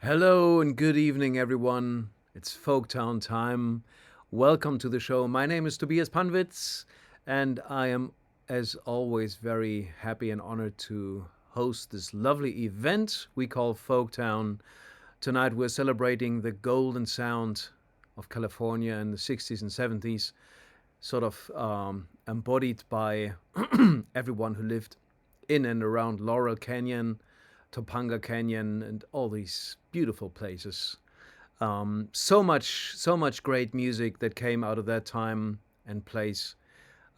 Hello and good evening, everyone. It's Folktown time. Welcome to the show. My name is Tobias Panwitz, and I am, as always, very happy and honored to host this lovely event we call Folktown. Tonight we're celebrating the golden sound of California in the 60s and 70s, sort of embodied by everyone who lived in and around Laurel Canyon, Topanga Canyon, and all these beautiful places. So much great music that came out of that time and place,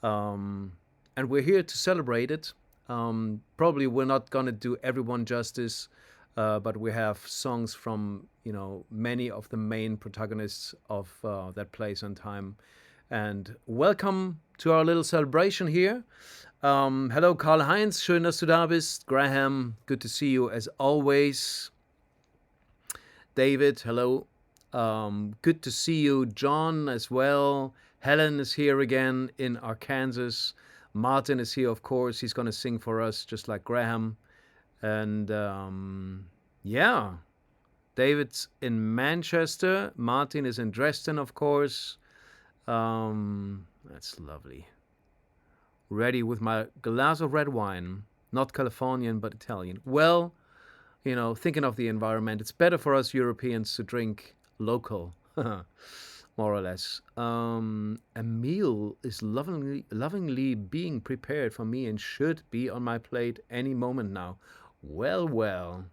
and we're here to celebrate it. Probably we're not gonna do everyone justice, but we have songs from many of the main protagonists of that place and time. And welcome to our little celebration here. Hello, Karl-Heinz, schön, dass du da bist. Graham, good to see you as always. David, hello. Good to see you. John as well. Helen is here again in Arkansas. Martin is here, of course. He's going to sing for us, just like Graham. And yeah, David's in Manchester. Martin is in Dresden, of course. That's lovely. Ready with my glass of red wine, not Californian, but Italian. Well, thinking of the environment, it's better for us Europeans to drink local, more or less. A meal is lovingly being prepared for me and should be on my plate any moment now. Well.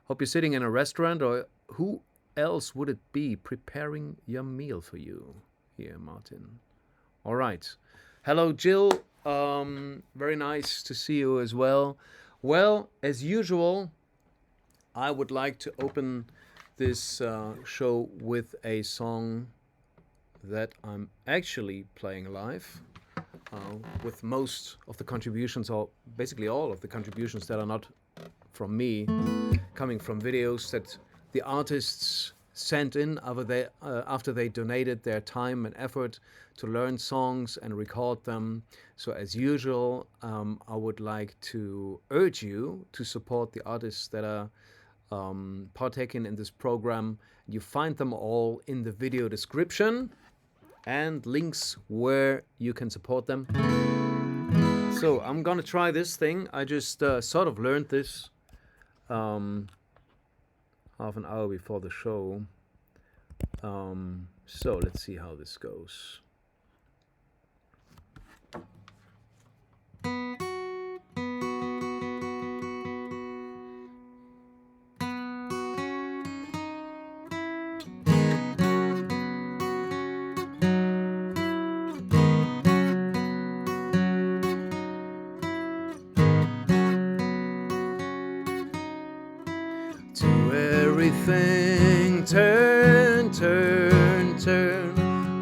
Hope you're sitting in a restaurant, or who else would it be preparing your meal for you? Here, Martin. All right. Hello, Jill. Very nice to see you as well. Well, as usual, I would like to open this show with a song that I'm actually playing live, with most of the contributions, or basically all of the contributions that are not from me, coming from videos that the artists sent in after they donated their time and effort to learn songs and record them. So as usual, I would like to urge you to support the artists that are partaking in this program. You find them all in the video description and links where you can support them. So I'm gonna try this thing. I just sort of learned this half an hour before the show. So let's see how this goes. Everything turn, turn, turn.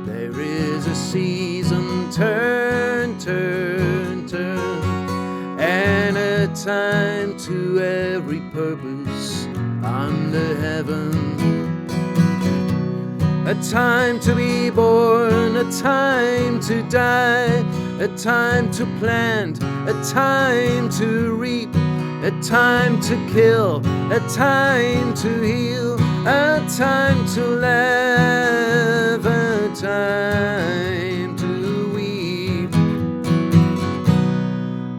There is a season, turn, turn, turn. And a time to every purpose under heaven. A time to be born, a time to die, a time to plant, a time to reap, a time to kill, a time to heal, a time to laugh, a time to weep.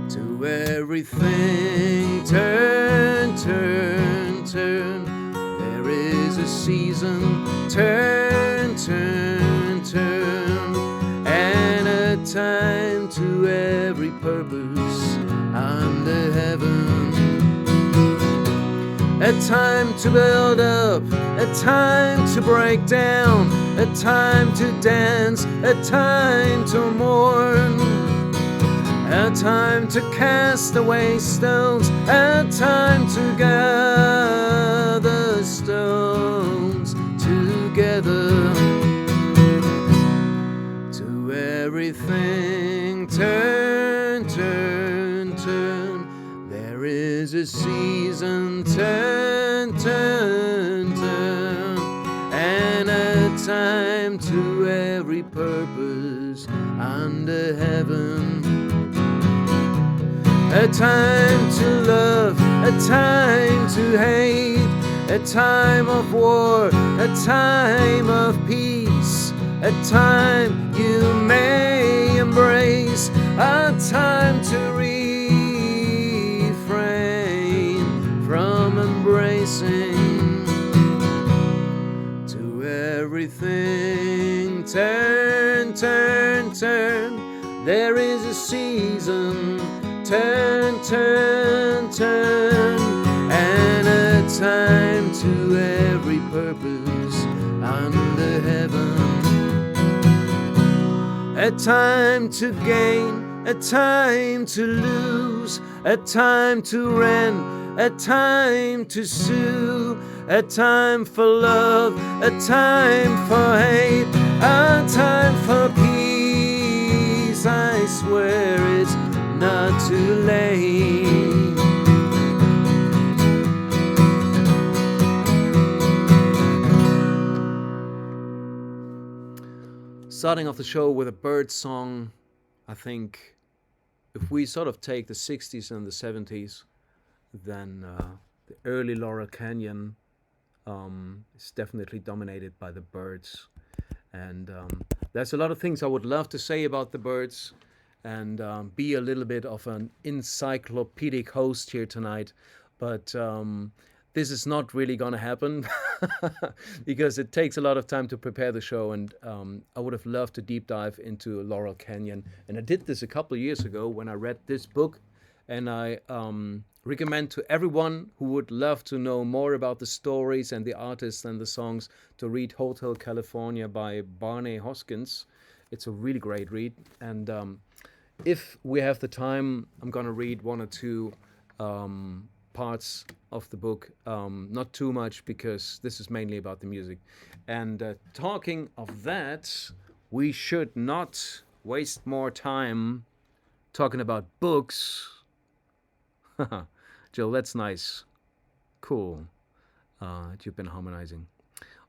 To everything turn, turn, turn. There is a season, turn, turn, turn. And a time to every purpose under heaven. A time to build up, a time to break down, a time to dance, a time to mourn, a time to cast away stones, a time to gather stones together. To everything turn, turn, turn. There is a season, turn, turn, turn, and a time to every purpose under heaven. A time to love, a time to hate, a time of war, a time of peace, a time you may embrace, a time to refrain from embracing. To everything turn, turn, turn, there is a season, turn, turn, turn, and a time to every purpose under heaven. A time to gain, a time to lose, a time to rent, a time to sue, a time for love, a time for hate, a time for peace. I swear it's not too late. Starting off the show with a bird song, I think if we sort of take the 60s and the 70s, then the early Laurel Canyon is definitely dominated by the birds. And there's a lot of things I would love to say about the birds and be a little bit of an encyclopedic host here tonight. But this is not really going to happen because it takes a lot of time to prepare the show. And I would have loved to deep dive into Laurel Canyon. And I did this a couple of years ago when I read this book. And I recommend to everyone who would love to know more about the stories and the artists and the songs to read Hotel California by Barney Hoskins. It's a really great read. And if we have the time, I'm going to read one or two parts of the book. Not too much because this is mainly about the music. And talking of that, we should not waste more time talking about books. Jill, that's nice. Cool. You've been harmonizing.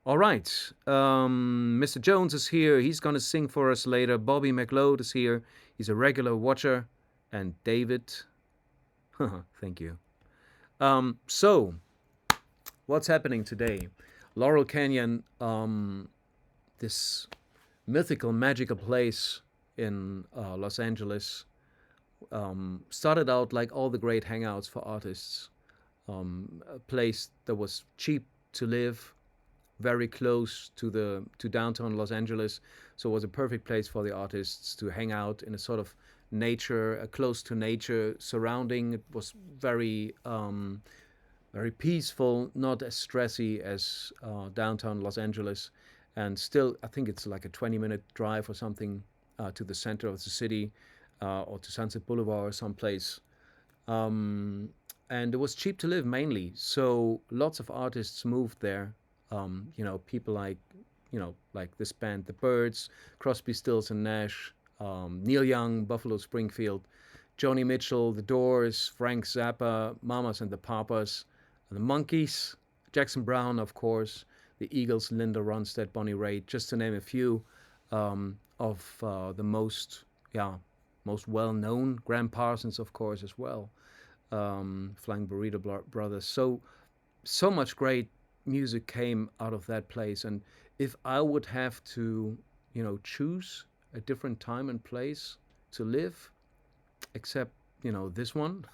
All right. Mr. Jones is here. He's going to sing for us later. Bobby McLeod is here. He's a regular watcher. And David. Thank you. So, what's happening today? Laurel Canyon, this mythical, magical place in Los Angeles, started out like all the great hangouts for artists. A place that was cheap to live, very close to downtown Los Angeles, so it was a perfect place for the artists to hang out in a sort of nature, close to nature surrounding. It was very very peaceful, not as stressy as downtown Los Angeles, and still I think it's like a 20-minute drive or something to the center of the city. Or to Sunset Boulevard or someplace. And it was cheap to live mainly. So lots of artists moved there. People like, like this band, The Byrds, Crosby, Stills and Nash, Neil Young, Buffalo Springfield, Joni Mitchell, The Doors, Frank Zappa, Mamas and the Papas, the Monkees, Jackson Browne, of course, the Eagles, Linda Ronstadt, Bonnie Raitt, just to name a few of the most well-known. Graham Parsons, of course, as well. Flying Burrito Brothers. So much great music came out of that place. And if I would have to, choose a different time and place to live, except, this one,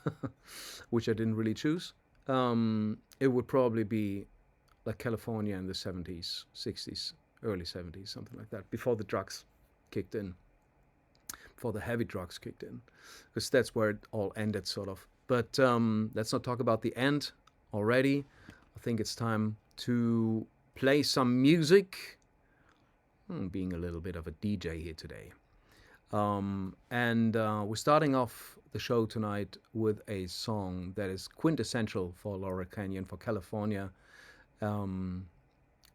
which I didn't really choose, it would probably be like California in the 70s, 60s, early 70s, something like that, before the drugs kicked in. Before the heavy drugs kicked in, because that's where it all ended, sort of. But let's not talk about the end already. I think it's time to play some music. Being a little bit of a DJ here today. And we're starting off the show tonight with a song that is quintessential for Laurel Canyon, for California, in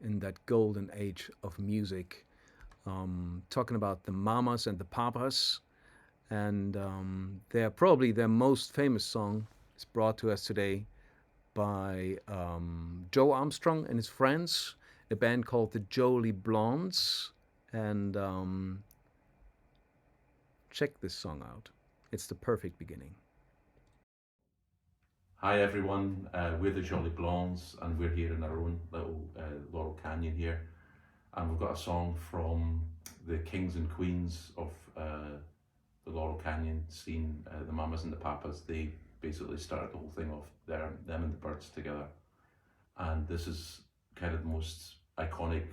that golden age of music. Talking about the Mamas and the Papas, and their most famous song is brought to us today by Joe Armstrong and his friends, a band called the Jolie Blondes, and check this song out. It's the perfect beginning. Hi everyone, we're the Jolly Blondes and we're here in our own little Laurel Canyon here, and we've got a song from the kings and queens of the Laurel Canyon scene, the Mamas and the Papas. They basically started the whole thing off, them and the Birds together, and this is kind of the most iconic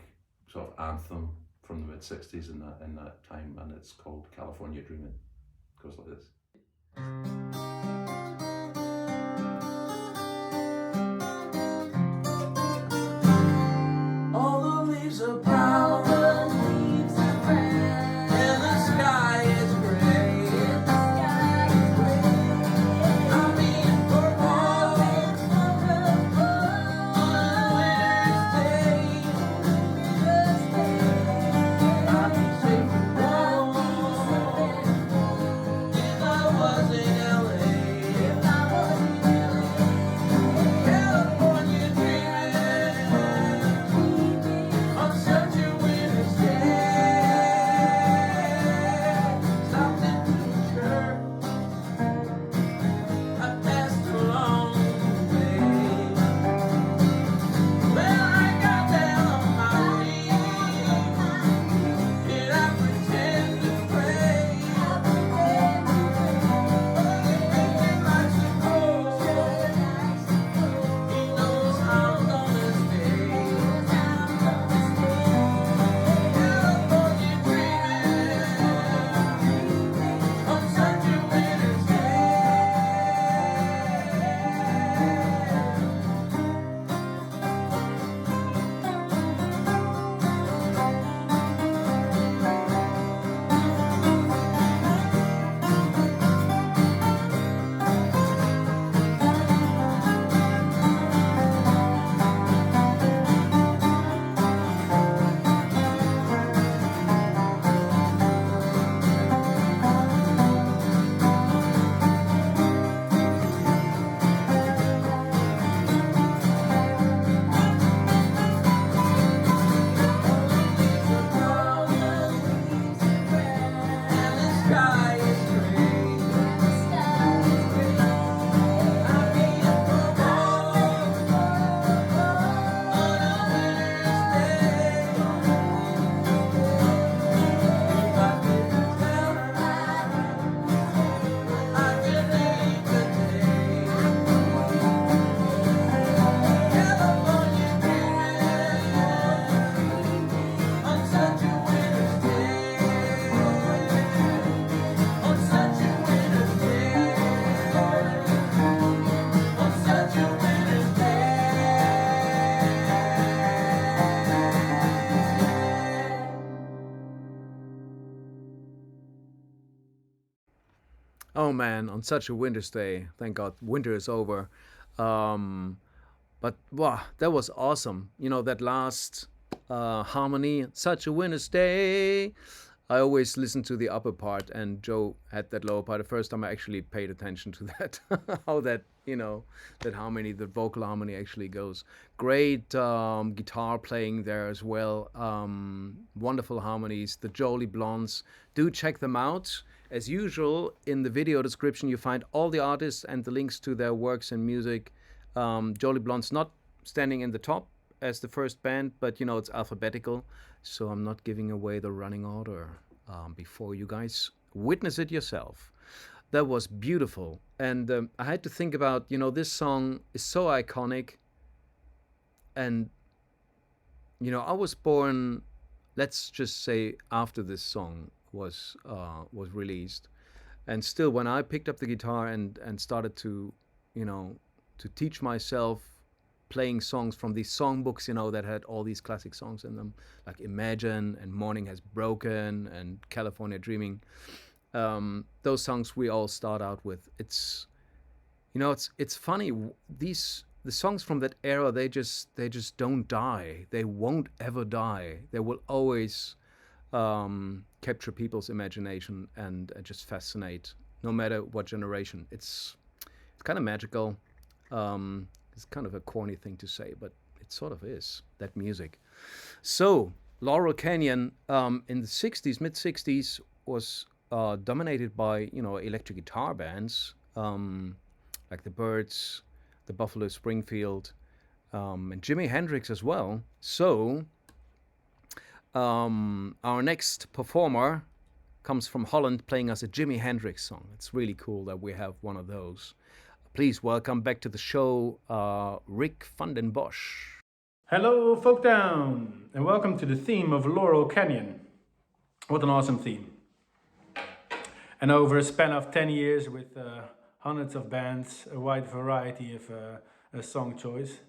sort of anthem from the mid-60s in that time, and it's called California Dreamin'. It goes like this. All the leaves are brown, and the sky is gray. I mean purple on a winter's day. I'd be safe and warm if I was in LA. California dreaming on such a winter's day. Stopped at the church, I passed along the way. Well, I got down on my knees and I pretend to pray. Thinking like suppose he knows I'm gonna stay. California dreaming on such a winter's day. And the sky is gray. I mean purple on a winter's day. If I could tell I could leave today. California dreaming on such a winter's day. On such a winter's day. On such a winter's day. Oh man, on such a winter's day. Thank God, winter is over. Um, but wow, that was awesome. You know, that last harmony, such a winter's day. I always listen to the upper part, and Joe had that lower part. The first time I actually paid attention to that, how that, that harmony, the vocal harmony actually goes. Great guitar playing there as well. Wonderful harmonies. The Jolie Blondes. Do check them out. As usual, in the video description, you find all the artists and the links to their works and music. Jolie Blondes not standing in the top as the first band, but it's alphabetical, so I'm not giving away the running order before you guys witness it yourself. That was beautiful, and I had to think about, this song is so iconic, and I was born, let's just say, after this song was released, and still when I picked up the guitar and started to, to teach myself playing songs from these songbooks, that had all these classic songs in them, like Imagine and Morning Has Broken and California Dreaming. Those songs we all start out with. It's funny. The songs from that era, they just don't die. They won't ever die. They will always capture people's imagination and just fascinate, no matter what generation. It's kind of magical. It's kind of a corny thing to say, but it sort of is, that music. So, Laurel Canyon in the 60s, mid 60s, was dominated by, electric guitar bands like the Byrds, the Buffalo Springfield, and Jimi Hendrix as well. So our next performer comes from Holland, playing us a Jimi Hendrix song. It's really cool that we have one of those. Please welcome back to the show, Rick van den Bosch. Hello, Folktown, and welcome to the theme of Laurel Canyon. What an awesome theme. And over a span of 10 years with hundreds of bands, a wide variety of a song choice,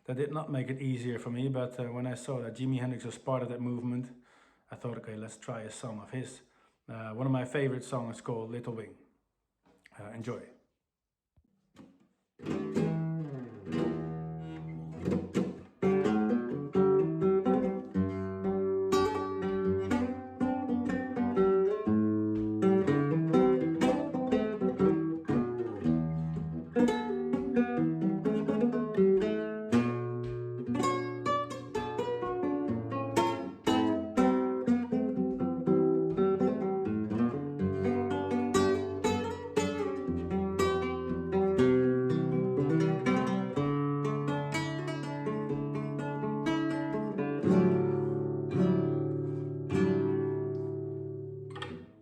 that did not make it easier for me, but when I saw that Jimi Hendrix was part of that movement, I thought, okay, let's try a song of his. One of my favorite songs is called Little Wing. Enjoy.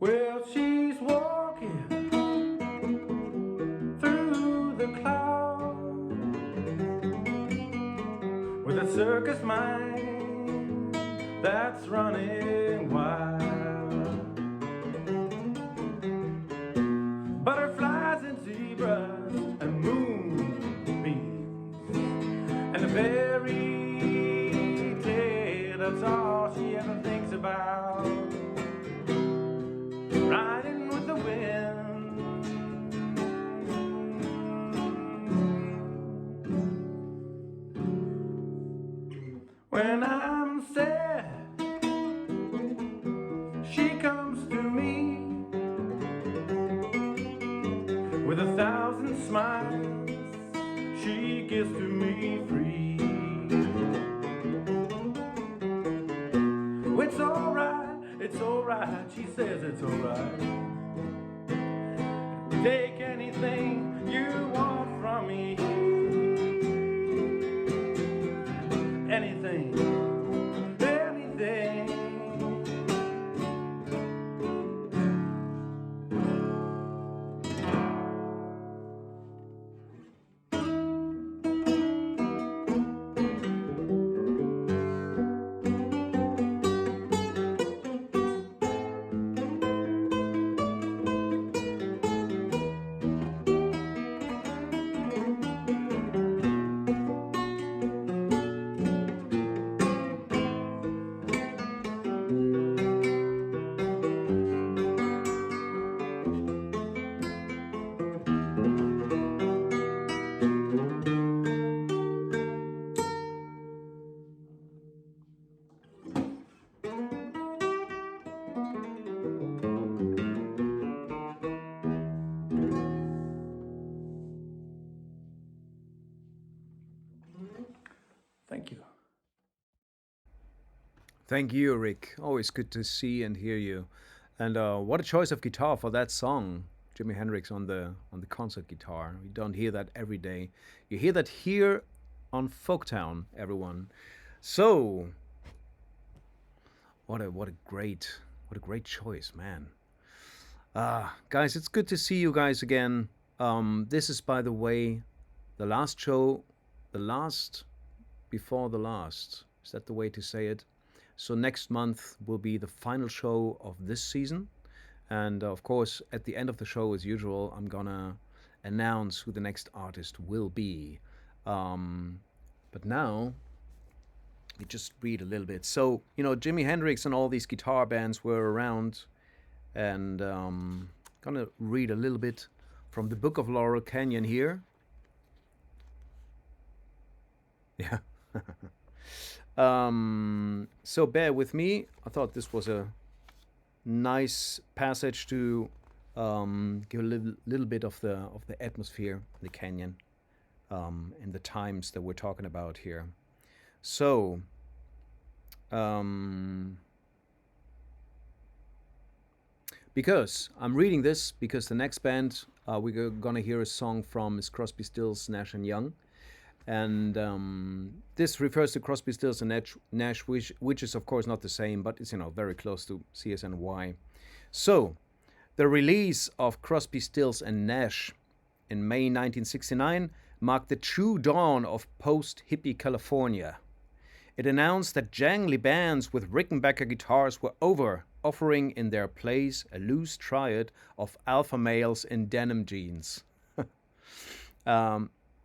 Well, she's walking through the clouds with a circus mind that's running wild. Butterflies and zebras and moonbeams and a fairy tale, that's all she ever thinks about. Riding with the wind, when I'm sad, she comes to me with 1,000 smiles. She gives to me free. It's alright, she says it's alright. Take anything you want from me. Anything, anything. Thank you. Thank you, Rick. Always good to see and hear you. And what a choice of guitar for that song, Jimi Hendrix on the concert guitar. You don't hear that every day. You hear that here on Folktown, everyone. So, what a great choice, man. Guys, it's good to see you guys again. This is, by the way, the last show, the last before the last. Is that the way to say it? So next month will be the final show of this season. And of course, at the end of the show, as usual, I'm gonna announce who the next artist will be. But now, let me just read a little bit. So, you know, Jimi Hendrix and all these guitar bands were around. And gonna read a little bit from the Book of Laurel Canyon here. Yeah. So bear with me. I thought this was a nice passage to give a little bit of the atmosphere in the canyon, and the times that we're talking about here. So, Because I'm reading this because the next band we're gonna hear a song from is Crosby, Stills, Nash and Young, and this refers to Crosby, Stills and Nash, which is of course not the same, but it's very close to CSNY. So the release of Crosby, Stills and Nash in May 1969 marked the true dawn of post-hippie California. It announced that jangly bands with Rickenbacker guitars were over, offering in their place a loose triad of alpha males in denim jeans.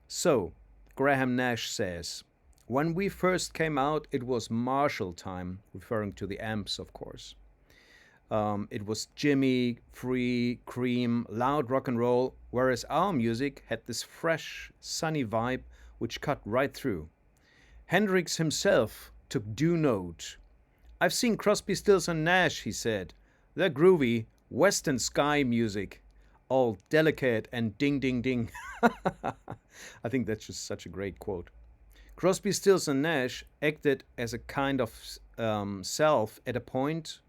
So, Graham Nash says, when we first came out, it was Marshall time, referring to the amps, of course. It was Jimmy, free, cream, loud rock and roll, whereas our music had this fresh, sunny vibe which cut right through. Hendrix himself took due note. I've seen Crosby, Stills and Nash, he said. They're groovy, western sky music, all delicate and ding ding ding. I think that's just such a great quote. Crosby, Stills and Nash acted as a kind of self at a point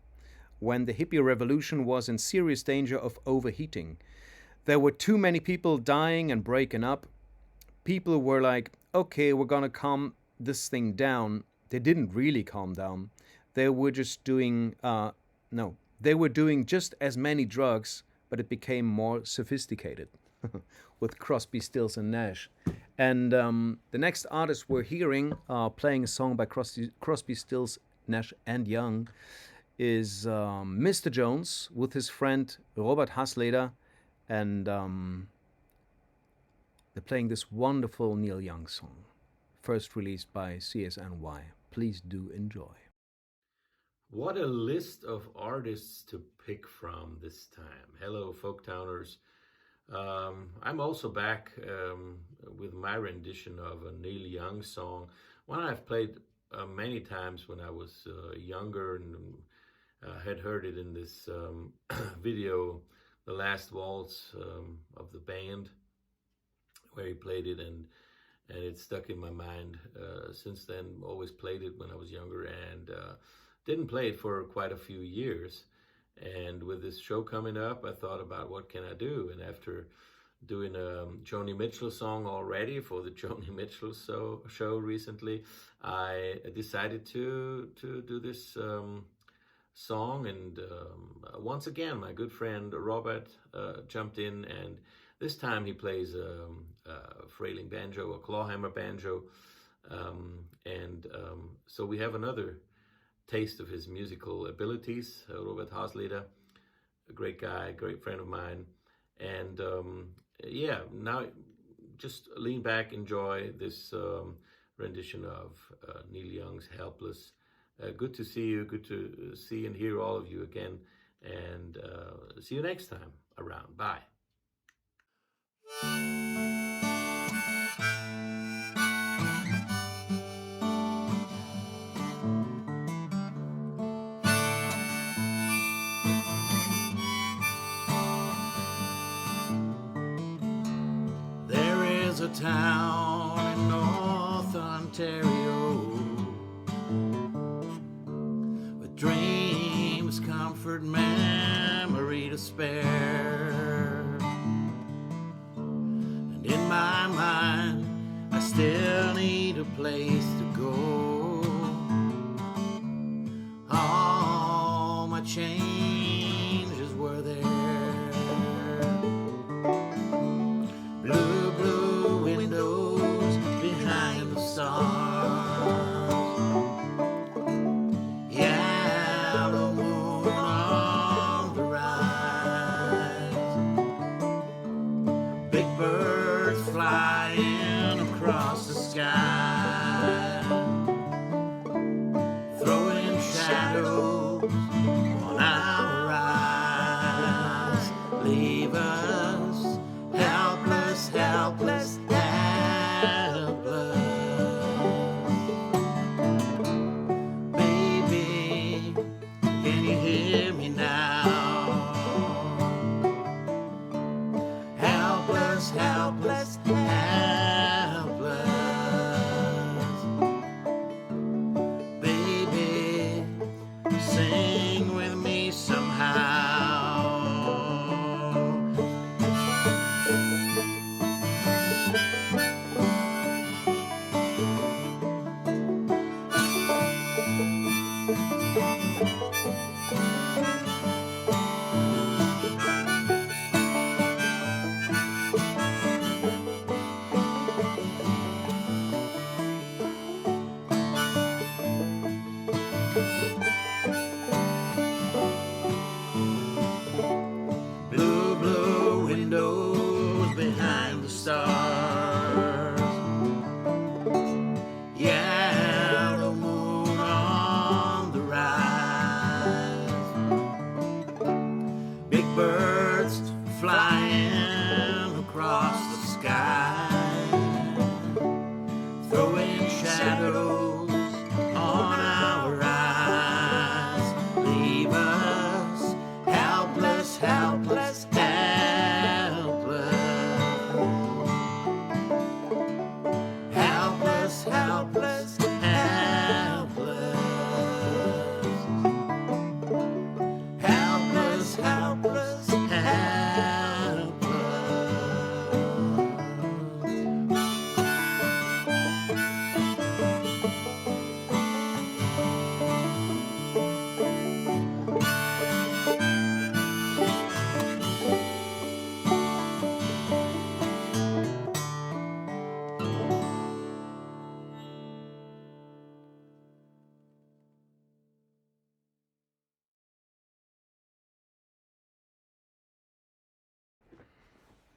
when the hippie revolution was in serious danger of overheating. There were too many people dying and breaking up. People were like, okay, we're gonna calm this thing down. They didn't really calm down. They were just doing, they were doing just as many drugs, but it became more sophisticated with Crosby, Stills and Nash. And the next artist we're hearing playing a song by Crosby, Stills, Nash and Young is Mr. Jones with his friend Robert Hasleder, and they're playing this wonderful Neil Young song, first released by CSNY. Please do enjoy. What a list of artists to pick from this time. Hello, Folktowners. I'm also back with my rendition of a Neil Young song, one I've played many times when I was younger and had heard it in this video, The Last Waltz of the band, where he played it, and it stuck in my mind since then. Always played it when I was younger, and didn't play it for quite a few years. And with this show coming up, I thought about what can I do, and after doing a Joni Mitchell song already for the Joni Mitchell show recently, I decided to do this song, and once again my good friend Robert jumped in, and this time he plays a frailing banjo, a clawhammer banjo, and so we have another taste of his musical abilities. Robert Hasleder, a great guy, great friend of mine, and yeah, now just lean back, enjoy this rendition of Neil Young's Helpless. Good to see you, good to see and hear all of you again, and see you next time around. Bye. There is a town in North Ontario with dreams, comfort, memory to spare. And in my mind, I still need a place to go. All my changes were there. Blue, blue windows behind the stars. Yellow moon on the rise. Big birds flying across the sky, throwing shadows on our big birds flying across the sky, throwing shadows on our eyes, leave us helpless, helpless, helpless, helpless, helpless, helpless, helpless, helpless, helpless.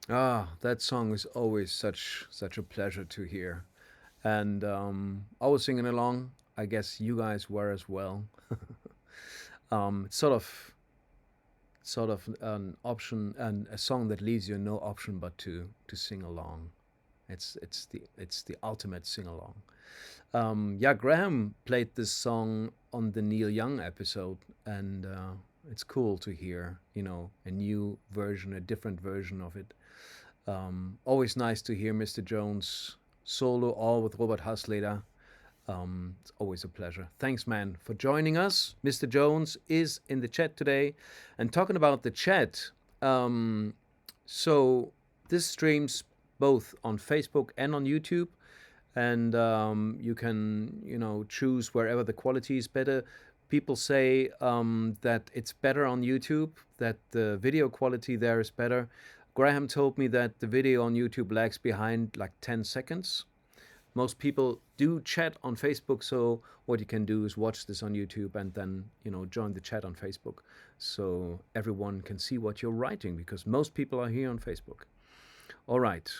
Ah, that song is always such a pleasure to hear, and I was singing along. I guess you guys were as well. It's sort of an option and a song that leaves you no option but to sing along. It's the ultimate sing along. Yeah, Graham played this song on the Neil Young episode, and it's cool to hear, a new version, a different version of it. Always nice to hear Mr. Jones solo, all with Robert Hasleder. It's always a pleasure. Thanks, man, for joining us. Mr. Jones is in the chat today. And talking about the chat, so this streams both on Facebook and on YouTube. And you can, choose wherever the quality is better. People say that it's better on YouTube, that the video quality there is better. Graham told me that the video on YouTube lags behind like 10 seconds. Most people do chat on Facebook, so what you can do is watch this on YouTube and then, join the chat on Facebook, so everyone can see what you're writing, because most people are here on Facebook. All right.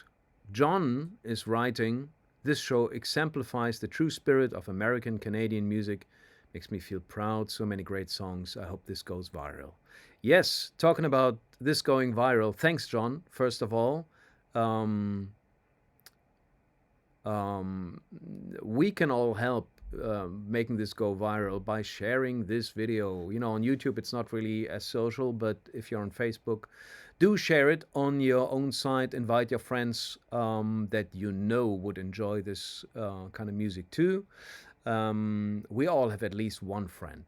John is writing, "This show exemplifies the true spirit of American Canadian music. Makes me feel proud. So many great songs. I hope this goes viral." Yes, talking about this going viral. Thanks, John, first of all. We can all help making this go viral by sharing this video. On YouTube, it's not really as social, but if you're on Facebook, do share it on your own site. Invite your friends that would enjoy this kind of music too. We all have at least one friend,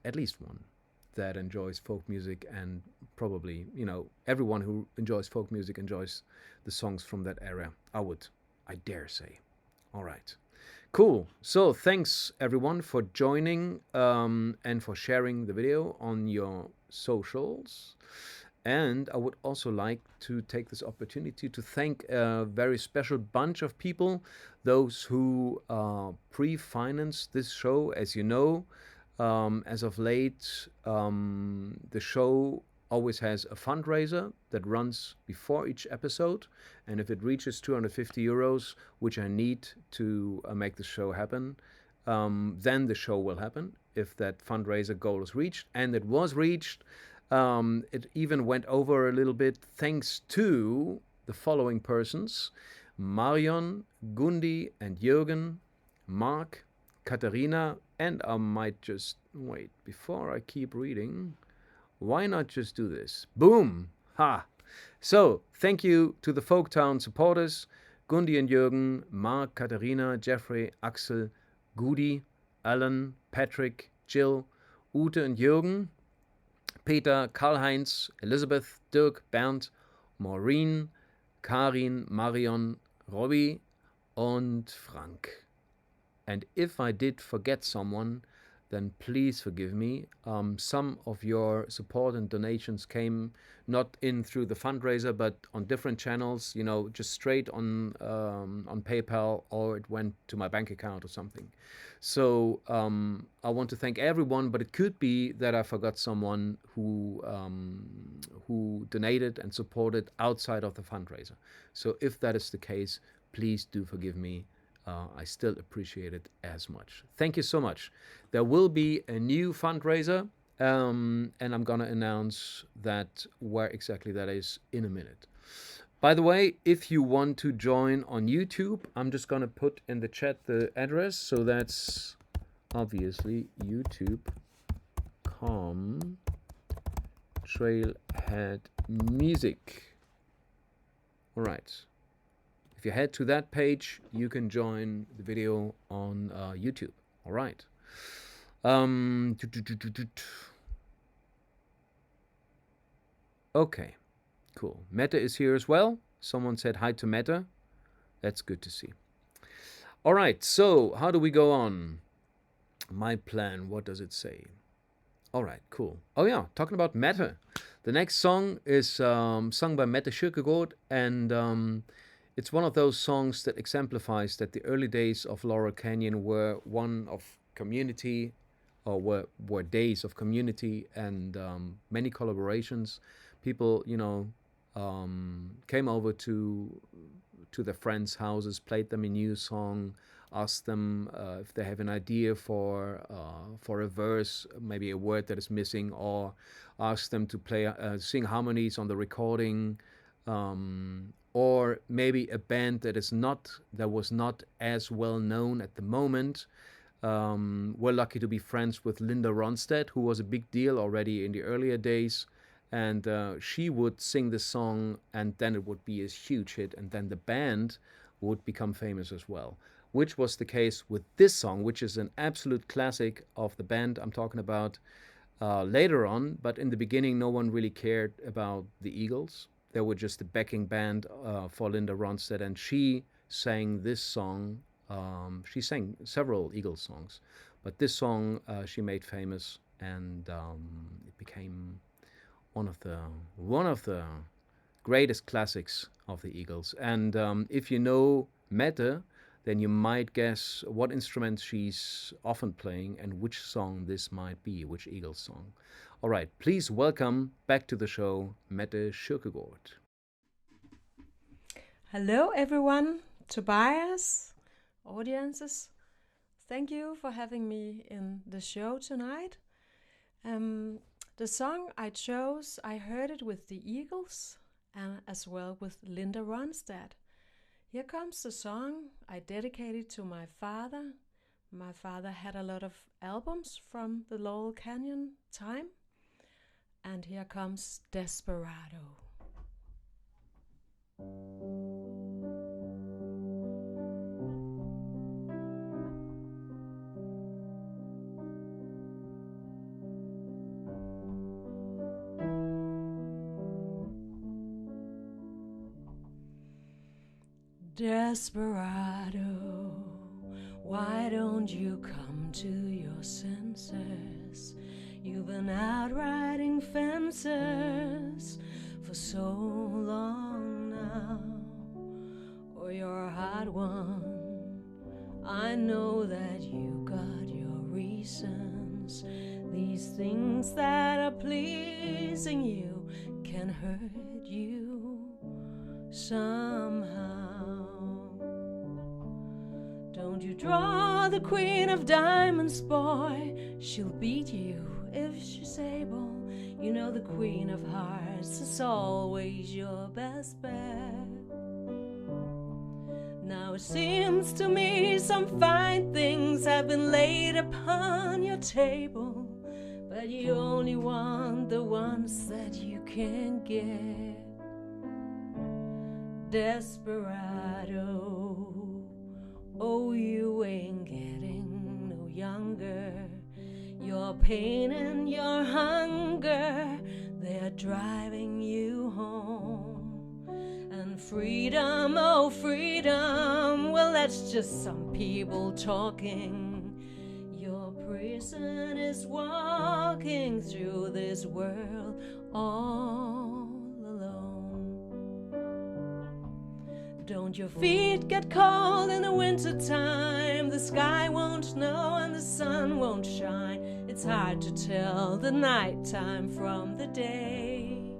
at least one, that enjoys folk music, and probably, everyone who enjoys folk music enjoys the songs from that era. I dare say. All right. Cool. So thanks everyone for joining and for sharing the video on your socials. And I would also like to take this opportunity to thank a very special bunch of people, those who pre-financed this show. As you know, as of late, the show always has a fundraiser that runs before each episode. And if it reaches 250 euros, which I need to make the show happen, then the show will happen, if that fundraiser goal is reached. And it was reached. It even went over a little bit thanks to the following persons: Marion, Gundi, and Jürgen, Mark, Katharina, and I might just wait before I keep reading. Why not just do this? Boom! Ha! So, thank you to the Folktown supporters: Gundi and Jürgen, Mark, Katharina, Jeffrey, Axel, Gudi, Alan, Patrick, Jill, Ute and Jürgen, Peter, Karl-Heinz, Elizabeth, Dirk, Bernd, Maureen, Karin, Marion, Robbie und Frank. And if I did forget someone, then please forgive me. Some of your support and donations came not in through the fundraiser, but on different channels, just straight on PayPal, or it went to my bank account or something. So I want to thank everyone, but it could be that I forgot someone who donated and supported outside of the fundraiser. So if that is the case, please do forgive me. I still appreciate it as much. Thank you so much. There will be a new fundraiser And I'm gonna announce that where exactly that is in a minute. By the way, if you want to join on YouTube, I'm just gonna put in the chat the address. So that's obviously youtube.com Trailhead Music. All right. If you head to that page, you can join the video on YouTube. All right. Okay, cool. Mette is here as well. Someone said hi to Mette. That's good to see. All right, so how do we go on? My plan, what does it say? All right, cool. Oh yeah, talking about Mette. The next song is sung by Mette KIRKEGAARD, and it's one of those songs that exemplifies that the early days of Laurel Canyon were one of community, or were days of community and many collaborations. People, came over to their friends' houses, played them a new song, asked them if they have an idea for a verse, maybe a word that is missing, or asked them to play sing harmonies on the recording, or maybe a band that was not as well known at the moment. We're lucky to be friends with Linda Ronstadt, who was a big deal already in the earlier days. And she would sing the song, and then it would be a huge hit, and then the band would become famous as well, which was the case with this song, which is an absolute classic of the band I'm talking about later on. But in the beginning, no one really cared about the Eagles. They were just a backing band for Linda Ronstadt, and she sang this song. She sang several Eagles songs, but this song she made famous, and it became one of the greatest classics of the Eagles. And if you know Mette, then you might guess what instrument she's often playing and which song this might be, which Eagles song. All right, please welcome back to the show, Mette KIRKEGAARD. Hello everyone, Tobias, audiences. Thank you for having me in the show tonight. The song I chose, I heard it with the Eagles and as well with Linda Ronstadt. Here comes the song I dedicated to my father. My father had a lot of albums from the Laurel Canyon time. And here comes Desperado. Desperado, why don't you come to your senses? You've been out riding fences for so long now. Or you're a hot one, I know that you got your reasons. These things that are pleasing you can hurt you somehow. Don't you draw the Queen of Diamonds, boy. She'll beat you if she's able. You know the Queen of Hearts is always your best bet. Now it seems to me some fine things have been laid upon your table, but you only want the ones that you can get. Desperado, oh, you ain't getting no younger. Your pain and your hunger, they're driving you home. And freedom, oh freedom, well that's just some people talking. Your prison is walking through this world all alone. Don't your feet get cold in the winter time? The sky won't snow and the sun won't shine. It's hard to tell the nighttime from the day.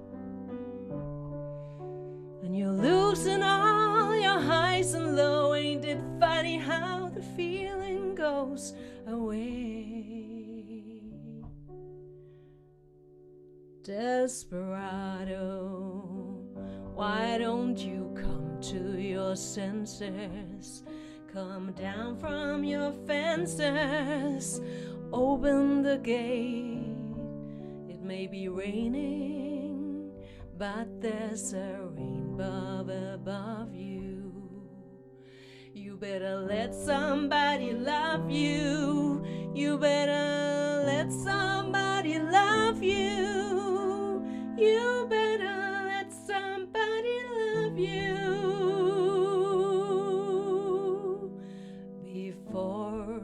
And you're losing all your highs and lows. Ain't it funny how the feeling goes away? Desperado, why don't you come to your senses? Come down from your fences, open the gate. It may be raining, but there's a rainbow above you. You better let somebody love you. You better let somebody love you. You better let somebody love you before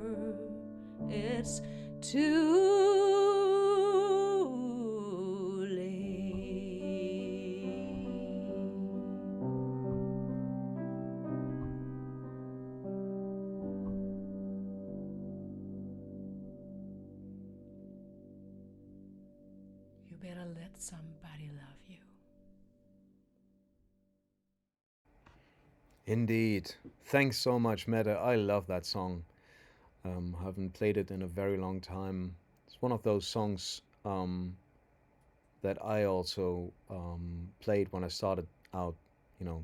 it's too better let somebody love you. Indeed. Thanks so much, Mette. I love that song. Haven't played it in a very long time. It's one of those songs that I also played when I started out,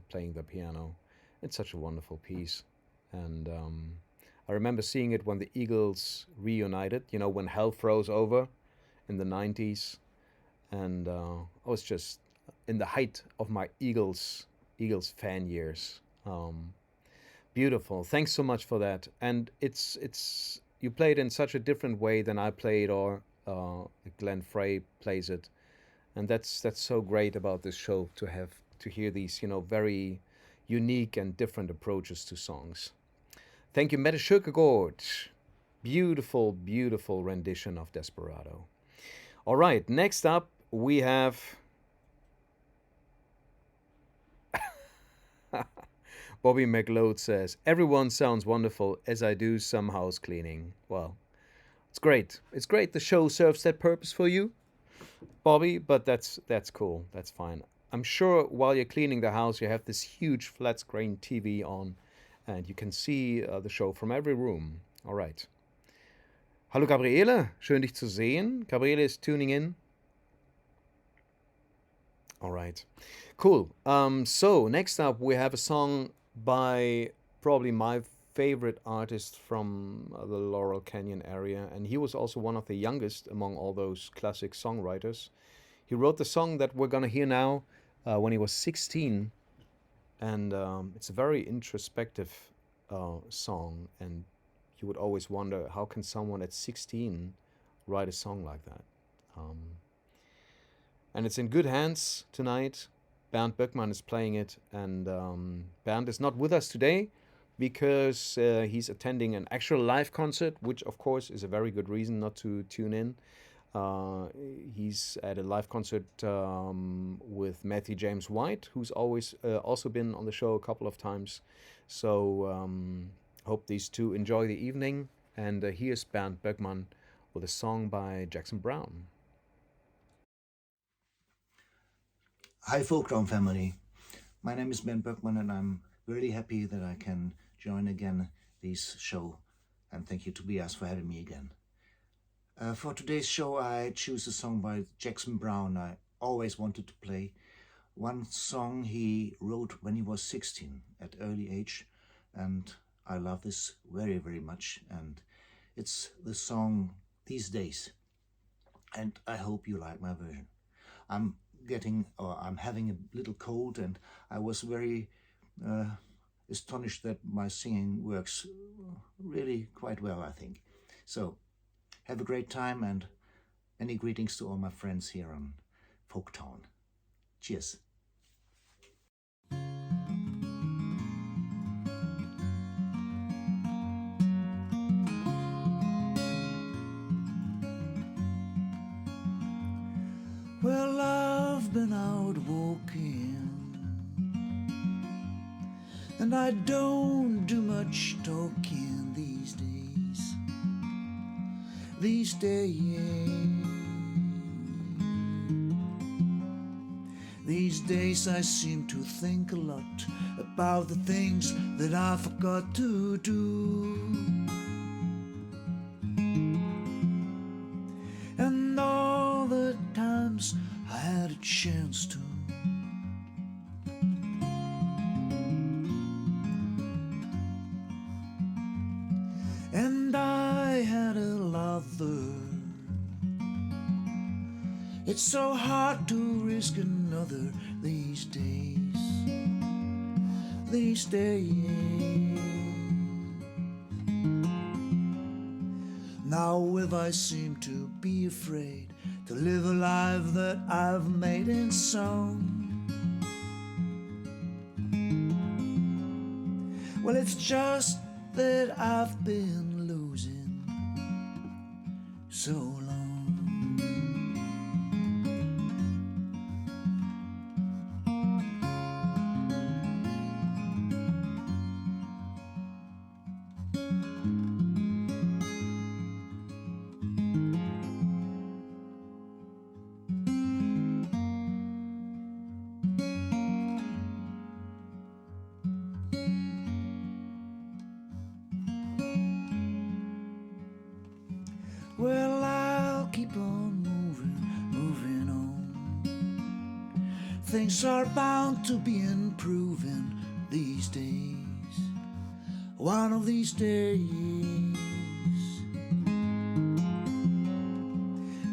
playing the piano. It's such a wonderful piece. And I remember seeing it when the Eagles reunited, when Hell Froze Over in the 90s. And I was just in the height of my Eagles fan years. Beautiful. Thanks so much for that. And it's you play it in such a different way than I played, or Glenn Frey plays it, and that's so great about this show, to hear these very unique and different approaches to songs. Thank you, Mette KIRKEGAARD. Beautiful, beautiful rendition of Desperado. All right, next up we have Bobby McLeod says, everyone sounds wonderful as I do some house cleaning. Well, it's great. It's great the show serves that purpose for you, Bobby, but that's cool. That's fine. I'm sure while you're cleaning the house, you have this huge flat screen TV on, and you can see the show from every room. All right. Hallo Gabriele, schön dich zu sehen. Gabriele is tuning in. All right, cool. So next up we have a song by probably my favorite artist from the Laurel Canyon area, and he was also one of the youngest among all those classic songwriters. He wrote the song that we're gonna hear now when he was 16, and it's a very introspective song, and you would always wonder, how can someone at 16 write a song like that? And it's in good hands tonight. Bernd BÖCKMANN is playing it, and Bernd is not with us today because he's attending an actual live concert, which of course is a very good reason not to tune in. He's at a live concert with Matthew James White, who's always also been on the show a couple of times. So hope these two enjoy the evening. And here's Bernd BÖCKMANN with a song by Jackson Browne. Hi Folktown family, my name is Bernd BÖCKMANN and I'm really happy that I can join again this show, and thank you Tobias for having me again. For today's show I choose a song by Jackson Browne I always wanted to play. One song he wrote when he was 16 at early age, and I love this very, very much, and it's the song These Days, and I hope you like my version. I'm having a little cold, and I was very astonished that my singing works really quite well, I think. So have a great time, and many greetings to all my friends here on Folktown. Cheers. Well, I've been out walking, and I don't do much talking these days. These days I seem to think a lot about the things that I forgot to do. And all the times I had a chance to. And I had a lover. It's so hard to risk another these days. These days. Now if I seem to be afraid to live a life that I've made in song, well, it's just that I've been losing so long. Well, I'll keep on moving on. Things are bound to be improving these days. One of these days.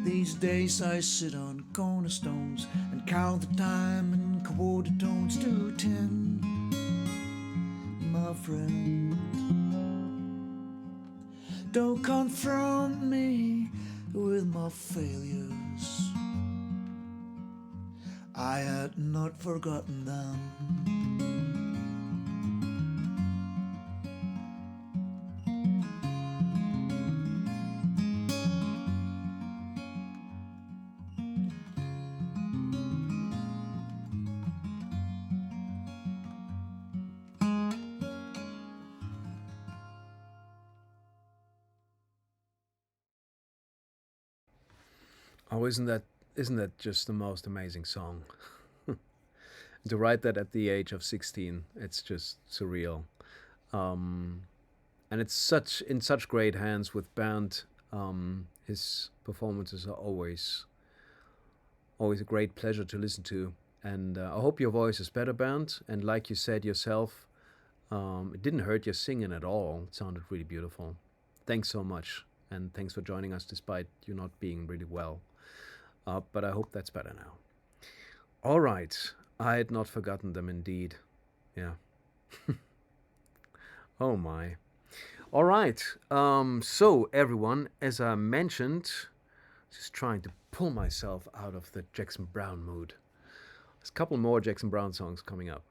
These days I sit on cornerstones and count the time in quarter tones to 10. My friend, don't confront me with my failures. I had not forgotten them. Oh, isn't that just the most amazing song? To write that at the age of 16, it's just surreal. And it's in such great hands with BERND. His performances are always a great pleasure to listen to. And I hope your voice is better, BERND. And like you said yourself, it didn't hurt your singing at all. It sounded really beautiful. Thanks so much. And thanks for joining us despite you not being really well. But I hope that's better now. All right. I had not forgotten them indeed. Yeah. Oh my. All right. So everyone, as I mentioned, just trying to pull myself out of the Jackson Browne mood. There's a couple more Jackson Browne songs coming up.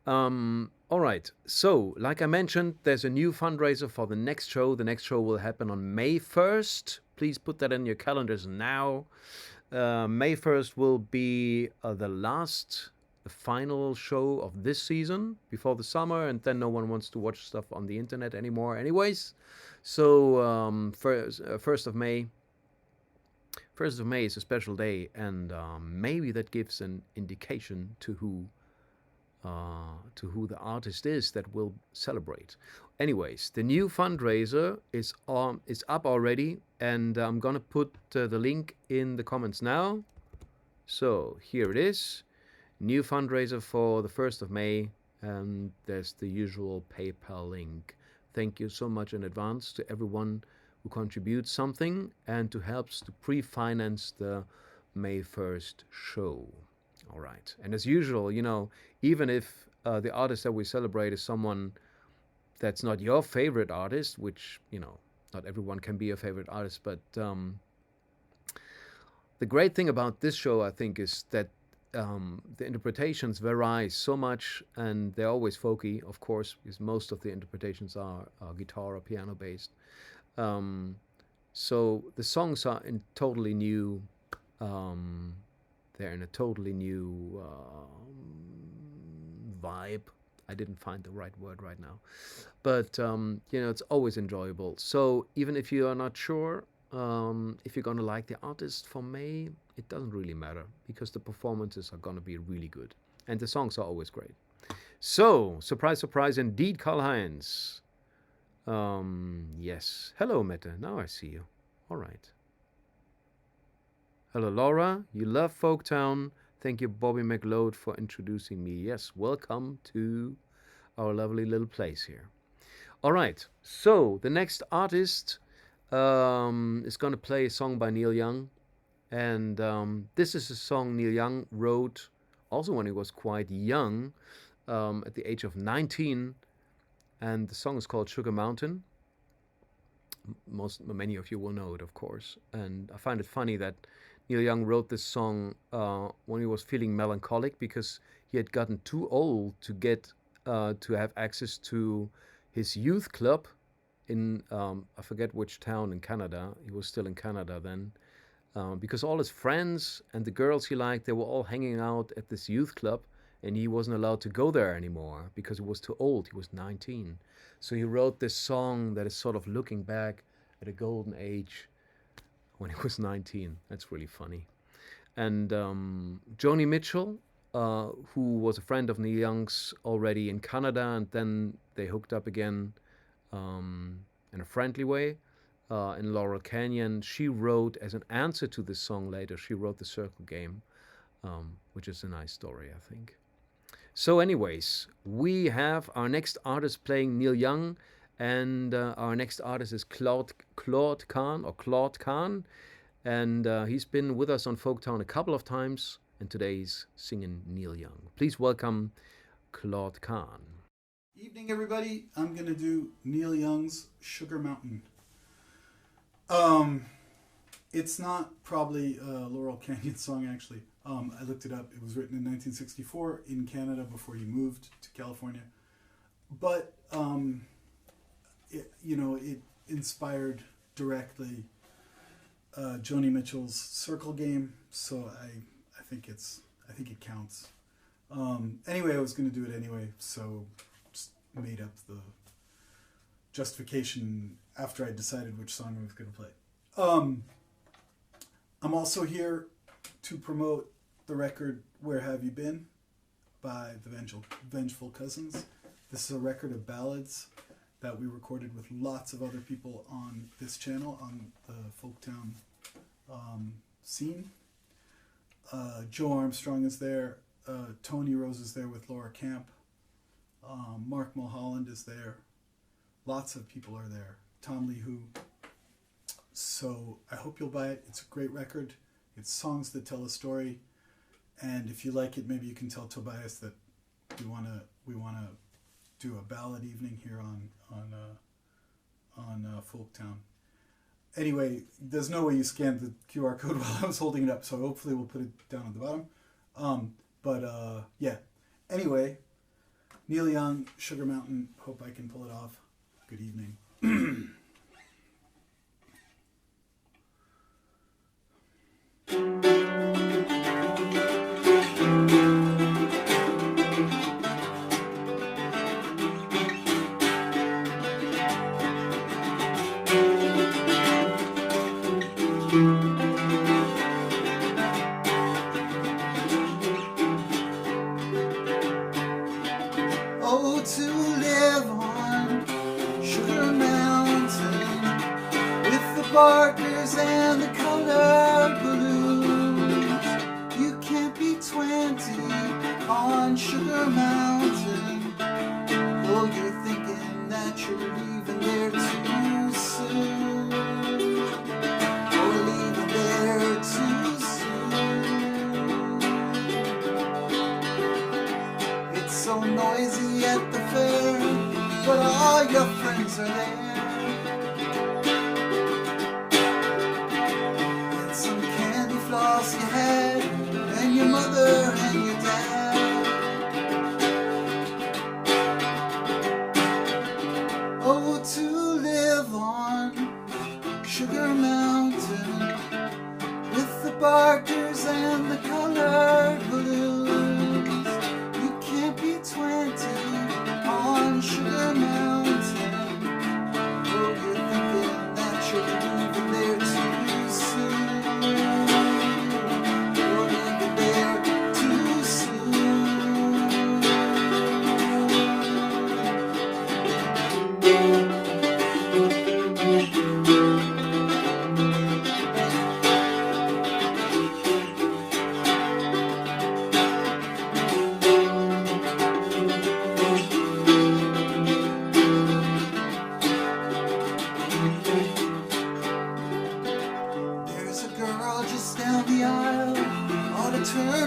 All right. So, like I mentioned, there's a new fundraiser for the next show. The next show will happen on May 1st. Please put that in your calendars now. May 1st will be the final show of this season before the summer, and then no one wants to watch stuff on the internet anymore anyways. So 1st of May. 1st of May is a special day, and maybe that gives an indication to who the artist is that will celebrate. Anyways, the new fundraiser is up already, and I'm gonna put the link in the comments now. So here it is, new fundraiser for the 1st of May, and there's the usual PayPal link. Thank you so much in advance to everyone who contributes something and to helps to pre-finance the May 1st show. All right, and as usual, even if the artist that we celebrate is someone that's not your favorite artist, which, not everyone can be a favorite artist, but the great thing about this show, I think, is that the interpretations vary so much, and they're always folky, of course, because most of the interpretations are guitar or piano based. So the songs are in totally new, they're in a totally new vibe. I didn't find the right word right now, but it's always enjoyable. So even if you are not sure if you're gonna like the artist for May, it doesn't really matter, because the performances are gonna be really good and the songs are always great. So surprise, surprise indeed, Karl-Heinz. Yes, hello Mette, now I see you. All right, Hello, Laura. You love Folktown. Thank you, Bobby McLeod, for introducing me. Yes, welcome to our lovely little place here. All right, so the next artist is going to play a song by Neil Young. And this is a song Neil Young wrote also when he was quite young, at the age of 19. And the song is called Sugar Mountain. Many of you will know it, of course. And I find it funny that Neil Young wrote this song when he was feeling melancholic because he had gotten too old to get to have access to his youth club in I forget which town in Canada. He was still in Canada then. Because all his friends and the girls he liked, they were all hanging out at this youth club, and he wasn't allowed to go there anymore because he was too old. He was 19. So he wrote this song that is sort of looking back at a golden age when he was 19. That's really funny. And Joni Mitchell, who was a friend of Neil Young's already in Canada, and then they hooked up again in a friendly way. In Laurel Canyon, she wrote, as an answer to this song later, she wrote The Circle Game, which is a nice story, I think. So anyways, we have our next artist playing Neil Young, and our next artist is Claude CAHN, and he's been with us on Folktown a couple of times, and today he's singing Neil Young. Please welcome Claude CAHN. Evening, everybody. I'm going to do Neil Young's Sugar Mountain. It's not probably a Laurel Canyon song, actually. I looked it up. It was written in 1964 in Canada before he moved to California. But, it inspired directly Joni Mitchell's Circle Game, so I think it counts. Anyway, I was going to do it anyway, so just made up the justification after I decided which song I was going to play. I'm also here to promote the record Where Have You Been by the Vengeful Cousins. This is a record of ballads that we recorded with lots of other people on this channel, on the Folktown scene. Joe Armstrong is there. Tony Rose is there with Laura Camp. Mark Mulholland is there. Lots of people are there. Tom Lee Hu. So I hope you'll buy it. It's a great record. It's songs that tell a story. And if you like it, maybe you can tell Tobias that we wanna do a ballad evening here on Folktown. Anyway, there's no way you scanned the QR code while I was holding it up, so hopefully we'll put it down at the bottom. Yeah. Anyway, Neil Young, Sugar Mountain. Hope I can pull it off. Good evening. Oh, to live on Sugar Mountain with the barkers and the colored balloons. You can't be 20 on Sugar Mountain. Oh, you're thinking that you're leaving there too soon. Oh, leaving there too soon. It's so noisy at the fair, but all your friends are there. And some candy floss you had, and your mother and your dad. Oh, to live on Sugar Mountain with the barkers and the colored balloons. You can't be 20 on Sugar Mountain.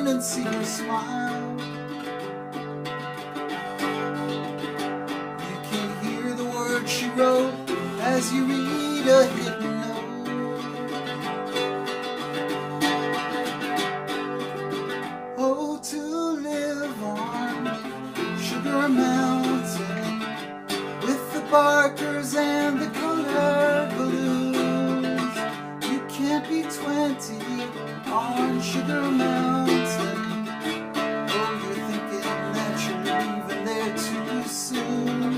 moon and see her smile. You can hear the words she wrote as you read a hidden note. Oh, to live on Sugar Mountain with the barkers and the colored balloons. You can't be 20 on Sugar Mountain. Oh, you're thinking that you're leaving there too soon.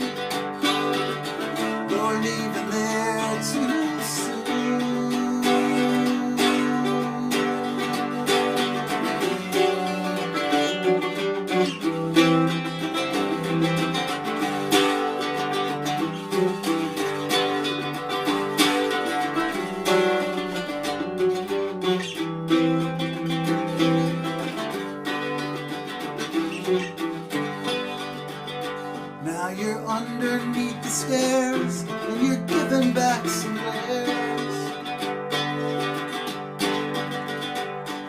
You're leaving there too soon. Now you're underneath the stairs and you're giving back some glares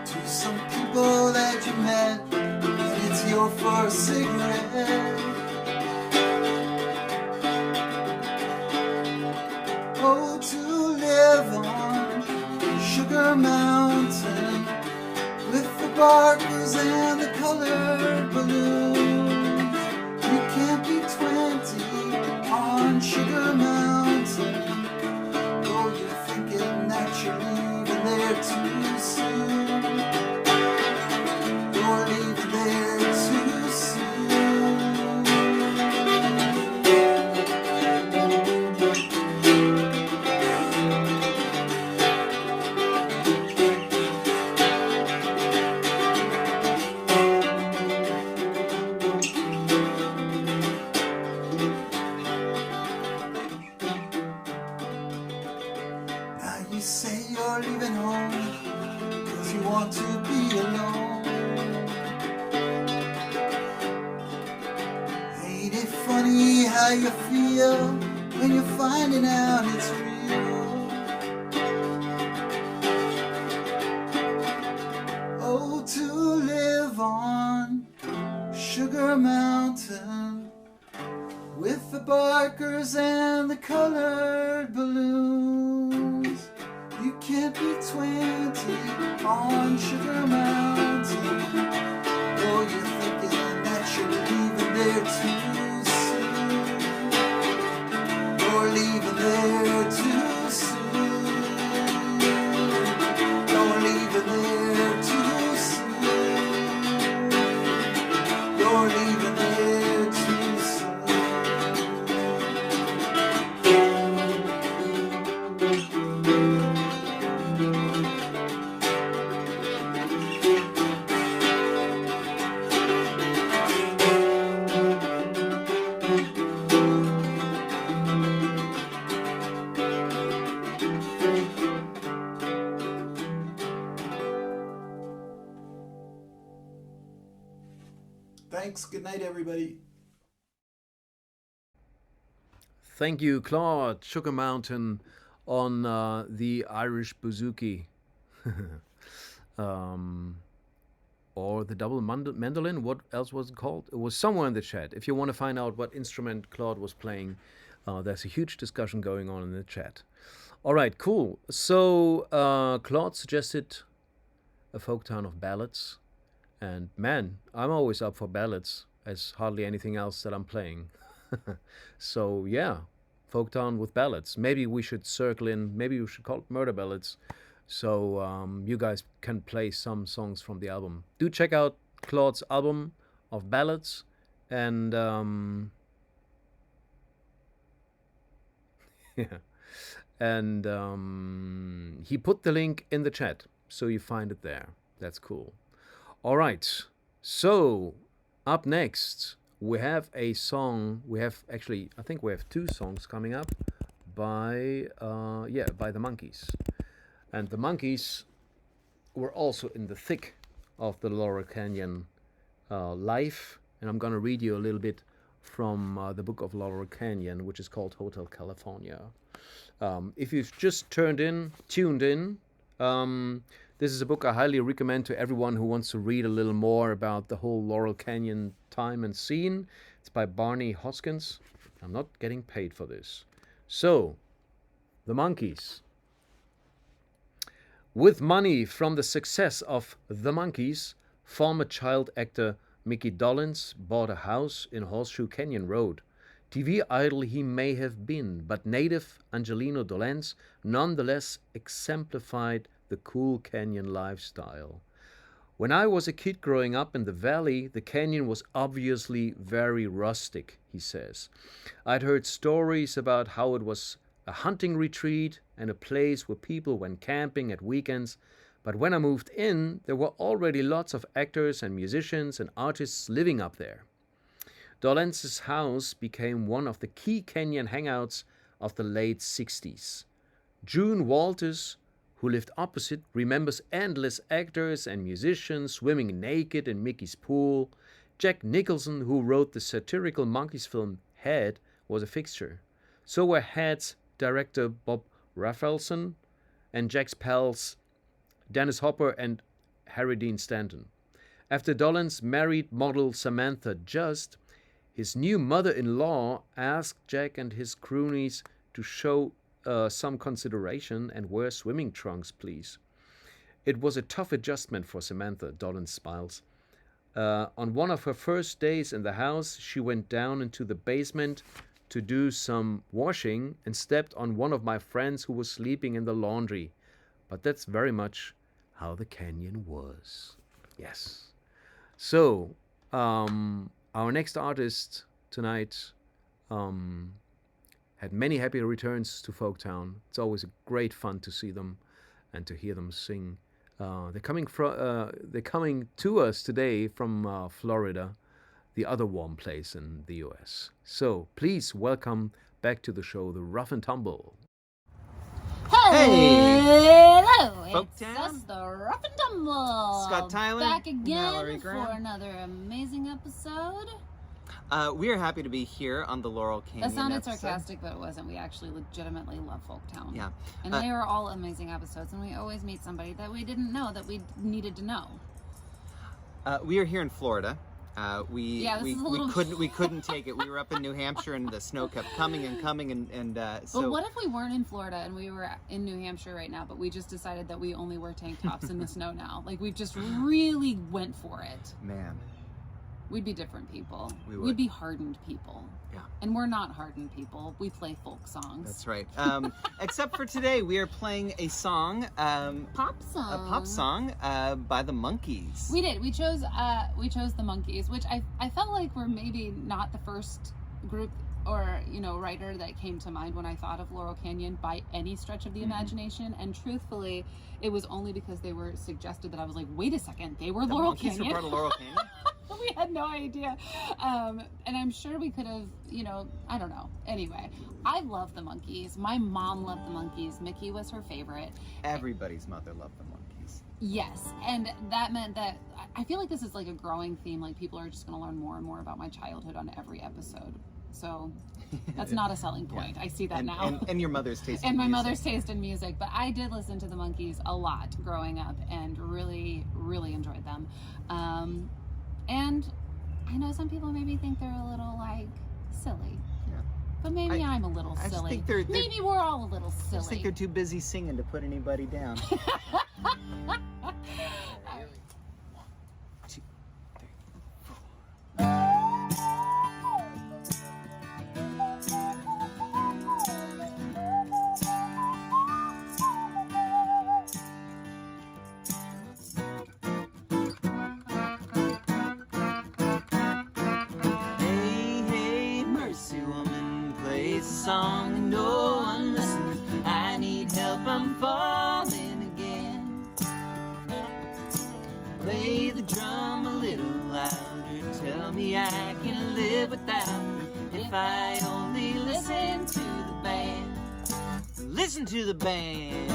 to some people that you met, and it's your first cigarette. Oh, to live on Sugar Mountain with the barkers and the colored balloons. You can't be 20 on Sugar Mountain. Oh, you're thinking that you're leaving there too soon. You're leaving there too Now you say you're leaving home 'cause you want to be alone. Ain't it funny how you feel when you're finding out it's real? Oh, to live on Sugar Mountain with the barkers and the colored balloons. You can't be 20 on Sugar Mountain. Oh, you're thinking that you're leaving there too soon. You're leaving there too soon. You're leaving there too soon. You're leaving there too soon. Thanks. Good night, everybody. Thank you, Claude. Sugar Mountain on the Irish bouzouki. Or the double mandolin. What else was it called? It was somewhere in the chat. If you want to find out what instrument Claude was playing, there's a huge discussion going on in the chat. All right, cool. So Claude suggested a Folktown of ballads. And man, I'm always up for ballads. There's hardly anything else that I'm playing. So yeah, Folktown with ballads. Maybe we should circle in, maybe we should call it murder ballads. So you guys can play some songs from the album. Do check out Claude's album of ballads. And yeah. And he put the link in the chat, so you find it there. That's cool. All right, so up next we have a song. We have actually, I think we have two songs coming up by by the Monkees, and the Monkees were also in the thick of the Laurel Canyon life, and I'm gonna read you a little bit from the book of Laurel Canyon, which is called Hotel California. If you've just tuned in, This is a book I highly recommend to everyone who wants to read a little more about the whole Laurel Canyon time and scene. It's by Barney Hoskins. I'm not getting paid for this. So, the Monkees. With money from the success of the Monkees, former child actor Mickey Dolenz bought a house in Horseshoe Canyon Road. TV idol he may have been, but native Angelino Dolenz nonetheless exemplified the cool canyon lifestyle. When I was a kid growing up in the valley, the canyon was obviously very rustic, he says. I'd heard stories about how it was a hunting retreat and a place where people went camping at weekends, but when I moved in, there were already lots of actors and musicians and artists living up there. Dolenz's house became one of the key canyon hangouts of the late 60s. June Walters, who lived opposite, remembers endless actors and musicians swimming naked in Mickey's pool. Jack Nicholson, who wrote the satirical Monkees film Head, was a fixture. So were Head's director Bob Rafelson and Jack's pals Dennis Hopper and Harry Dean Stanton. After Dolenz married model Samantha Just, his new mother-in-law asked Jack and his cronies to show some consideration and wear swimming trunks, please. It was a tough adjustment for Samantha, Dolenz smiles. On one of her first days in the house, she went down into the basement to do some washing and stepped on one of my friends who was sleeping in the laundry. But that's very much how the canyon was. Yes. So, our next artist tonight had many happy returns to Folktown. It's always great fun to see them and to hear them sing. They're coming to us today from Florida, the other warm place in the US. So please welcome back to the show the Rough and Tumble. Hello, it's Folktown? us, the Rough and Tumble. Scott Tyler, back again Mallory for Graham. another amazing episode. We are happy to be here on the Laurel Canyon. That sounded episode. sarcastic, but it wasn't. We actually legitimately love Folktown. Yeah. And they are all amazing episodes, and we always meet somebody that we didn't know that we needed to know. We are here in Florida. We couldn't take it. We were up in New Hampshire, and the snow kept coming and coming, and so. But what if we weren't in Florida and we were in New Hampshire right now, but we just decided that we only wear tank tops in the snow now? Like, we've just really went for it. Man. We'd be different people. We would. We'd be hardened people. Yeah. And we're not hardened people. We play folk songs. That's right. Except for today, we are playing a song. Pop song. A pop song by the Monkees. We did. We chose the Monkees, which I felt like were maybe not the first group or writer that came to mind when I thought of Laurel Canyon by any stretch of the imagination. And truthfully, it was only because they were suggested that I was like, wait a second, they were The Laurel Monkees Canyon. were part of Laurel Canyon. We had no idea. And I'm sure we could have, I don't know. Anyway, I love the Monkees. My mom loved the Monkees. Mickey was her favorite. Everybody's mother loved the Monkees. Yes. And that meant that I feel like this is like a growing theme. Like, people are just going to learn more and more about my childhood on every episode. So that's not a selling point. Yeah. I see that now. And your mother's taste and in my music. mother's taste in music. But I did listen to the Monkees a lot growing up and really, really enjoyed them. And I know some people maybe think they're a little, silly. Yeah. But maybe I'm a little silly. I just think they're maybe we're all a little silly. I just think they're too busy singing to put anybody down. Song and no one listens. I need help, I'm falling again. Play the drum a little louder. Tell me I can live without her. If I only listen to the band. Listen to the band.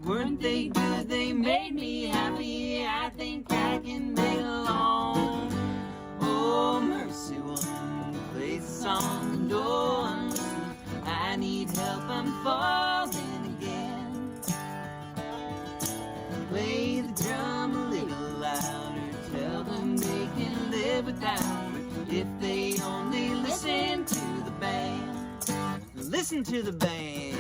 Weren't they good? They made me happy. I think I can make along. Oh, mercy woman, play the song. I'm falling again. Play the drum a little louder, tell them they can live without it if they only listen to the band. Listen to the band.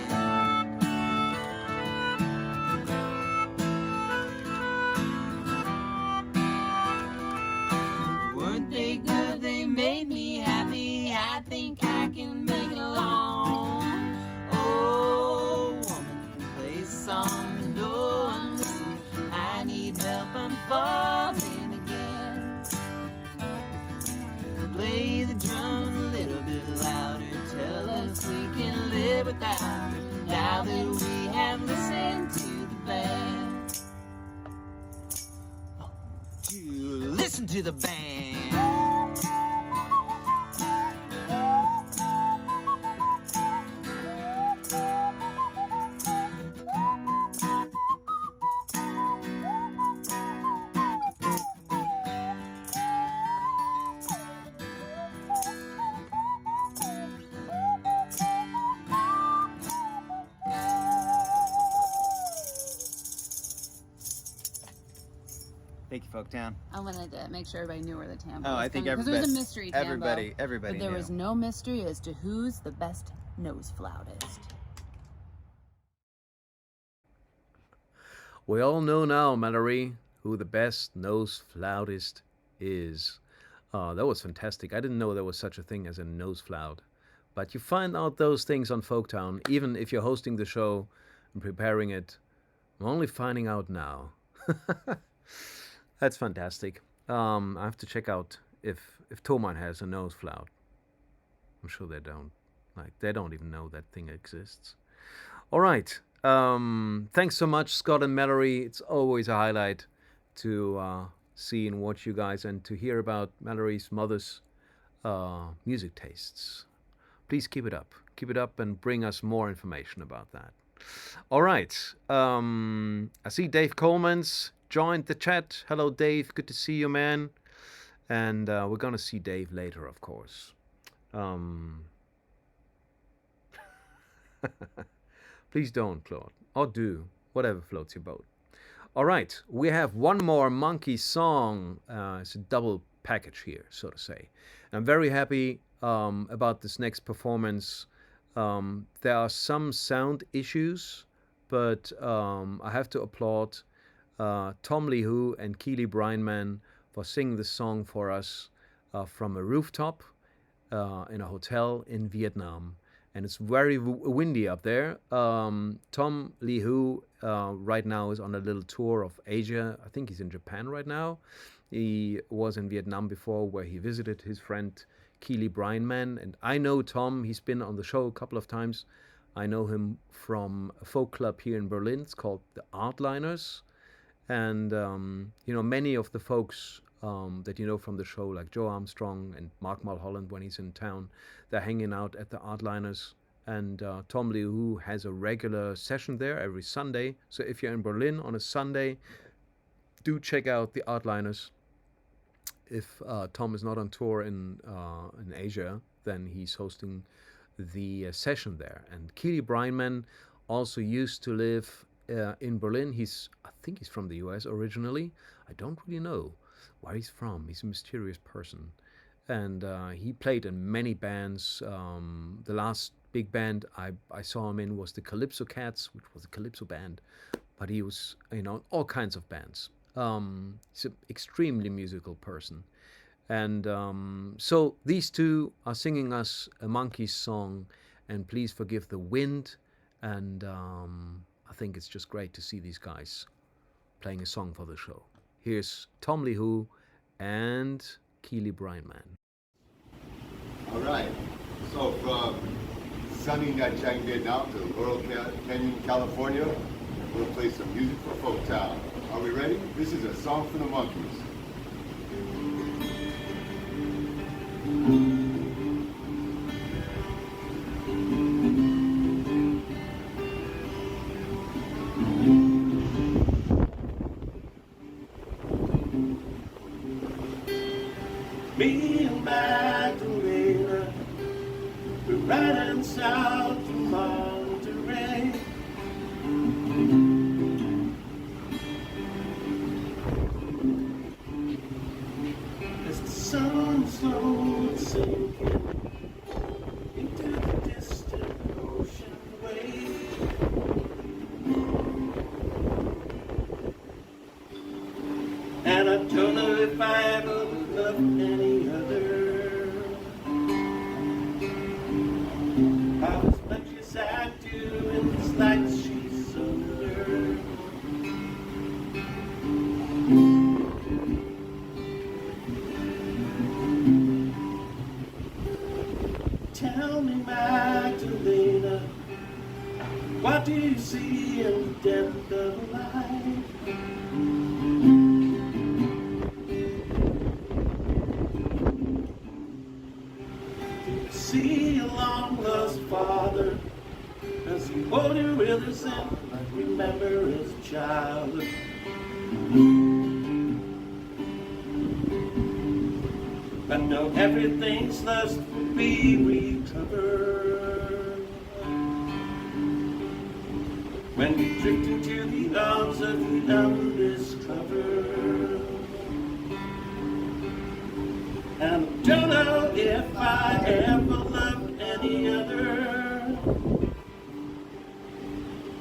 Weren't they good? They made me happy. I think I can make it along. Oh, woman, play a song and oh, I'm listening. I need help, I'm falling again. Play the drum a little bit louder, tell us we can live without it now that we have listened to the band. Listen to the band. Thank you, Folktown. I wanted to make sure everybody knew where the tambo Oh, was I think coming, 'cause everybody, it was a mystery tambo. everybody But there knew. was no mystery as to who's the best nose flautist. We all know now, Mallory, who the best nose flautist is. That was fantastic. I didn't know there was such a thing as a nose flout. But you find out those things on Folktown, even if you're hosting the show and preparing it. I'm only finding out now. That's fantastic. I have to check out if Toman has a nose flout. I'm sure they don't. Like, they don't even know that thing exists. All right. Thanks so much, Scott and Mallory. It's always a highlight to see and watch you guys and to hear about Mallory's mother's music tastes. Please keep it up. Keep it up and bring us more information about that. All right. I see Dave Coleman's joined the chat. Hello, Dave. Good to see you, man. And we're going to see Dave later, of course. Please don't, Claude. Or do. Whatever floats your boat. All right. We have one more Monkees song. It's a double package here, so to say. I'm very happy about this next performance. There are some sound issues, but I have to applaud Tom Lee Hoo and Keely BRINEMAN for singing this song for us from a rooftop in a hotel in Vietnam. And it's very windy up there. Tom Lee Hoo right now is on a little tour of Asia. I think he's in Japan right now. He was in Vietnam before, where he visited his friend Keely BRINEMAN. And I know Tom. He's been on the show a couple of times. I know him from a folk club here in Berlin. It's called the Artliners. And, you know, many of the folks that you know from the show, like Joe Armstrong and Mark Mulholland when he's in town, they're hanging out at the Artliners. And Tom Lee Hoo has a regular session there every Sunday. So if you're in Berlin on a Sunday, do check out the Artliners. If Tom is not on tour in Asia, then he's hosting the session there. And Keely BRINEMAN also used to live in Berlin. I think he's from the US originally. I don't really know where he's from. He's a mysterious person. And he played in many bands. The last big band I saw him in was the Calypso Cats, which was a Calypso band. But he was, you know, in all kinds of bands. He's an extremely musical person. And so these two are singing us a Monkees song. And please forgive the wind. And I think it's just great to see these guys playing a song for the show. Here's Tom Lee Hoo and Keely BRINEMAN. All right, so from sunny Nha Trang, Vietnam to Laurel Canyon, California, we'll play some music for Folktown. Are we ready? This is a song for the Monkees. Me and Magdalena, we're riding south from Monterey. What do you see in the depth of light? See a long lost father as he hold you with his hand, like remember his child. But now everything's lost will be recovered when you drift into the arms of the undiscovered. And I don't know if I ever loved any other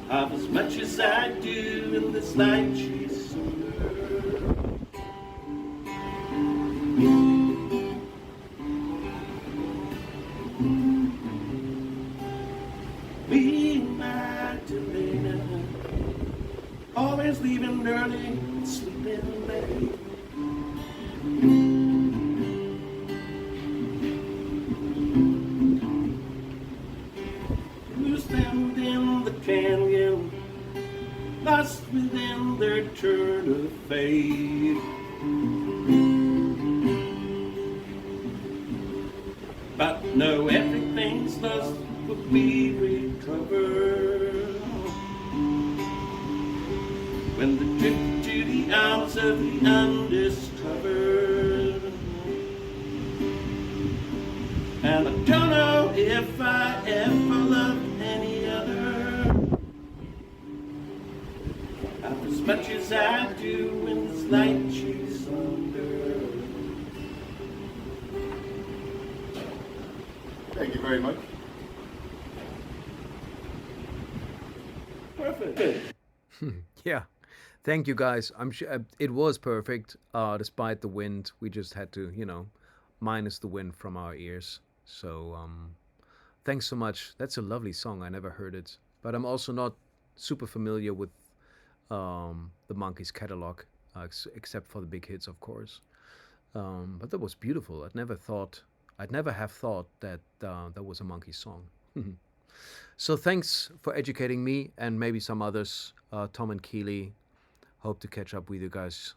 half as much as I do in this light she's under. Me and Magdalena, always leaving early and sleeping late. In the canyon, lost within their turn of fate. But no, everything's lost will be recovered when they drift to the arms of the undiscovered. And I don't know if I ever loved any other half as much as I do in this light she's under. Thank you very much. Perfect. Yeah. Thank you, guys. I'm sure it was perfect, despite the wind. We just had to, minus the wind from our ears. So, thanks so much. That's a lovely song. I never heard it. But I'm also not super familiar with the Monkees catalog, except for the big hits, of course. But that was beautiful. I'd never have thought that that was a Monkees song. So thanks for educating me and maybe some others, Tom and Keeley. Hope to catch up with you guys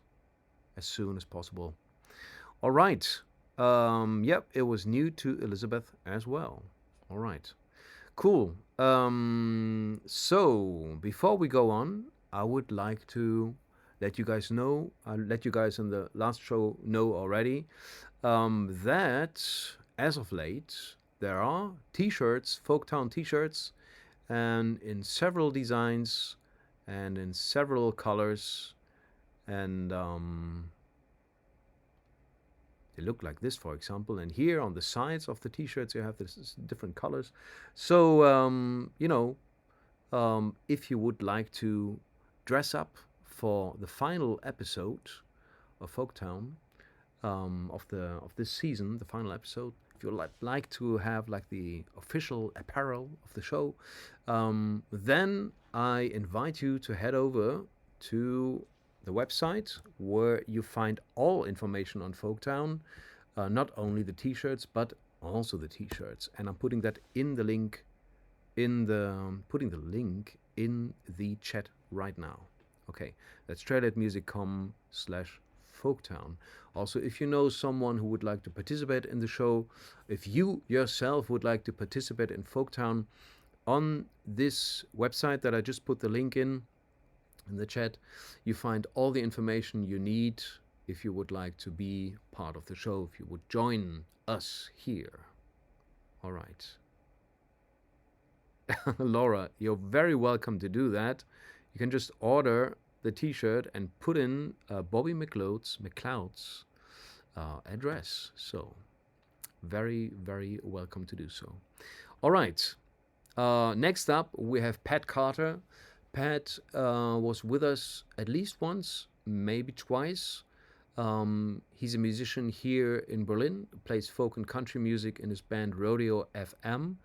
as soon as possible. All right. Yep, it was new to Elizabeth as well. All right. Cool. So before we go on, I would like to let you guys know, I let you guys in the last show know already, that as of late, there are t-shirts, Folktown t-shirts, and in several designs and in several colors, and they look like this, for example, and here on the sides of the t-shirts you have this different colors. So if you would like to dress up for the final episode of Folktown, of this season, the final episode, if you like to have like the official apparel of the show, then I invite you to head over to the website where you find all information on Folktown, not only the t-shirts but also the t-shirts, and I'm putting that in the link in the chat right now. Okay, that's trailermusic.com/Folktown. Also, if you know someone who would like to participate in the show, if you yourself would like to participate in Folktown, on this website that I just put the link in the chat, you find all the information you need if you would like to be part of the show, if you would join us here. All right. Laura, you're very welcome to do that. You can just order the t-shirt and put in Bobby McLeod's address. So very, very welcome to do so. All right. Next up, we have Pat Carter. Pat was with us at least once, maybe twice. He's a musician here in Berlin, plays folk and country music in his band RODEO FM.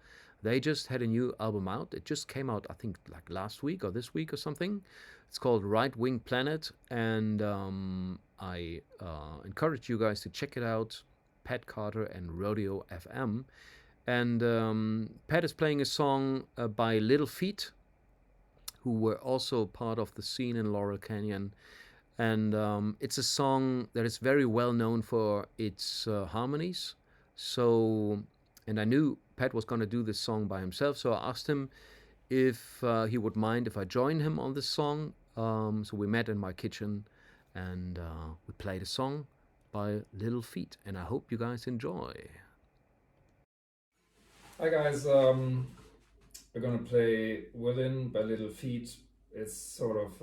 They just had a new album out. It just came out, I think, like last week or this week or something. It's called Right Wing Planet, and I encourage you guys to check it out. Pat Carter and RODEO FM. And Pat is playing a song by Little Feat, who were also part of the scene in Laurel Canyon. And it's a song that is very well known for its harmonies. So, and I knew Pat was going to do this song by himself, so I asked him if he would mind if I join him on this song. So we met in my kitchen and we played a song by Little Feat, and I hope you guys enjoy. Hi guys, we're gonna play Willin by Little Feat. It's sort of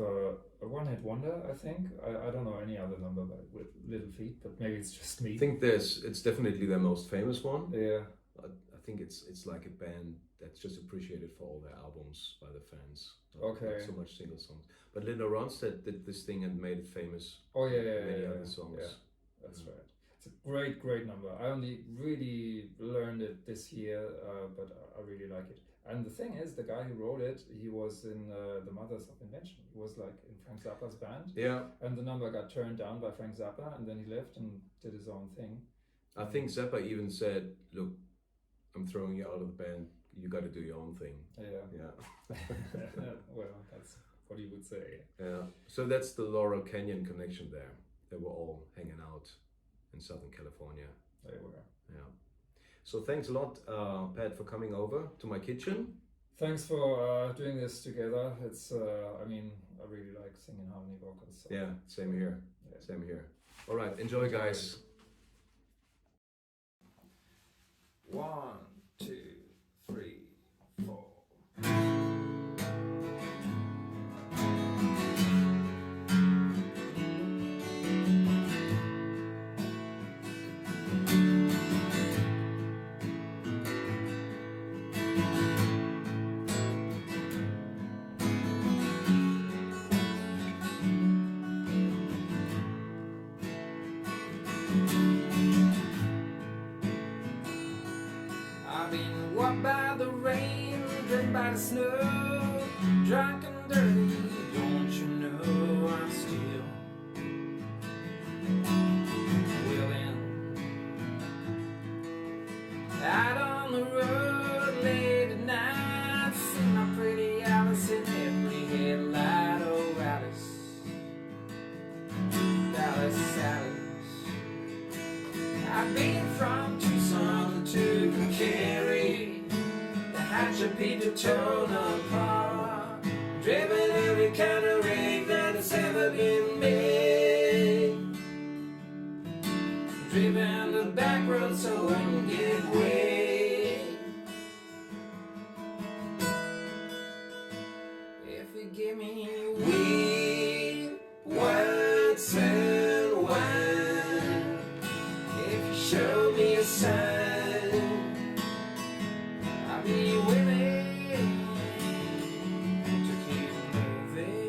a one-hit wonder, I think. I don't know any other number with Little Feat, but maybe it's just me. I think it's definitely their most famous one. Yeah. I think it's like a band that's just appreciated for all their albums by the fans. Okay. Not so much single songs. But Linda Ronstadt did this thing and made it famous. Oh yeah, many yeah, other songs. Yeah, that's right. It's a great number. I only really learned it this year, but I really like it. And the thing is, the guy who wrote it, he was in the Mothers of Invention. He was like in Frank Zappa's band. Yeah. And the number got turned down by Frank Zappa, and then he left and did his own thing. I think Zappa even said, "Look, I'm throwing you out of the band. You got to do your own thing." Yeah. Well, that's what he would say. Yeah. So that's the Laurel Canyon connection there. They were all hanging out in Southern California. They were. Yeah. So thanks a lot, Pat, for coming over to my kitchen. Thanks for doing this together. It's, I mean, I really like singing harmony vocals. So. Yeah, same here. Yeah. Same here. All right, enjoy, guys. 1, 2, 3, 4. I've been walked by the rain, driven by the snow, drunk and dirty, don't you know I'm still willing. Out on the road late at night, see my pretty Alice in every headlight. Oh, Alice, Alice, Alice. I've been from Tucson to Carry, the Hatchapee to Tonopah, driven every kind of rig that has ever been made, driven the back road so I wouldn't get away. If you give me weed, words and wine, if you show me a sign, I'll be willing to keep moving.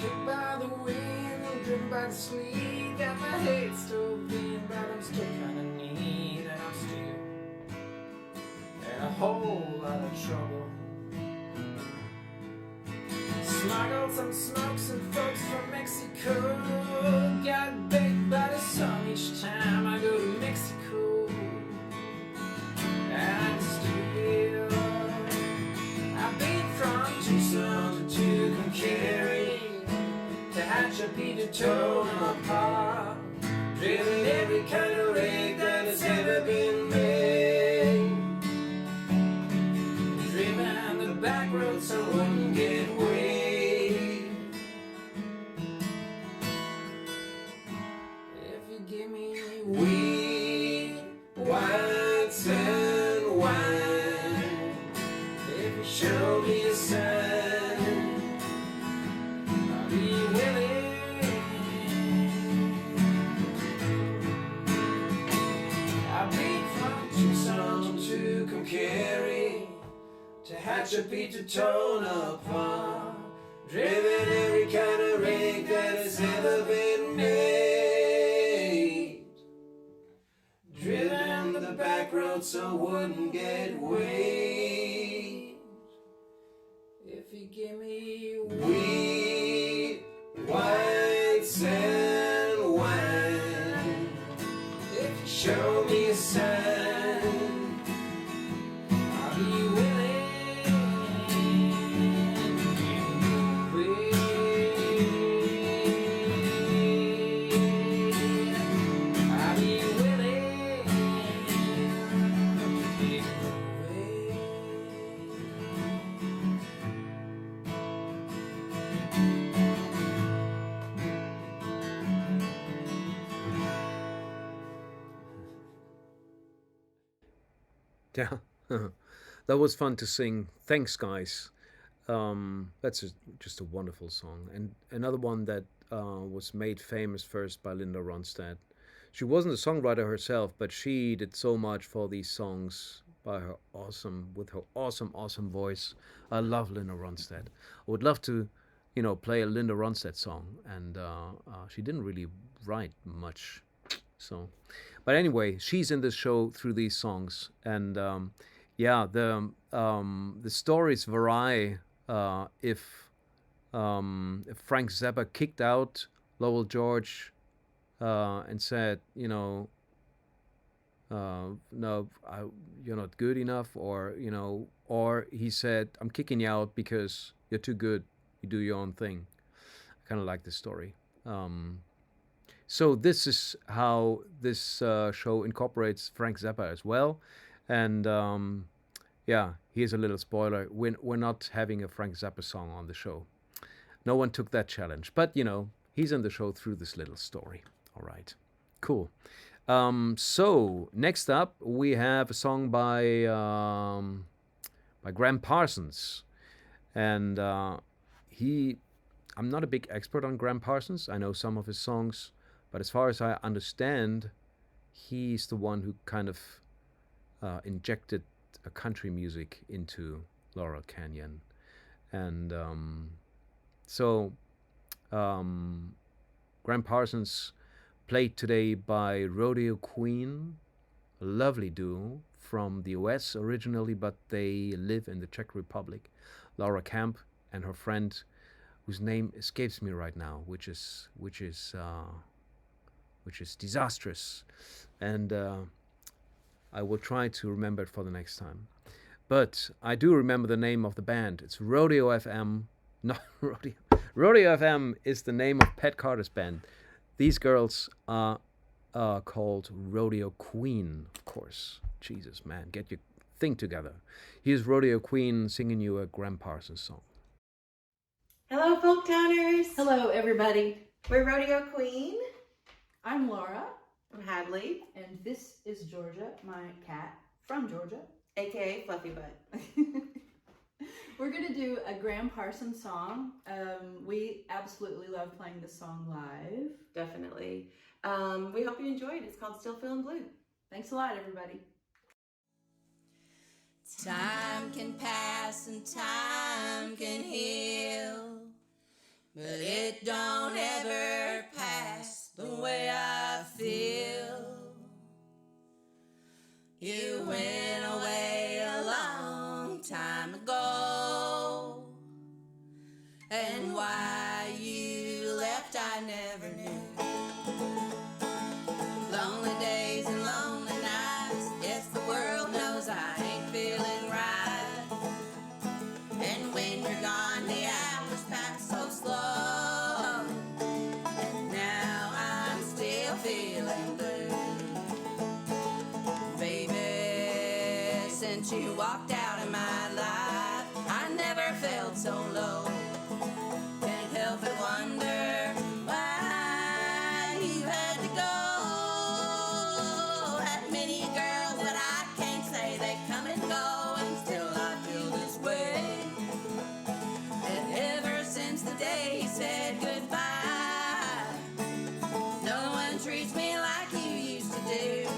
Kicked by the wind, driven by the sleet, got my head stove in, but I'm still kinda neat, and I'm still in a whole lot of trouble. Smuggled some smokes and folks from Mexico, got baked by the sun each time I go to Mexico, and I'm still, I've been from Tucson to Tucumcari, to Hatchapee to Tonopah, driven every kind of rig that has ever been made, driven the back road so I wouldn't get away. If you give me weed, whites and wine, if you show me a sign, I'll be willing. I've been from Tucson to Tucumcari, to hatch a pizza tone upon, driven every kind of rig that has ever been made, driven the back road so wouldn't get weighed. If you give me wheat, white sand wine, if you show me a sign, I'll be willing to give you away. I'll be willing to give you away. Yeah, that was fun to sing. Thanks, guys. That's just a wonderful song. And another one that was made famous first by Linda Ronstadt. She wasn't a songwriter herself, but she did so much for these songs by her with her awesome voice. I love Linda Ronstadt. I would love to, play a Linda Ronstadt song, and she didn't really write much. So, but anyway, she's in this show through these songs, and the stories vary. If Frank Zappa kicked out Lowell George and said, no, you're not good enough, or he said, I'm kicking you out because you're too good. You do your own thing. I kind of like this story. So this is how this show incorporates Frank Zappa as well. And here's a little spoiler. We're not having a Frank Zappa song on the show. No one took that challenge. But, he's in the show through this little story. All right. Cool. So next up, we have a song by Graham Parsons. And I'm not a big expert on Graham Parsons. I know some of his songs. But as far as I understand, he's the one who kind of injected a country music into Laurel Canyon. And Graham Parsons played today by Rodeo Queen, a lovely duo from the US originally, but they live in the Czech Republic. Laura Camp and her friend, whose name escapes me right now, which is disastrous, and I will try to remember it for the next time. But I do remember the name of the band. It's Rodeo FM. Not Rodeo. Rodeo FM is the name of Pat Carter's band. These girls are called Rodeo Queen, of course. Jesus, man, get your thing together. Here's Rodeo Queen singing you a Graham Parsons song. Hello, Folktowners. Hello, everybody. We're Rodeo Queen. I'm Laura. I'm Hadley. And this is Georgia, my cat from Georgia. AKA Fluffy Butt. We're going to do a Graham Parsons song. We absolutely love playing this song live. Definitely. We hope you enjoyed it. It's called Still Feeling Blue. Thanks a lot, everybody. Time can pass and time can heal, but it don't ever pass the way I feel. You went away a long time ago, and why you left I never knew. Lonely days and lonely nights, yes, the world knows I ain't feeling right. And when you're gone, the hours pass so slow, and now I'm still feeling blue. Baby, since you walked out of my life, I never felt so low. Can't help but wonder why you had to go. Had many girls, but I can't say they come and go, and still I feel this way. And ever since the day you said goodbye, no one treats me like you used to do.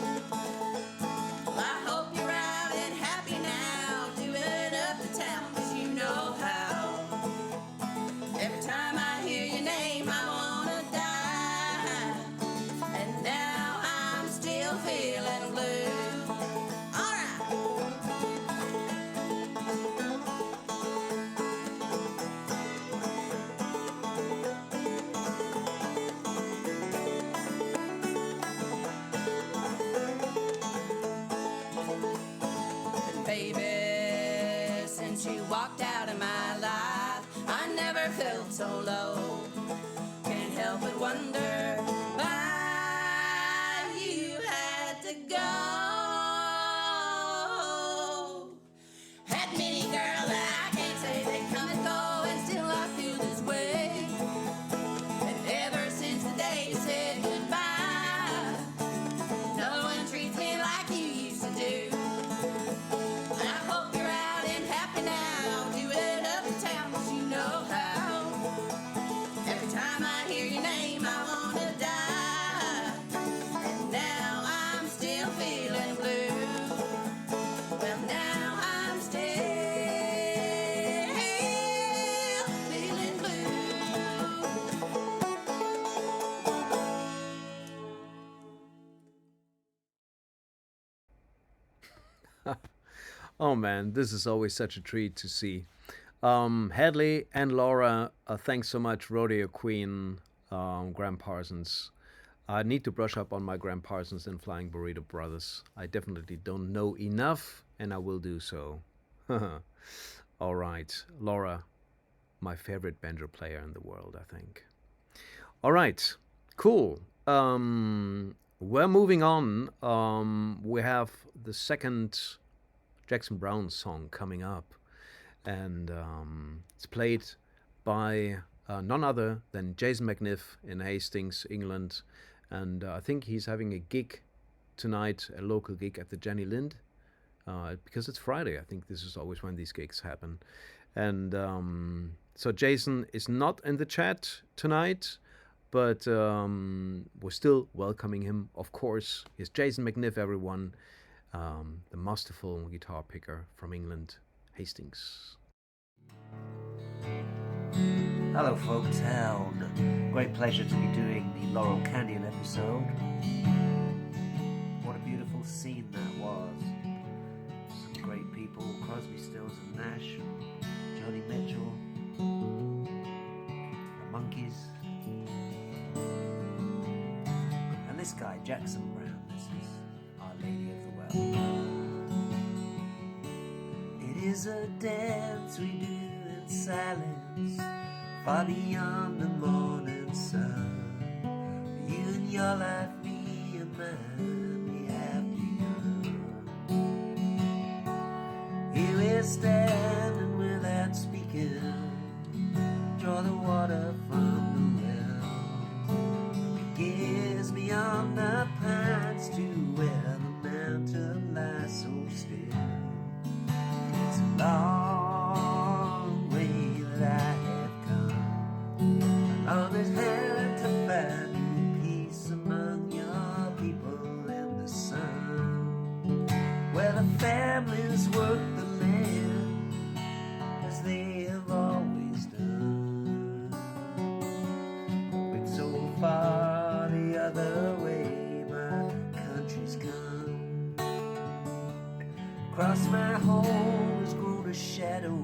Well, I hope you're out and happy now, doing up the town since you walked out of my life. I never felt so low. Can't help but wonder why you had to go. Had many girls that I can't say they come and go, and still I feel this way. And ever since the day you said goodbye, no one treats me like you used to do. And I hope you're out and happy now, doing uptown 'cause you know how. Every time I hear your name, I wanna die. And now I'm still feeling blue. Well, now I'm still feeling blue. Oh man, this is always such a treat to see. Hadley and Laura, thanks so much, Rodeo Queen, Graham Parsons. I need to brush up on my Graham Parsons and Flying Burrito Brothers. I definitely don't know enough, and I will do so. All right, Laura, my favorite banjo player in the world, I think. All right, cool. We're moving on. We have the second Jackson Browne song coming up, and it's played by none other than Jason McNiff in Hastings, England, and I think he's having a gig tonight, a local gig at the Jenny Lind, because it's Friday. I think this is always when these gigs happen, and so Jason is not in the chat tonight, but we're still welcoming him, of course. Here's Jason McNiff, everyone. The masterful guitar picker from England, Hastings. Hello, Folktown. Great pleasure to be doing the Laurel Canyon episode. What a beautiful scene that was. Some great people, Crosby, Stills and Nash, Joni Mitchell, the Monkees, and this guy, Jackson Browne. This is Our Lady of the Well. It is a dance we do in silence, far beyond the morning sun. You and your life, me and mine, we have begun. Here we're standing without speaking, draw the water from the well. It gives beyond the pines to where the mountain lies so still. It's a long way that I have come. I always had to find peace among your people in the sun, where the families work the land as they have always done. But so far the other way, my country's come. Across my home has grown a shadow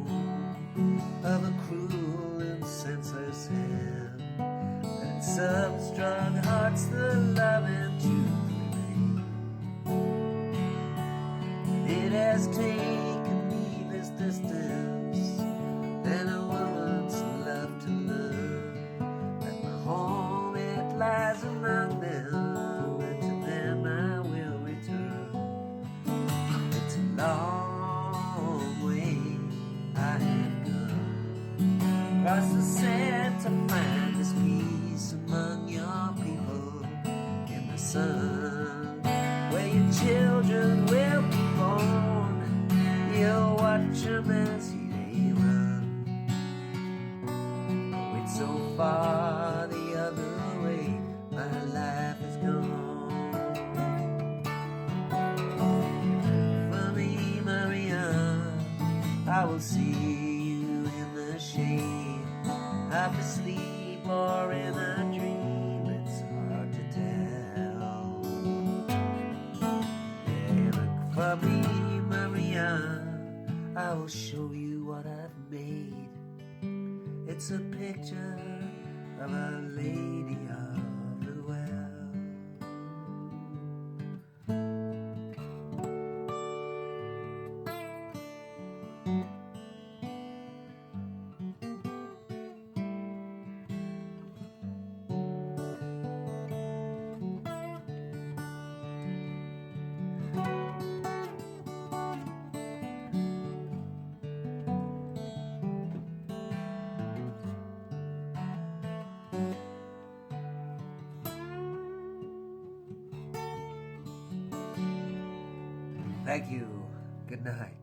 of a cruel and senseless hand, and some strong hearts the love and truth remain. It has taken me this distance and a woman's love to learn that my home, it lies among them, and to them I will return. It's a long way I have gone across the sand to find this peace among your people in the sun, where your children will be born. You'll watch them as they run. Oh, it's so far the other way, my life is gone. For me, Marianne, I will see you in the shade, half asleep or in a dream, it's hard to tell. Yeah, look for me, Marianne, I will show you what I've made. It's a picture of Our Lady of the Well. Thank you. Good night.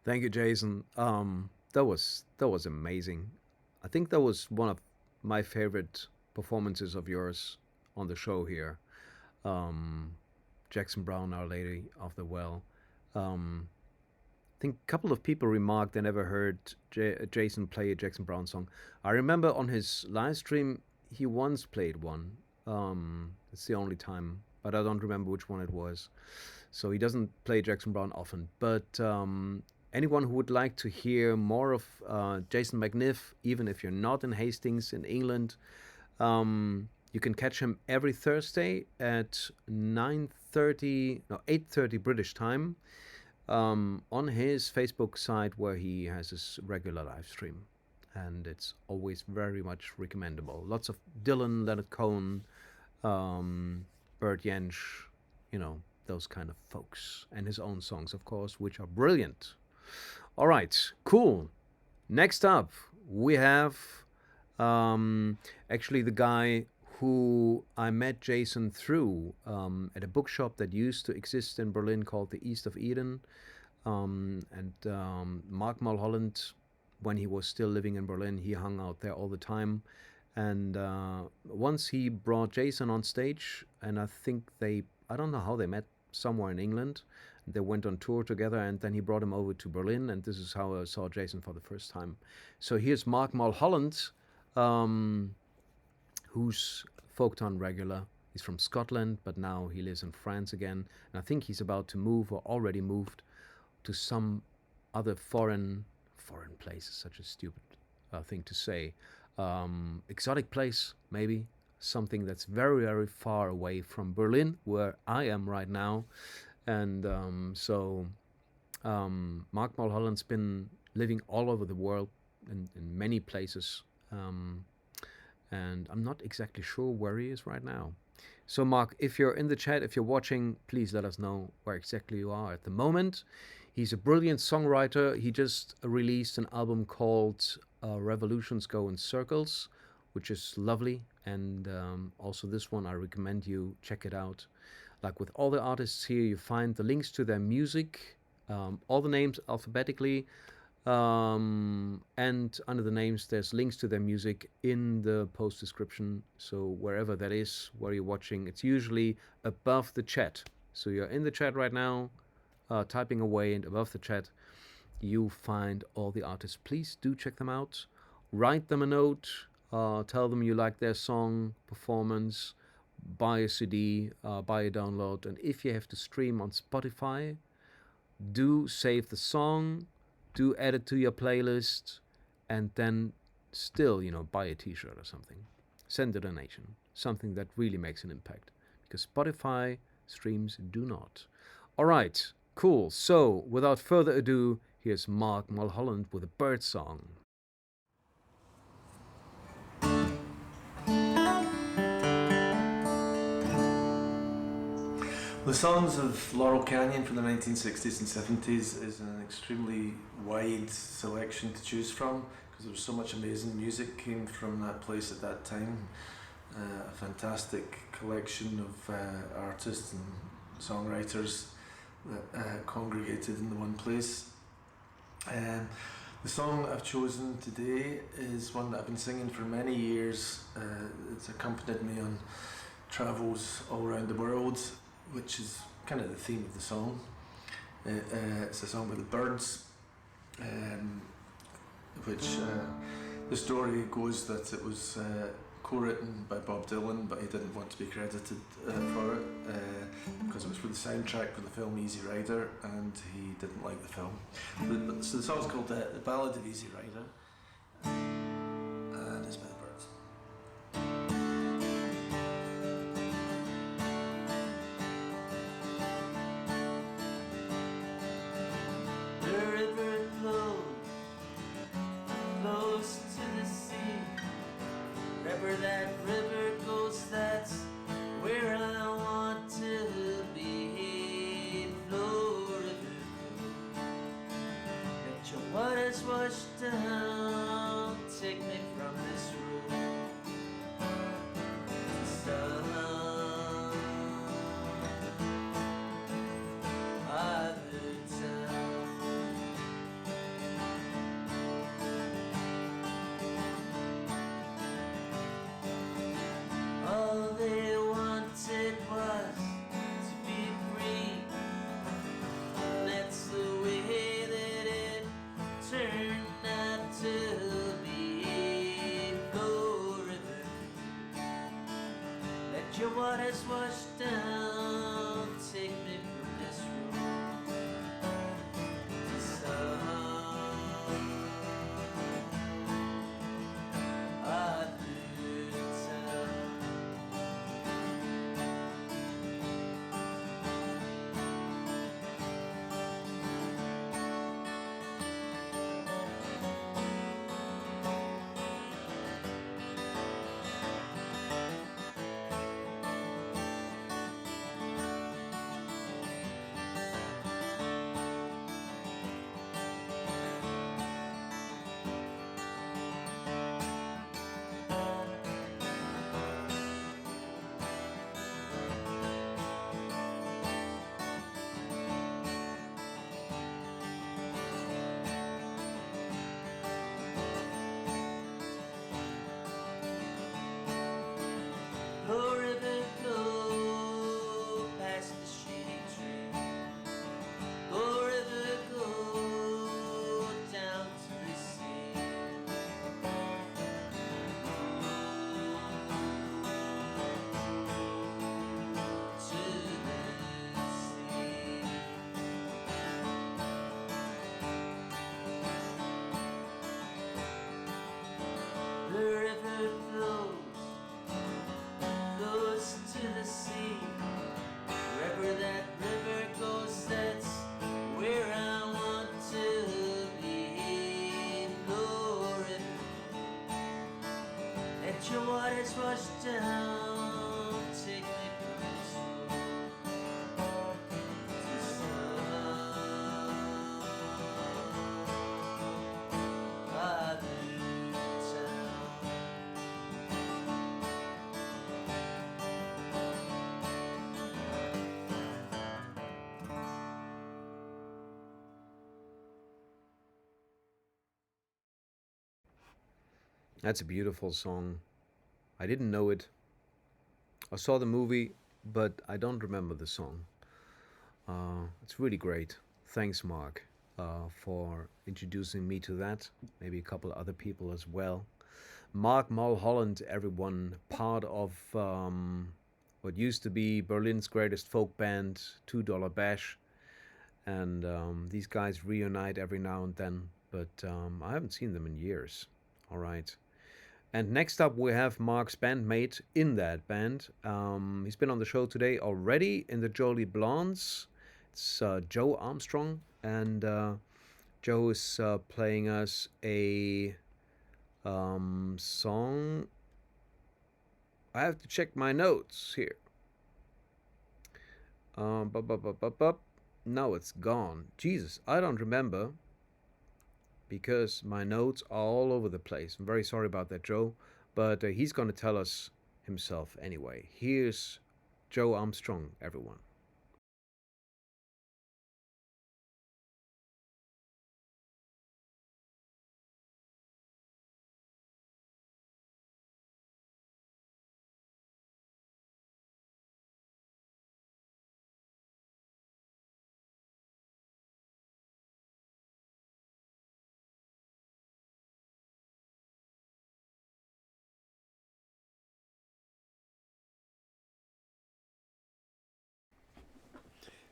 Thank you, Jason. That was amazing. I think that was one of my favorite performances of yours on the show here. Jackson Browne, Our Lady of the Well. I think a couple of people remarked they never heard Jason play a Jackson Browne song. I remember on his live stream he once played one. It's the only time, but I don't remember which one it was. So he doesn't play Jackson Browne often. But anyone who would like to hear more of Jason McNiff, even if you're not in Hastings in England, you can catch him every Thursday at 8:30 British time on his Facebook site where he has his regular live stream. And it's always very much recommendable. Lots of Dylan, Leonard Cohen, Bert Jensch, you know, those kind of folks. And his own songs, of course, which are brilliant. All right, cool. Next up, we have actually the guy who I met Jason through at a bookshop that used to exist in Berlin called the East of Eden. Mark Mulholland, when he was still living in Berlin, he hung out there all the time. And once he brought Jason on stage, and I think I don't know how they met, somewhere in England. They went on tour together, and then he brought him over to Berlin, and this is how I saw Jason for the first time. So here's Mark Mulholland, who's Folktown regular. He's from Scotland, but now he lives in France again. And I think he's about to move, or already moved, to some other foreign place. Such a stupid thing to say. Exotic place, maybe. Something that's very, very far away from Berlin, where I am right now. And Mark Mulholland's been living all over the world in many places. And I'm not exactly sure where he is right now. So Mark, if you're in the chat, if you're watching, please let us know where exactly you are at the moment. He's a brilliant songwriter. He just released an album called Revolutions Go in Circles, which is lovely. And also this one, I recommend you check it out. Like with all the artists here, you find the links to their music, all the names alphabetically, and under the names there's links to their music in the post description. So wherever that is, where you're watching, it's usually above the chat. So you're in the chat right now, typing away, and above the chat you find all the artists. Please do check them out. Write them a note, tell them you like their song, performance, buy a CD, buy a download, and if you have to stream on Spotify, do save the song, do add it to your playlist, and then still, you know, buy a t-shirt or something. Send a donation, something that really makes an impact, because Spotify streams do not. All right, cool. So without further ado, here's Mark Mulholland with a bird song. The songs of Laurel Canyon from the 1960s and 70s is an extremely wide selection to choose from, because there was so much amazing music came from that place at that time. A fantastic collection of artists and songwriters that congregated in the one place. The song I've chosen today is one that I've been singing for many years. It's accompanied me on travels all around the world, which is kind of the theme of the song. It's a song by the Byrds, which the story goes that it was co-written by Bob Dylan, but he didn't want to be credited for it because it was for the soundtrack for the film Easy Rider, and he didn't like the film. So the song's called The Ballad of Easy Rider, and it's by the Byrds. That river goes, that's where I want to be. Flow river, let your waters wash down take me from this room to some other town. All they wanted was to be free. That's the way that it turned out to be. Go river, let your waters wash down. Take me from this room to some other town. Go river, go past the shady tree. Go river, go down to the sea. To the sea. The river flows to the sea. Wherever that river goes, that's where I want to be. No river, let your waters wash down. Take me from this room to some other town. That's a beautiful song. I didn't know it. I saw the movie, but I don't remember the song. It's really great. Thanks, Mark, for introducing me to that. Maybe a couple other people as well. Mark Mulholland, everyone, part of what used to be Berlin's greatest folk band, $2 Bash. And these guys reunite every now and then, but I haven't seen them in years. All right. And next up we have Mark's bandmate in that band. He's been on the show today already in the Jolie Blondes. It's Joe Armstrong, and Joe is playing us a song. I have to check my notes here. No, it's gone. Jesus, I don't remember, because my notes are all over the place. I'm very sorry about that, Joe, but he's going to tell us himself anyway. Here's Joe Armstrong, everyone.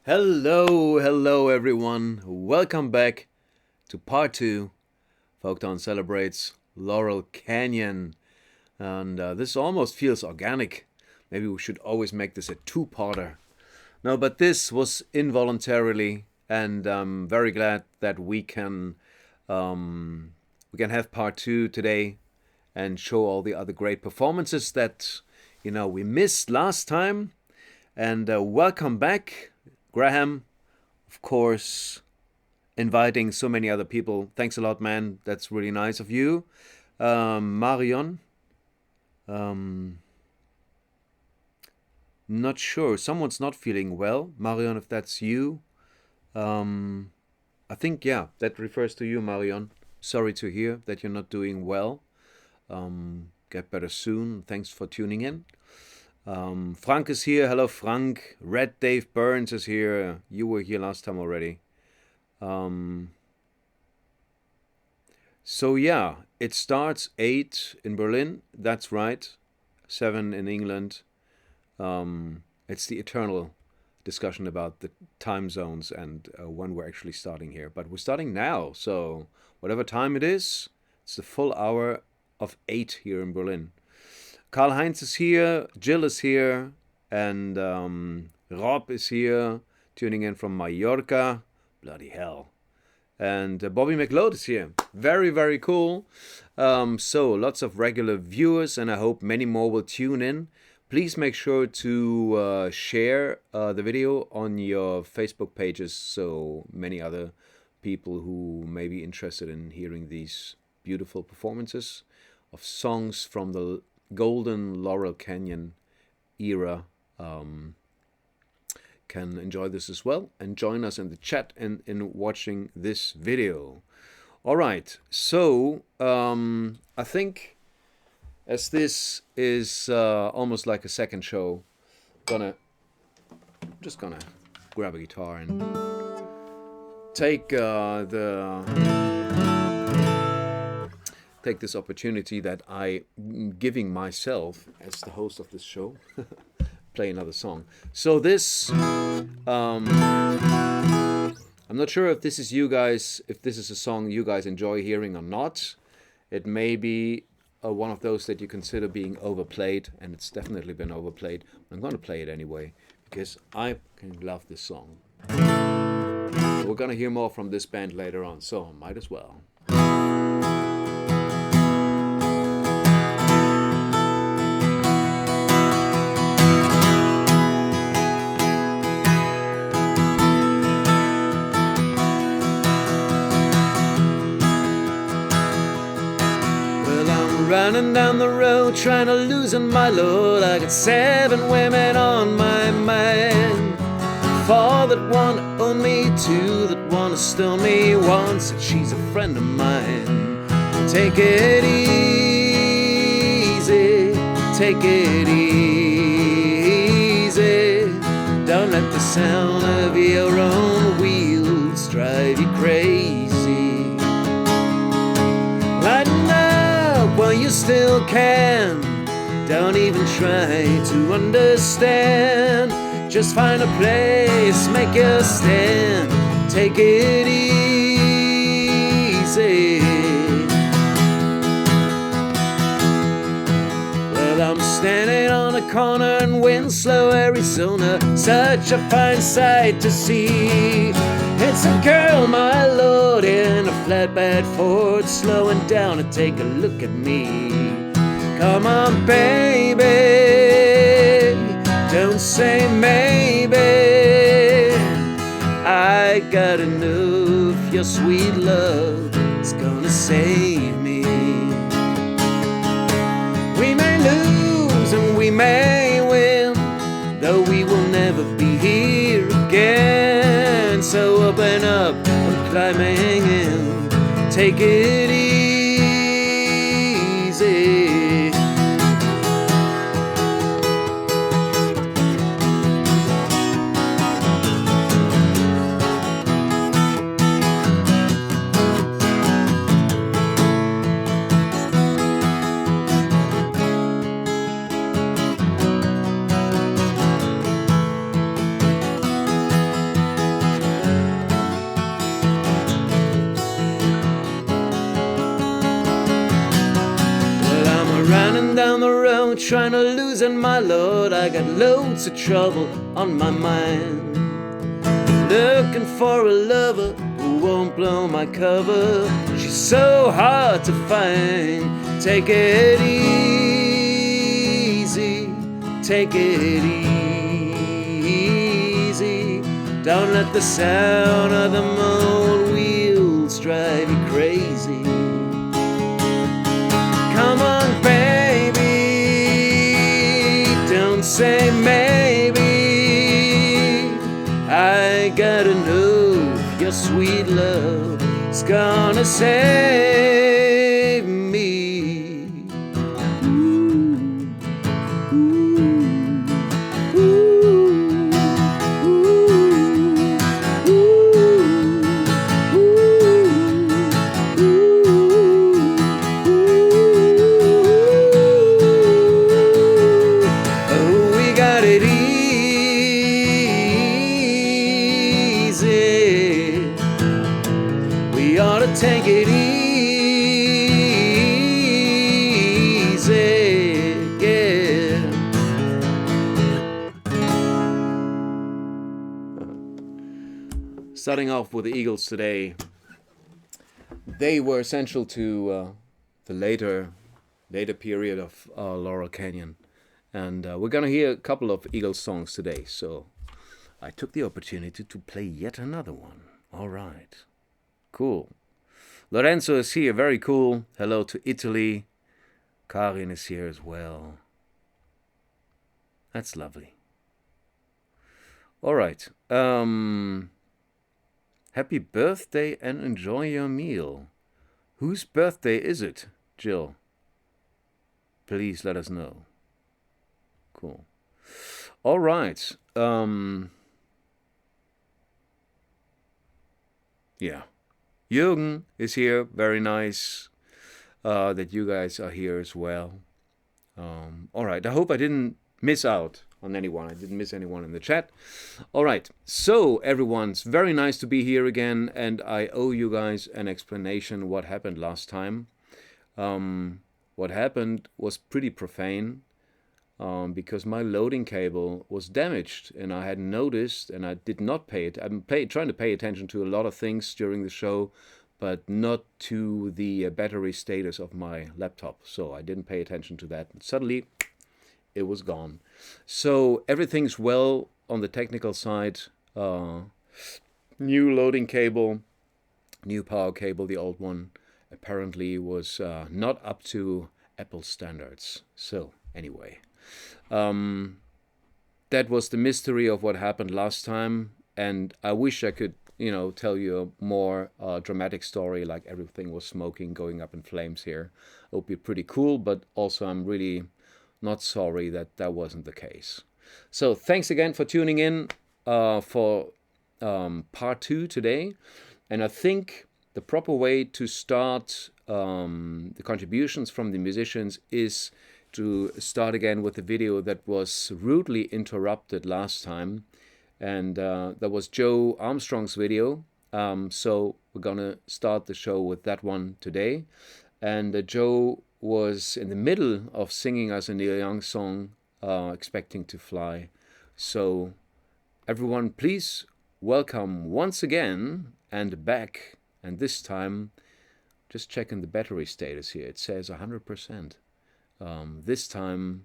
Hello everyone. Welcome back to part 2. Folktown celebrates Laurel Canyon. And this almost feels organic. Maybe we should always make this a 2-parter. No, but this was involuntarily, and I'm very glad that we can have part 2 today and show all the other great performances that we missed last time. And welcome back, Graham, of course, inviting so many other people. Thanks a lot, man. That's really nice of you. Marion. Not sure. Someone's not feeling well. Marion, if that's you. I think, yeah, that refers to you, Marion. Sorry to hear that you're not doing well. Get better soon. Thanks for tuning in. Frank is here. Hello, Frank. Red Dave Burns is here. You were here last time already. So yeah, it starts 8 in Berlin. That's right. 7 in England. It's the eternal discussion about the time zones and when we're actually starting here. But we're starting now, so whatever time it is, it's the full hour of 8 here in Berlin. Karl-Heinz is here, Jill is here, and Rob is here, tuning in from Mallorca. Bloody hell. And Bobby McLeod is here. Very, very cool. So lots of regular viewers, and I hope many more will tune in. Please make sure to share the video on your Facebook pages so many other people who may be interested in hearing these beautiful performances of songs from the golden Laurel Canyon era can enjoy this as well and join us in the chat and in watching this video. All right, so I think as this is almost like a second show, just gonna grab a guitar and take this opportunity that I'm giving myself as the host of this show, play another song. So this, I'm not sure if this is you guys, if this is a song you guys enjoy hearing or not. It may be one of those that you consider being overplayed, and it's definitely been overplayed. I'm going to play it anyway because I can love this song. So we're going to hear more from this band later on, so might as well. Running down the road, trying to loosen my load. I got 7 women on my mind. 4 that wanna own me, 2 that wanna stone me. 1 said she's a friend of mine. Take it easy, take it easy. Don't let the sound of your own wheels drive you crazy. Lighten up while you still can. Don't even try to understand. Just find a place, make your stand. Take it easy. Well, I'm standing on a corner in Winslow, Arizona. Such a fine sight to see. It's a girl, my lord, in a flatbed Ford, slowing down to take a look at me. Come on, baby, don't say maybe. I gotta know if your sweet love is gonna save me. We may lose and we may win, though we will never be here again. So open up, I'm climbing in. Take it easy. Down the road, trying to loosen my load. I got loads of trouble on my mind. Looking for a lover who won't blow my cover. She's so hard to find. Take it easy, take it easy. Don't let the sound of them old wheels drive you crazy. sweet love is gonna save me. Take it easy, yeah. Starting off with the Eagles today. They were essential to the later period of Laurel Canyon. And we're going to hear a couple of Eagles songs today. So I took the opportunity to play yet another one. All right. Cool. Lorenzo is here, very cool. Hello to Italy. Karin is here as well. That's lovely. All right. Happy birthday and enjoy your meal. Whose birthday is it, Jill? Please let us know. Cool. All right. Yeah. Jürgen is here. Very nice that you guys are here as well. All right. I hope I didn't miss out on anyone. I didn't miss anyone in the chat. All right. So, everyone, it's very nice to be here again. And I owe you guys an explanation what happened last time. What happened was pretty profane. Because my loading cable was damaged and I had noticed and I did not pay it. I'm trying to pay attention to a lot of things during the show, but not to the battery status of my laptop. So I didn't pay attention to that. And suddenly, it was gone. So everything's well on the technical side. New loading cable, new power cable, the old one apparently was not up to Apple standards. So anyway. That was the mystery of what happened last time, and I wish I could, tell you a more dramatic story, like everything was smoking, going up in flames here. It would be pretty cool, but also I'm really not sorry that that wasn't the case. So thanks again for tuning in for part 2 today, and I think the proper way to start the contributions from the musicians is to start again with the video that was rudely interrupted last time, and that was Joe Armstrong's video. So we're gonna start the show with that one today. And Joe was in the middle of singing us a Neil Young song, Expecting to Fly. So everyone, please welcome once again and back. And this time, just checking the battery status here. It says 100%. This time,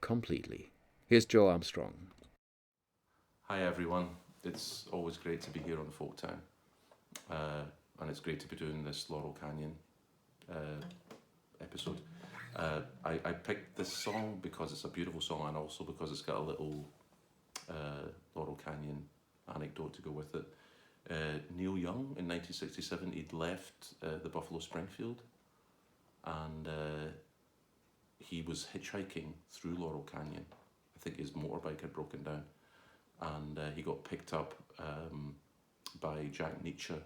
completely. Here's Joe Armstrong. Hi everyone, it's always great to be here on Folktown, and it's great to be doing this Laurel Canyon episode. I picked this song because it's a beautiful song and also because it's got a little Laurel Canyon anecdote to go with it. Neil Young in 1967, he'd left the Buffalo Springfield, and he was hitchhiking through Laurel Canyon. I think his motorbike had broken down, and he got picked up by Jack Nietzsche, a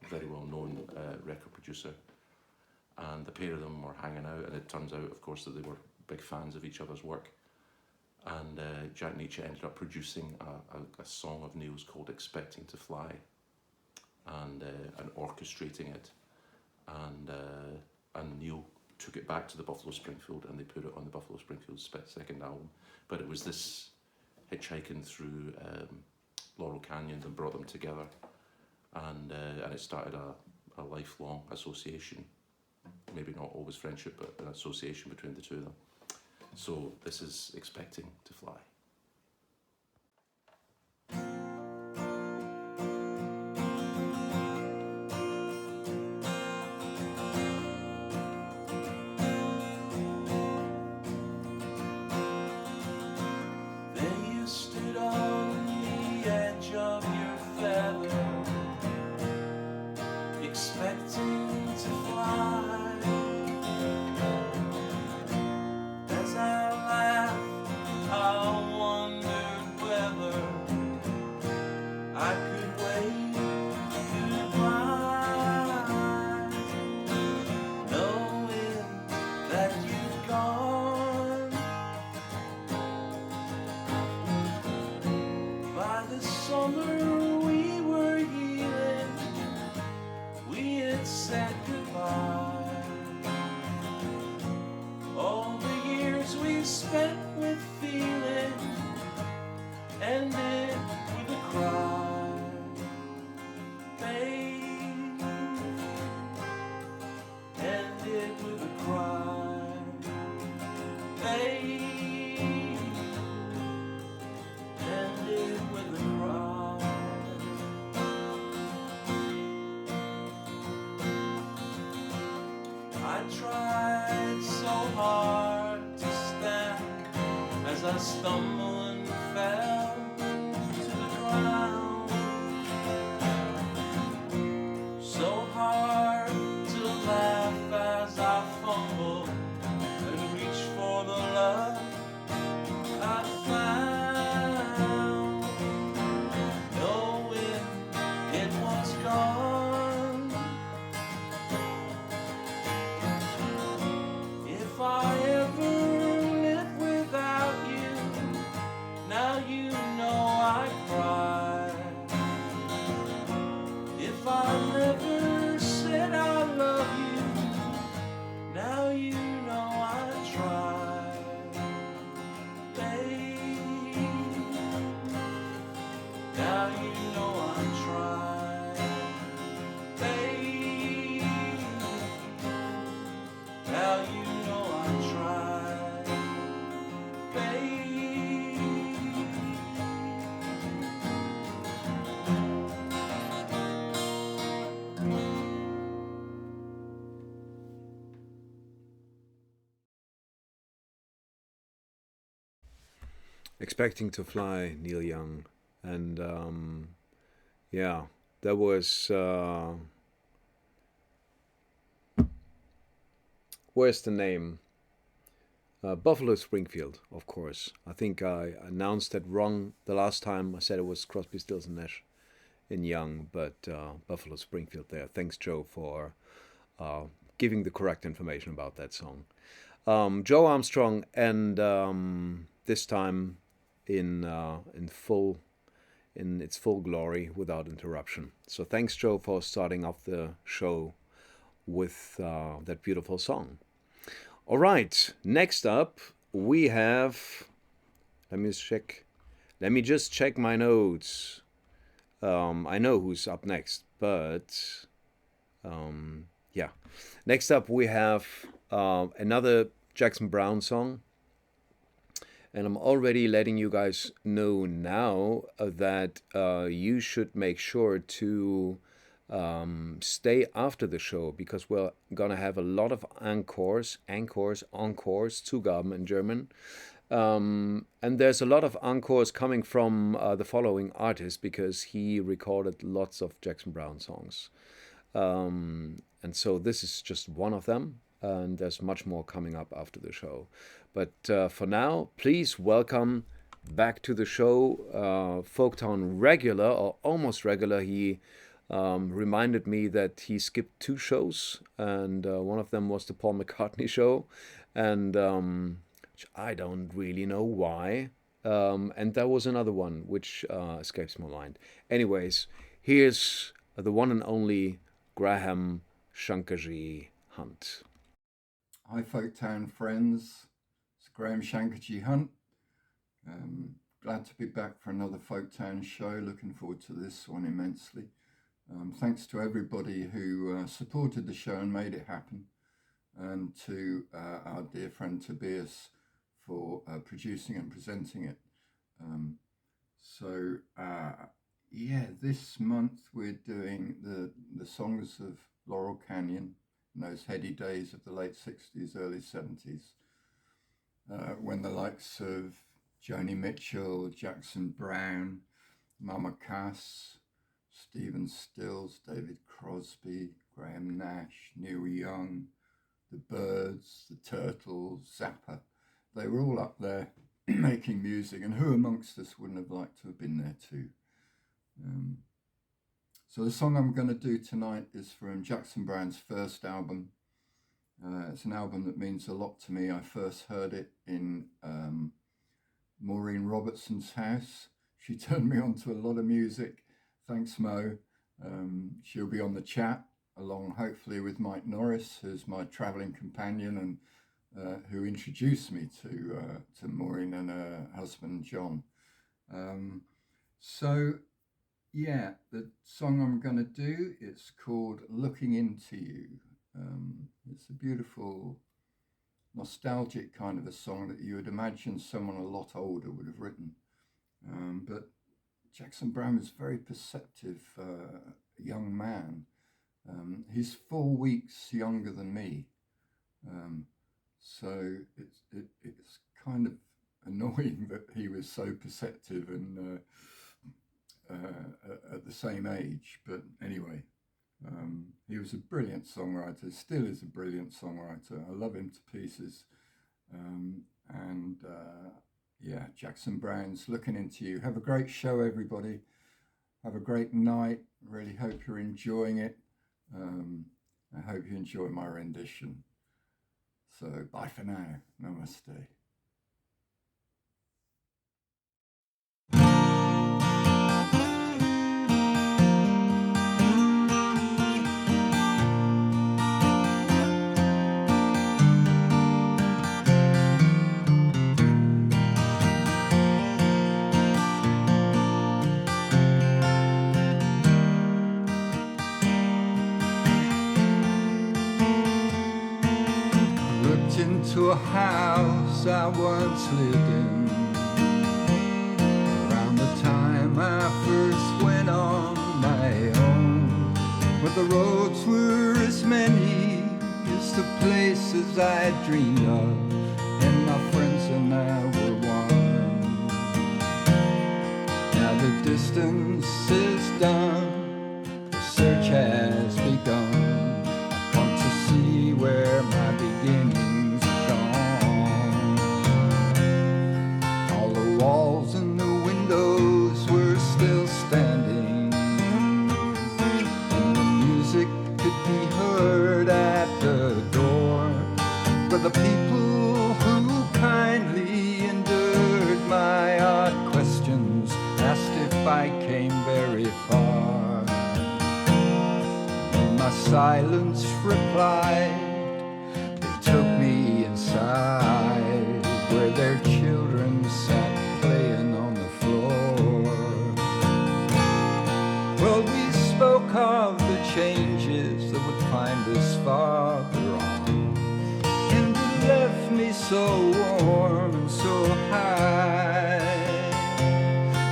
very well-known record producer, and the pair of them were hanging out, and it turns out, of course, that they were big fans of each other's work, and Jack Nietzsche ended up producing a song of Neil's called Expecting to Fly, and orchestrating it, and Neil took it back to the Buffalo Springfield and they put it on the Buffalo Springfield's second album. But it was this hitchhiking through Laurel Canyon that brought them together, and it started a lifelong association, maybe not always friendship, but an association between the two of them. So this is Expecting to Fly. Then you stood on the edge of your summer we were healing, we had said goodbye. All the years we spent with feeling ended with a cry. Pain ended with a cry. Pain ended with a cry. I tried so hard to stand as I stumbled and fell to the ground. So hard to laugh as I fumbled and reach for the love I found, knowing it was gone. If I ever live without you, now you know I cry. If I never said I love you, now you know I try. Babe, now you know I try. Babe, now you know I try. Babe. Expecting to Fly, Neil Young. And yeah, that was where's the name? Buffalo Springfield, of course. I think I announced that wrong the last time. I said it was Crosby, Stills and Nash in Young, but Buffalo Springfield there. Thanks, Joe, for giving the correct information about that song. Joe Armstrong, and this time in its full glory, without interruption. So thanks, Joe, for starting off the show with that beautiful song. All right, next up we have, let me just check my notes. I know who's up next, but yeah. Next up we have another Jackson Browne song. And I'm already letting you guys know now that you should make sure to stay after the show, because we're gonna have a lot of encores, Zugaben in German. And there's a lot of encores coming from the following artist, because he recorded lots of Jackson Browne songs. And so this is just one of them, and there's much more coming up after the show. But for now, please welcome back to the show Folktown regular, or almost regular. He reminded me that he skipped 2 shows, and one of them was the Paul McCartney show, and which I don't really know why. And there was another one which escapes my mind. Anyways, here's the one and only Graham Shankarji Hunt. Hi, Folktown friends. It's Graham Shankarji Hunt. Glad to be back for another Folktown show. Looking forward to this one immensely. Thanks to everybody who supported the show and made it happen, and to our dear friend Tobias for producing and presenting it. Yeah, this month we're doing the songs of Laurel Canyon in those heady days of the late 60s, early 70s, when the likes of Joni Mitchell, Jackson Browne, Mama Cass, Stephen Stills, David Crosby, Graham Nash, Neil Young, the Byrds, the Turtles, Zappa, they were all up there making music, and who amongst us wouldn't have liked to have been there too? So the song I'm going to do tonight is from Jackson Browne's first album. It's an album that means a lot to me. I first heard it in Maureen Robertson's house. she turned me on to a lot of music. Thanks, Mo. She'll be on the chat along, hopefully, with Mike Norris, who's my travelling companion and who introduced me to Maureen and her husband, John. So, yeah, the song I'm going to do, it's called Looking Into You. It's a beautiful, nostalgic kind of a song that you would imagine someone a lot older would have written. But Jackson Browne was a very perceptive young man. He's 4 weeks younger than me. So it's kind of annoying that he was so perceptive and at the same age. But anyway, he was a brilliant songwriter, still is a brilliant songwriter. I love him to pieces. Yeah, Jackson Browne's Looking Into You. Have a great show, everybody. Have a great night. Really hope you're enjoying it. I hope you enjoy my rendition. So bye for now. Namaste. Into a house I once lived in, around the time I first went on my own, where the roads were as many as the places I dreamed of, and my friends and I were one. Now the distance is done, the search has begun. I've come to see where my beginning walls and the windows were still standing, and the music could be heard at the door, but the people who kindly endured my odd questions asked if I came very far. And my silence replied, they took me inside where their children sat playing on the floor. Well, we spoke of the changes that would find us farther on, and it left me so warm and so high.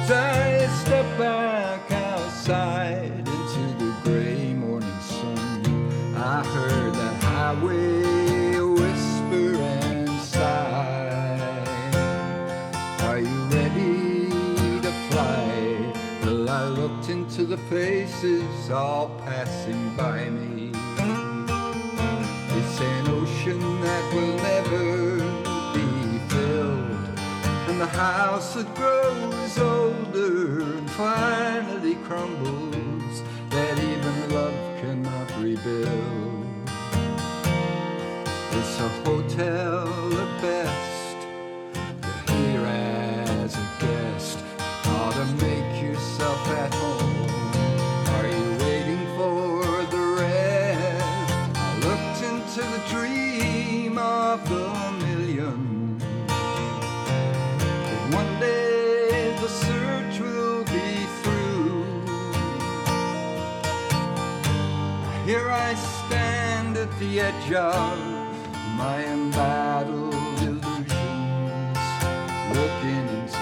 As I stepped back outside into the gray morning sun, I heard that highway whisper and sigh. Are you ready to fly? Well, I looked into the faces all passing by me. It's an ocean that will never be filled, and the house that grows older and finally crumbles, that even love cannot rebuild. It's a hotel at best, as a guest, how to make yourself at home. Are you waiting for the rest? I looked into the dream of the million, but one day the search will be through. Here I stand at the edge of my embattled illusions, looking into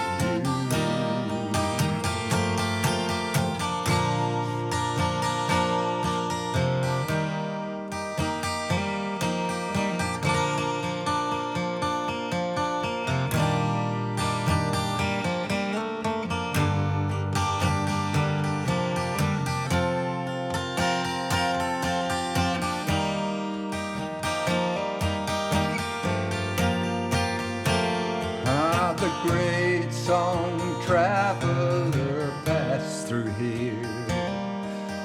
song traveler passed through here,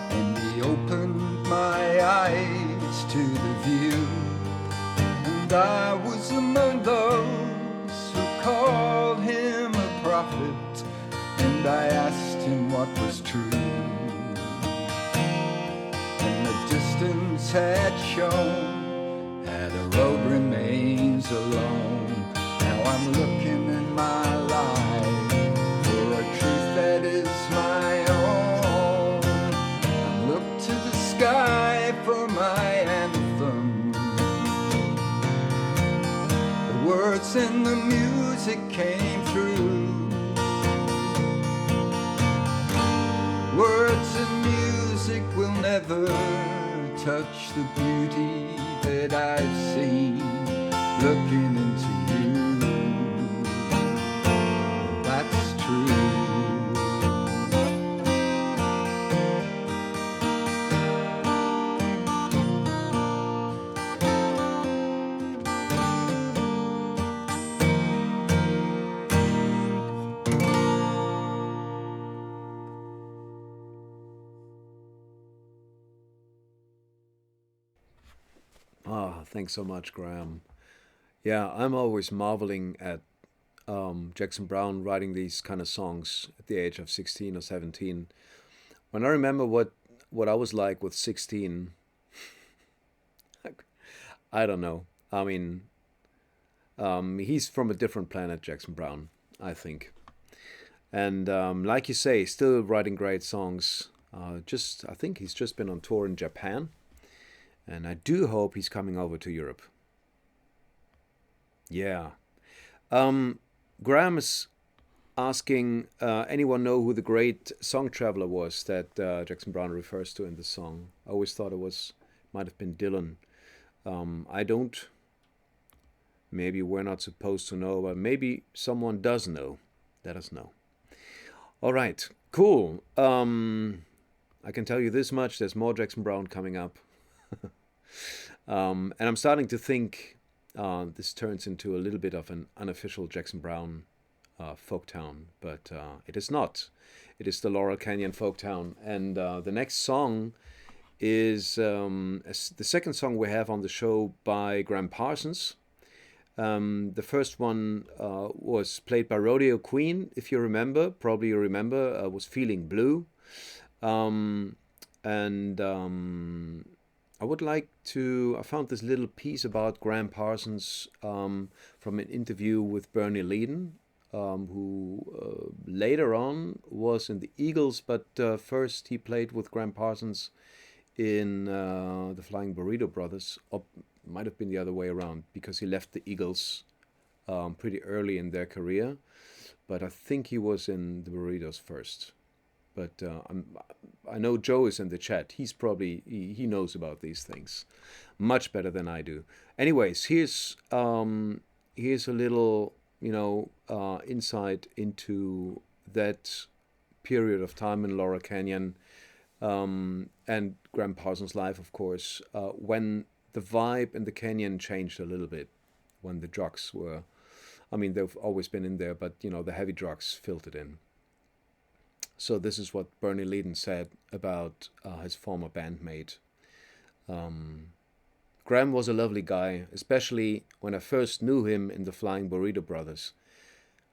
and he opened my eyes to the view, and I was among those who called him a prophet, and I asked him what was true. And the distance had shown how the road remains alone. Now I'm looking in my life for a truth that is my own. I look to the sky for my anthem. The words in the music came through. Words and music will never touch the beauty that I've seen looking into you. That's true. Ah, thanks so much, Graham. Yeah, I'm always marveling at Jackson Browne writing these kind of songs at the age of 16 or 17. When I remember what I was like with 16, I don't know. I mean, he's from a different planet, Jackson Browne, I think. And like you say, still writing great songs. I think he's just been on tour in Japan. And I do hope he's coming over to Europe. Yeah. Graham is asking, anyone know who the great song traveler was that Jackson Browne refers to in the song? I always thought might have been Dylan. I don't. Maybe we're not supposed to know, but maybe someone does know. Let us know. All right, cool. I can tell you this much, there's more Jackson Browne coming up. And I'm starting to think this turns into a little bit of an unofficial Jackson Browne Folktown, but it is not. It is the Laurel Canyon Folktown. And the next song is the second song we have on the show by Graham Parsons. The first one was played by Rodeo Queen, if you remember. Probably you remember, was Feeling Blue. I would like to, I found this little piece about Graham Parsons from an interview with Bernie Leadon, who later on was in the Eagles, but first he played with Graham Parsons in the Flying Burrito Brothers, or might have been the other way around, because he left the Eagles pretty early in their career, but I think he was in the Burritos first. But I know Joe is in the chat. He's probably, he knows about these things much better than I do. Anyways, here's a little, insight into that period of time in Laurel Canyon and Graham Parsons' life, of course, when the vibe in the canyon changed a little bit, when the drugs were, they've always been in there, but, the heavy drugs filtered in. So this is what Bernie Leadon said about his former bandmate. Graham was a lovely guy, especially when I first knew him in the Flying Burrito Brothers.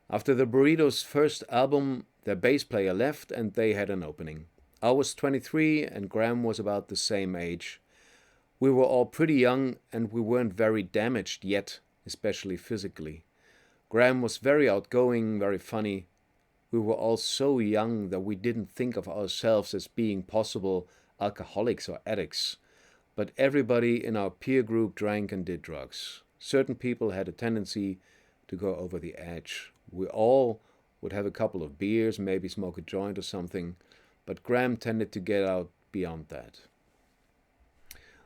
After the Burritos' first album, their bass player left and they had an opening. I was 23 and Graham was about the same age. We were all pretty young and we weren't very damaged yet, especially physically. Graham was very outgoing, very funny. We were all so young that we didn't think of ourselves as being possible alcoholics or addicts. But everybody in our peer group drank and did drugs. Certain people had a tendency to go over the edge. We all would have a couple of beers, maybe smoke a joint or something, but Graham tended to get out beyond that.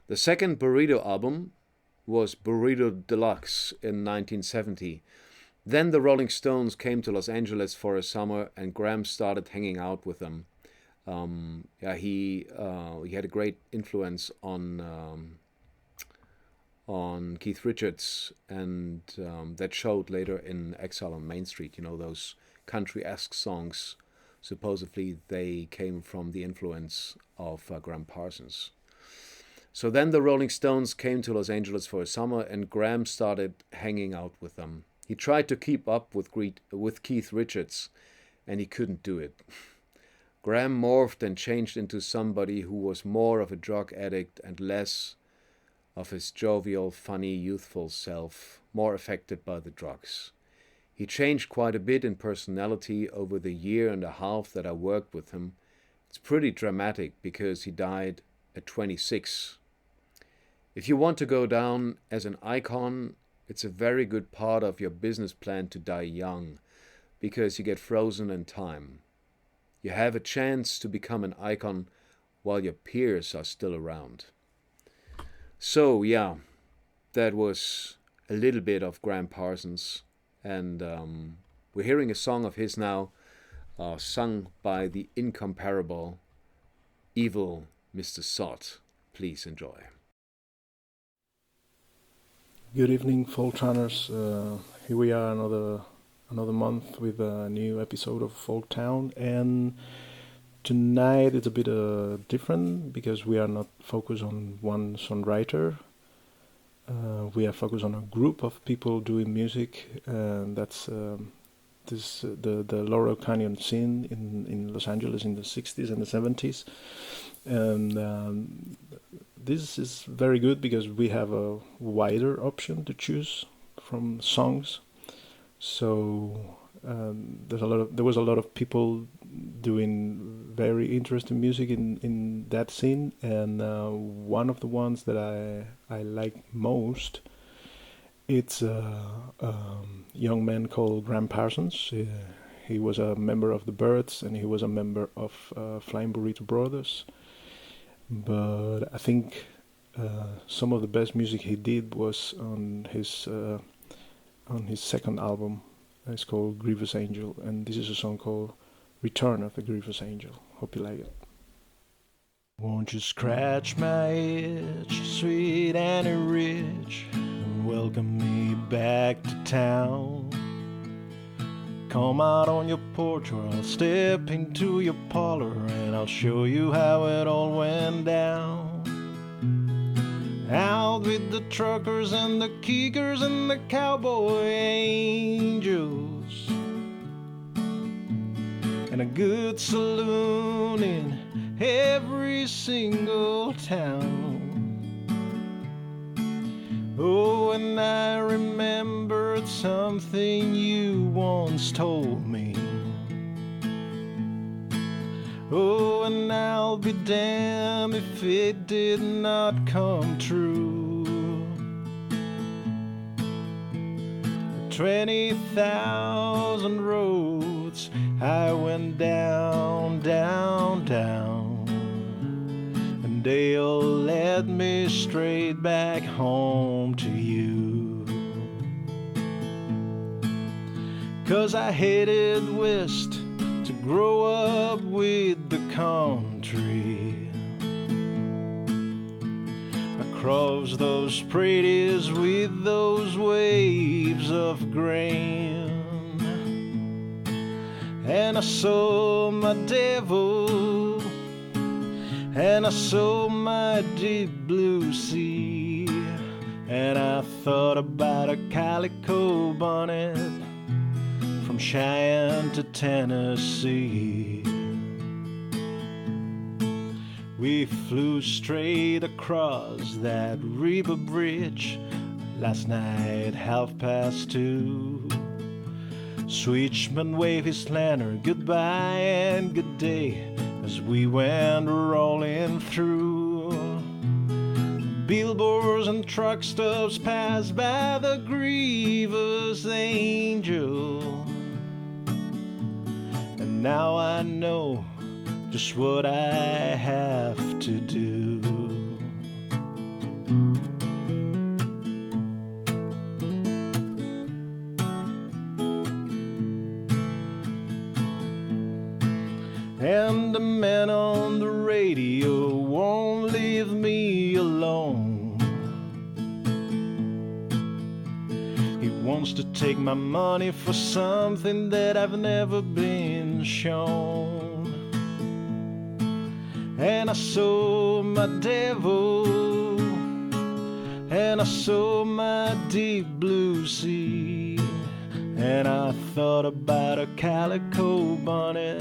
The second Burrito album was Burrito Deluxe in 1970. Then the Rolling Stones came to Los Angeles for a summer and Graham started hanging out with them. He had a great influence on Keith Richards, and that showed later in Exile on Main Street. Those country-esque songs, supposedly they came from the influence of Graham Parsons. So then the Rolling Stones came to Los Angeles for a summer and Graham started hanging out with them. He tried to keep up with Keith Richards, and he couldn't do it. Graham morphed and changed into somebody who was more of a drug addict and less of his jovial, funny, youthful self, more affected by the drugs. He changed quite a bit in personality over the year and a half that I worked with him. It's pretty dramatic because he died at 26. If you want to go down as an icon, it's a very good part of your business plan to die young, because you get frozen in time. You have a chance to become an icon while your peers are still around. So yeah, that was a little bit of Graham Parsons, and we're hearing a song of his now, sung by the incomparable Evil Mr. Sod. Please enjoy. Good evening, Folktownners. Here we are, another month with a new episode of Folktown, and tonight it's a bit different because we are not focused on one songwriter. We are focused on a group of people doing music, and that's the Laurel Canyon scene in Los Angeles in the 60s and the 70s. And this is very good because we have a wider option to choose from songs. So there was a lot of people doing very interesting music in that scene, and one of the ones that I like most, it's a young man called Graham Parsons. He was a member of the Byrds, and he was a member of Flying Burrito Brothers. But I think some of the best music he did was on his second album. It's called Grievous Angel, and this is a song called Return of the Grievous Angel. Hope you like it. Won't you scratch my itch, sweet Annie Rich, and welcome me back to town? Come out on your porch or I'll step into your parlor and I'll show you how it all went down. Out with the truckers and the kickers and the cowboy angels, and a good saloon in every single town. Oh, and I remembered something you once told me. Oh, and I'll be damned if it did not come true. 20,000 roads I went down, down, down, and they'll lead me straight back home to you. 'Cause I headed west to grow up with the country, across those prairies with those waves of grain. And I saw my devil, and I saw my deep blue sea, and I thought about a calico bonnet from Cheyenne to Tennessee. We flew straight across that river bridge last night, 2:30. Switchman waved his lantern goodbye and good day as we went rolling through. Billboards and truck stops passed by the Grievous Angel, and now I know just what I have to do. And the man on the radio won't leave me alone. He wants to take my money for something that I've never been shown. And I saw my devil, and I saw my deep blue sea, and I thought about a calico bonnet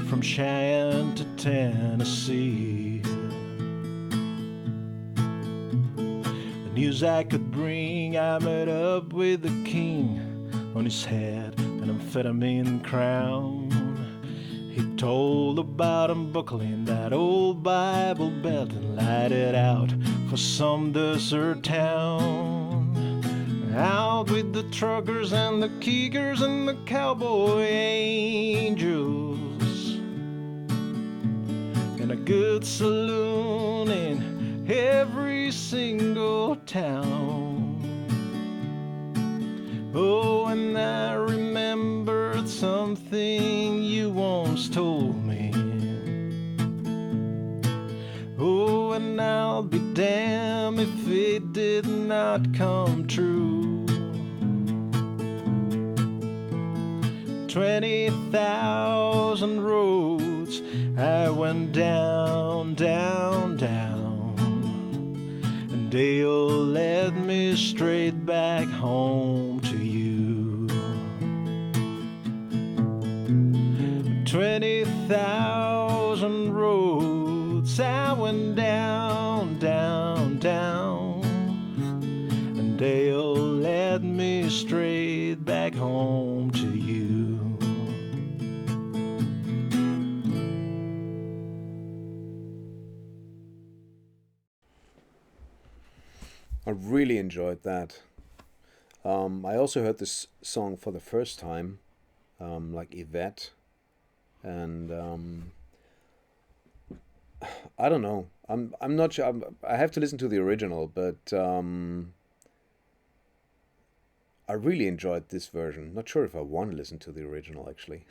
from Cheyenne to Tennessee. The news I could bring, I met up with the king. On his head an amphetamine crown. He told about unbuckling that old Bible belt and light it out for some desert town. Out with the truckers and the kickers and the cowboy angels, and a good saloon in every single town. Oh, and I remembered something you once told me. Oh, and I'll be damned if it did not come true. 20,000 roads I went down, down, down, and they'll led me straight back home to you. 20,000 roads I went down, down, down, and they'll lead me straight back home to you. I really enjoyed that. I also heard this song for the first time, like Yvette, and I don't know. I'm not sure. I have to listen to the original, but I really enjoyed this version. Not sure if I want to listen to the original actually.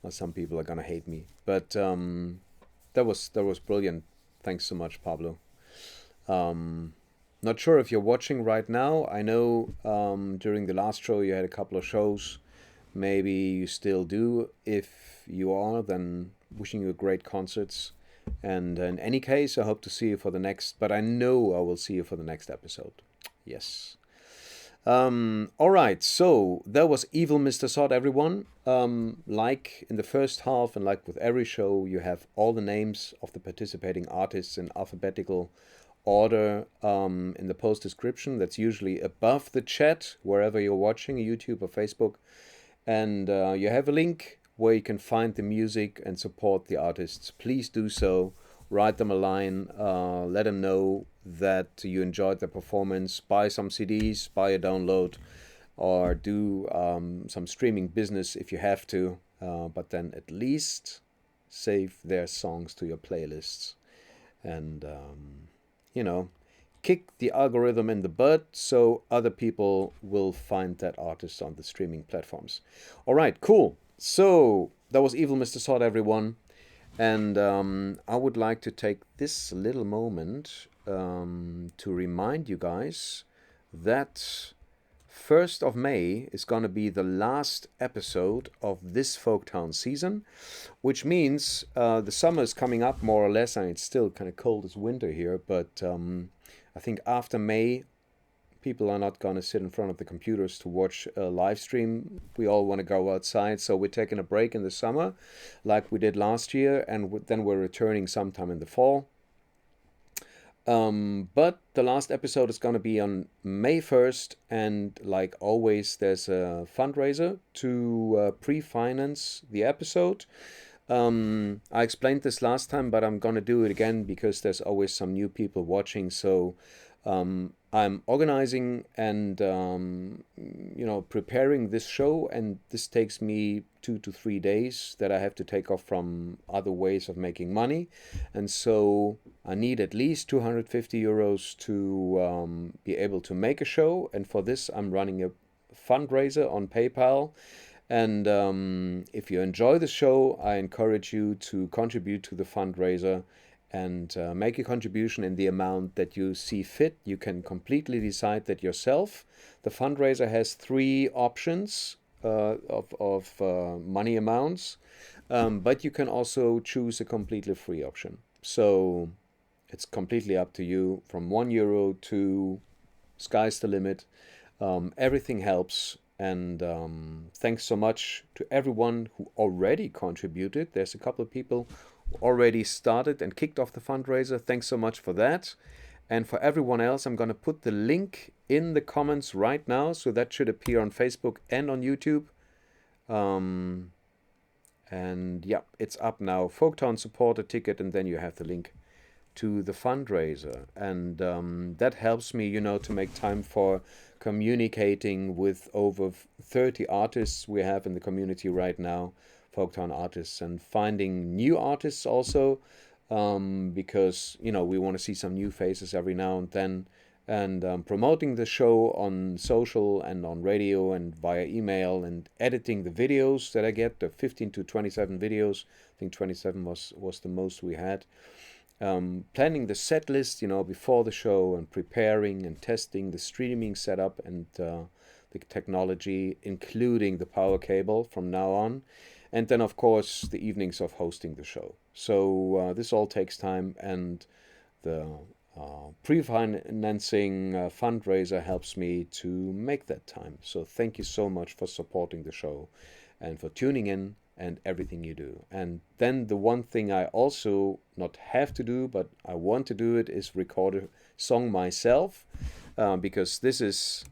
Or some people are gonna hate me, but that was brilliant. Thanks so much, Pablo. Not sure if you're watching right now. I know during the last show you had a couple of shows. Maybe you still do. If you are, then wishing you great concerts. And in any case, I hope to see you for the next, but I know I will see you for the next episode. Yes. All right, so that was Evil Mr. Sod, everyone. Like in the first half, and like with every show, you have all the names of the participating artists in alphabetical order in the post description. That's usually above the chat, wherever you're watching, YouTube or Facebook. And you have a link where you can find the music and support the artists. Please do so. Write them a line. Let them know that you enjoyed their performance. Buy some CDs, buy a download, or do some streaming business if you have to. But then at least save their songs to your playlists. And, you know, kick the algorithm in the butt so other people will find that artist on the streaming platforms. All right, cool. So that was Evil Mr. Sod, everyone. And I would like to take this little moment to remind you guys that 1st of May is going to be the last episode of this Folktown season, which means the summer is coming up more or less, and it's still kind of cold as winter here, but I think after May, people are not going to sit in front of the computers to watch a live stream. We all want to go outside, so we're taking a break in the summer, like we did last year, and then we're returning sometime in the fall. But the last episode is going to be on May 1st, and like always, there's a fundraiser to pre-finance the episode. I explained this last time, but I'm going to do it again because there's always some new people watching. So I'm organizing and preparing this show, and this takes me 2 to 3 days that I have to take off from other ways of making money, and so I need at least 250 euros to be able to make a show. And for this, I'm running a fundraiser on PayPal. And if you enjoy the show, I encourage you to contribute to the fundraiser and make a contribution in the amount that you see fit. You can completely decide that yourself. The fundraiser has 3 options of money amounts, but you can also choose a completely free option. So it's completely up to you, from €1 to sky's the limit. Everything helps. And thanks so much to everyone who already contributed. There's a couple of people who already started and kicked off the fundraiser. Thanks so much for that. And for everyone else, I'm going to put the link in the comments right now. So that should appear on Facebook and on YouTube. And yeah, it's up now. Folktown supporter ticket, and then you have the link to the fundraiser. And that helps me, you know, to make time for communicating with over 30 artists we have in the community right now, Folktown artists, and finding new artists also, because, you know, we want to see some new faces every now and then, and promoting the show on social and on radio and via email, and editing the videos that I get, the 15 to 27 videos. I think 27 was the most we had. Planning the set list, you know, before the show, and preparing and testing the streaming setup and the technology, including the power cable from now on. And then, of course, the evenings of hosting the show. So this all takes time, and the pre-financing fundraiser helps me to make that time. So thank you so much for supporting the show and for tuning in and everything you do. And then the one thing I also not have to do, but I want to do it, is record a song myself, because this is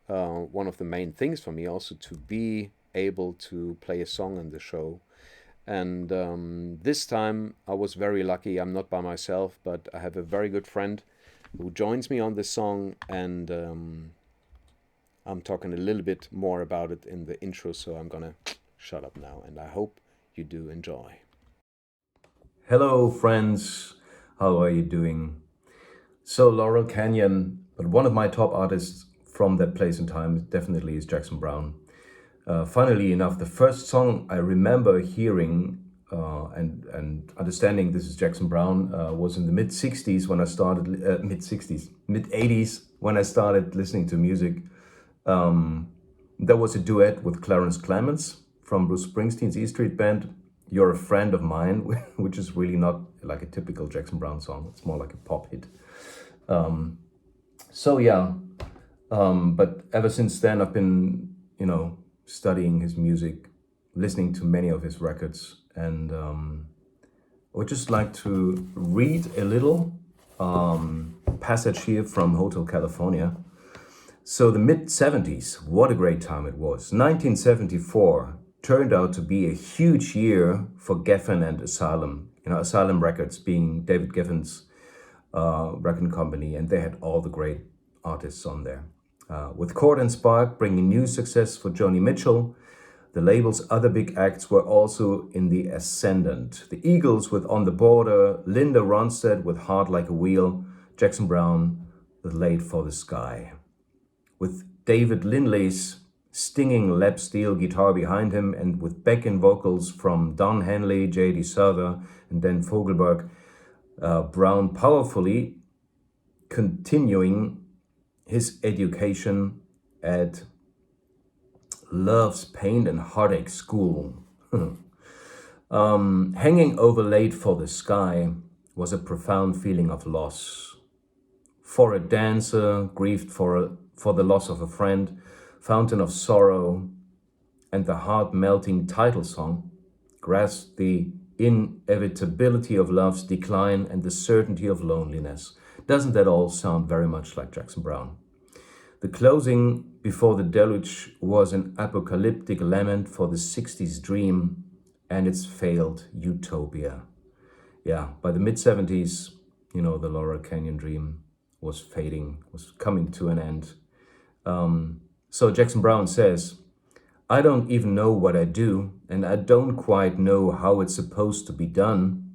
one of the main things for me also, to be able to play a song in the show. And this time I was very lucky. I'm not by myself, but I have a very good friend who joins me on this song, and I'm talking a little bit more about it in the intro, so I'm gonna shut up now, and I hope you do enjoy. Hello friends, how are you doing? So Laurel Canyon, but one of my top artists from that place and time definitely is Jackson Browne. Funnily enough, the first song I remember hearing and understanding this is Jackson Browne was in the mid-60s when I started, mid-80s when I started listening to music. There was a duet with Clarence Clemons from Bruce Springsteen's E Street Band, You're a Friend of Mine, which is really not like a typical Jackson Browne song. It's more like a pop hit. But ever since then, I've been, you know, studying his music, listening to many of his records, and I would just like to read a little passage here from Hotel California. So the mid-70s, what a great time it was. 1974 turned out to be a huge year for Geffen and Asylum. You know, Asylum Records being David Geffen's record company, and they had all the great artists on there. With Cord and Spark bringing new success for Joni Mitchell, the label's other big acts were also in the ascendant. The Eagles with On the Border, Linda Ronstadt with Heart Like a Wheel, Jackson Browne with Late for the Sky. With David Lindley's stinging lap steel guitar behind him, and with backing vocals from Don Henley, J.D. Souther, and Dan Fogelberg, Browne powerfully continuing his education at Love's Pain and Heartache School. Hanging over Late for the Sky was a profound feeling of loss. For a dancer grieved for the loss of a friend, Fountain of Sorrow, and the heart-melting title song grasped the inevitability of love's decline and the certainty of loneliness. Doesn't that all sound very much like Jackson Browne? The closing before the deluge was an apocalyptic lament for the 60s dream and its failed utopia. Yeah, by the mid-70s, you know, the Laurel Canyon dream was fading, was coming to an end. So Jackson Browne says, I don't even know what I do, and I don't quite know how it's supposed to be done.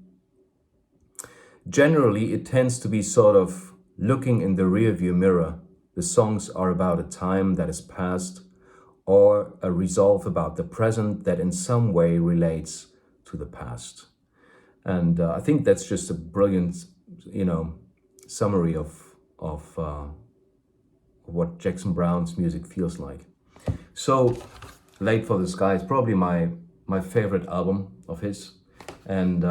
Generally, it tends to be sort of looking in the rearview mirror. The songs are about a time that is past, or a resolve about the present that in some way relates to the past. And I think that's just a brilliant, you know, summary of what Jackson Browne's music feels like. So, Late for the Sky is probably my favorite album of his, and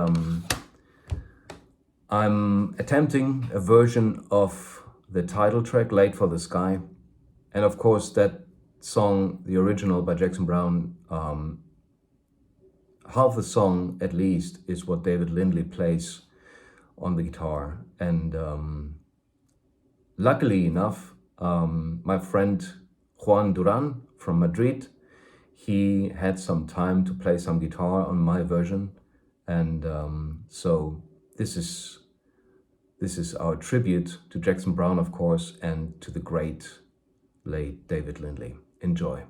I'm attempting a version of the title track, Late for the Sky, And of course, that song, the original by Jackson Browne, half the song at least is what David Lindley plays on the guitar. And luckily enough, my friend Juan Duran from Madrid, he had some time to play some guitar on my version. And so this is our tribute to Jackson Browne, of course, and to the great late David Lindley. Enjoy.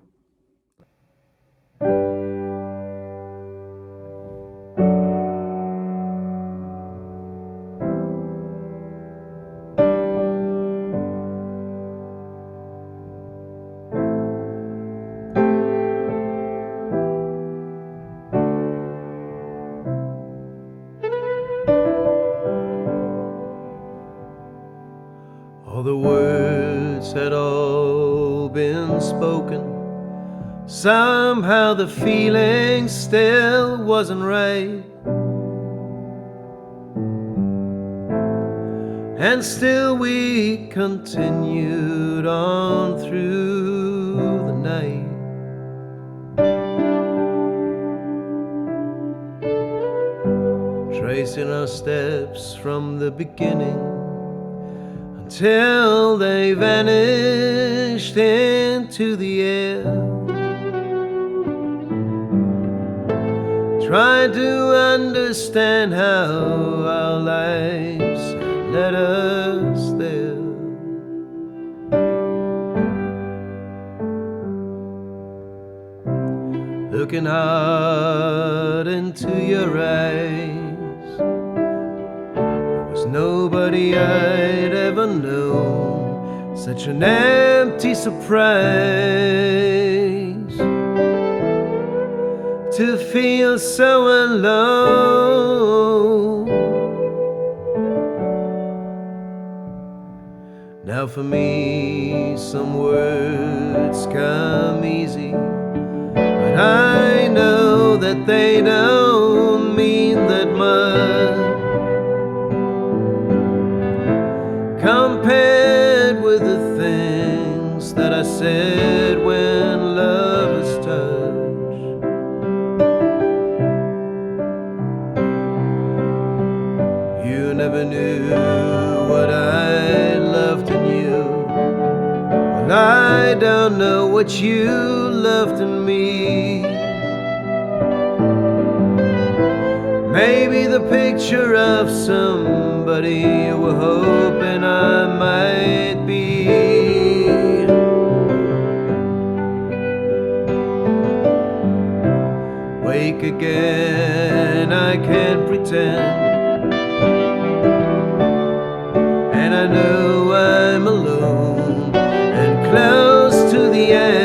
All the words had all been spoken. Somehow the feeling still wasn't right. And still we continued on through the night. Tracing our steps from the beginning till they vanished into the air. Trying to understand how our lives led us there. Looking hard into your eyes, there was nobody I'd ever known, such an empty surprise to feel so alone. Now for me some words come easy, but I know that they don't mean that much compared with the things that I said when lovers touch. You never knew what I loved in you. Well, I don't know what you loved in me. Maybe the picture of somebody you were hoping I might be. Wake again, I can't pretend, and I know I'm alone and close to the end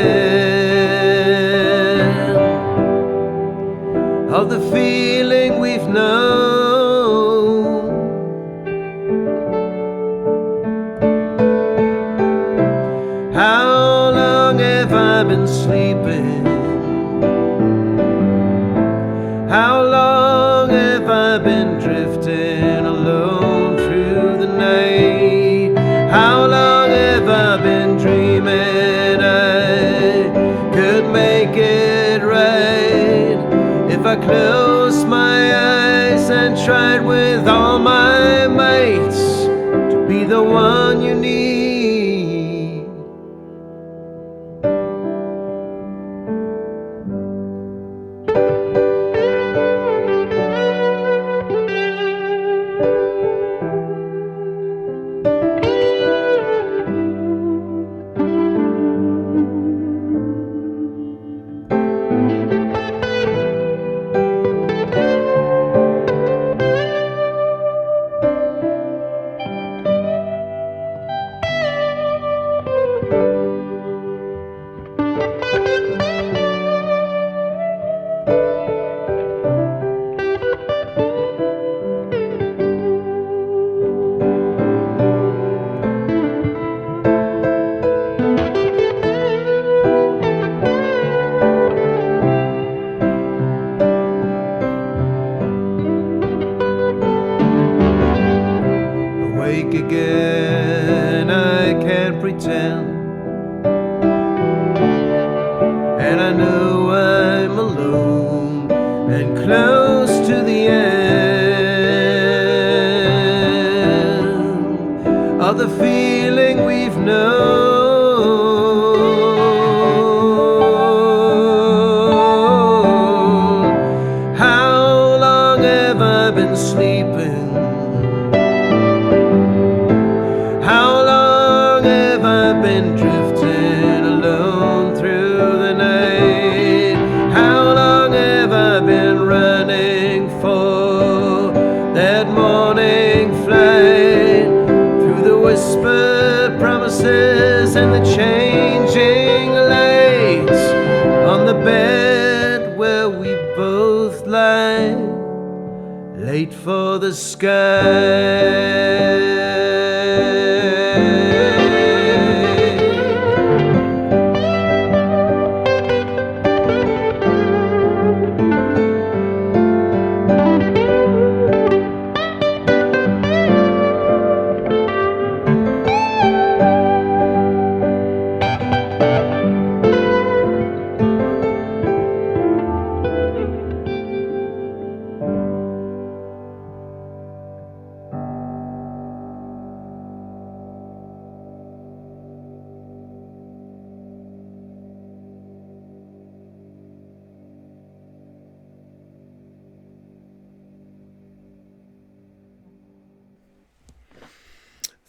of the feeling we've known. How long have I been sleeping? How long have I been drifting alone through the night? How long have I been dreaming I could make it right if I closed my eyes and tried with all my might to be the one you need? Awake again, I can't pretend, morning flight through the whispered promises and the changing lights on the bed where we both lie, late for the sky.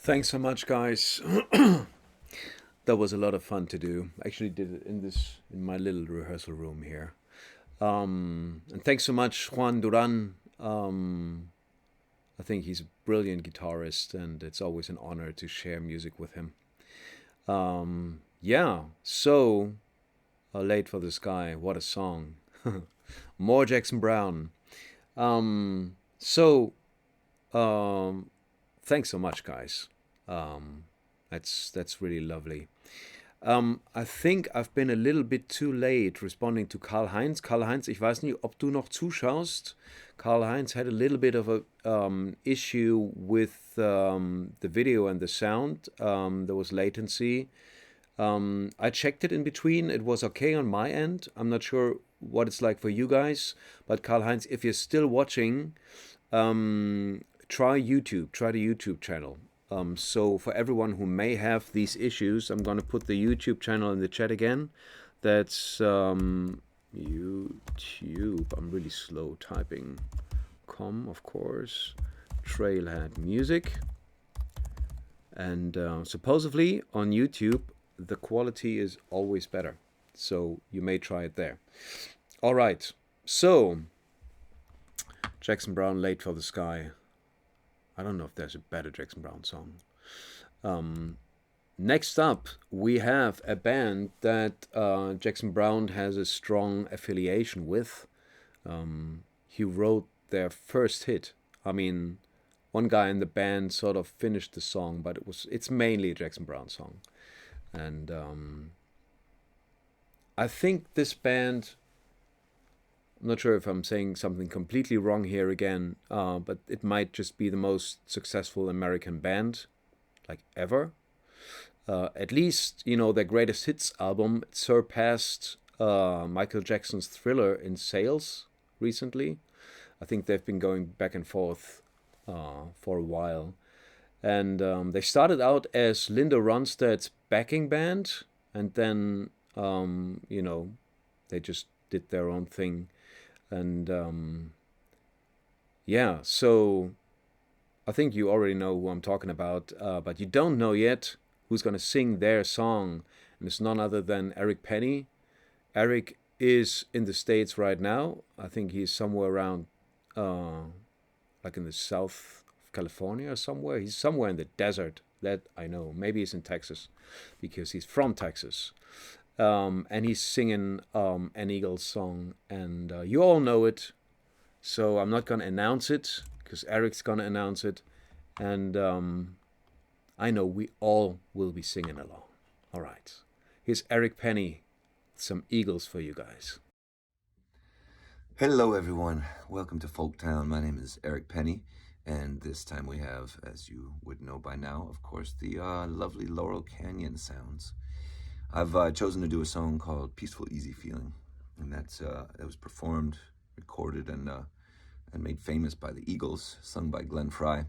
Thanks so much, guys. That was a lot of fun to do. I actually did it in my little rehearsal room here. And thanks so much, Juan Duran. I think he's a brilliant guitarist, and it's always an honor to share music with him. Yeah, so Late for the Sky, what a song. More Jackson Browne. Thanks so much, guys. That's really lovely. I think I've been a little bit too late responding to Karl-Heinz. Karl-Heinz, ich weiß nicht, ob du noch zuschaust. Karl-Heinz had a little bit of a issue with the video and the sound. There was latency. I checked it in between. It was okay on my end. I'm not sure what it's like for you guys. But Karl-Heinz, if you're still watching, try YouTube. Try the YouTube channel. So for everyone who may have these issues, I'm going to put the YouTube channel in the chat again. That's YouTube. I'm really slow typing. Of course. Trailhead Music. And supposedly on YouTube, the quality is always better. So you may try it there. All right. So Jackson Browne, Late for the Sky. I don't know if there's a better Jackson Browne song. Next up, we have a band that Jackson Browne has a strong affiliation with. He wrote their first hit. I mean, one guy in the band sort of finished the song, but it's mainly a Jackson Browne song. And I think this band, I'm not sure if I'm saying something completely wrong here again, but it might just be the most successful American band, like ever. At least, their greatest hits album surpassed Michael Jackson's Thriller in sales recently. I think they've been going back and forth for a while. And they started out as Linda Ronstadt's backing band, and then, they just did their own thing. And yeah, so I think you already know who I'm talking about, but you don't know yet who's going to sing their song. And it's none other than Eric Penny. Eric is in the States right now. I think he's somewhere around, like in the south of California or somewhere. He's somewhere in the desert, that I know. Maybe he's in Texas, because he's from Texas. And he's singing an Eagles song, and you all know it, so I'm not going to announce it, because Eric's going to announce it, and I know we all will be singing along. All right, here's Eric Penny, some Eagles for you guys. Hello everyone, welcome to Folktown. My name is Eric Penny, and this time we have, as you would know by now, of course, the lovely Laurel Canyon sounds. I've chosen to do a song called Peaceful Easy Feeling, and that was performed, recorded, and made famous by the Eagles, sung by Glenn Frey,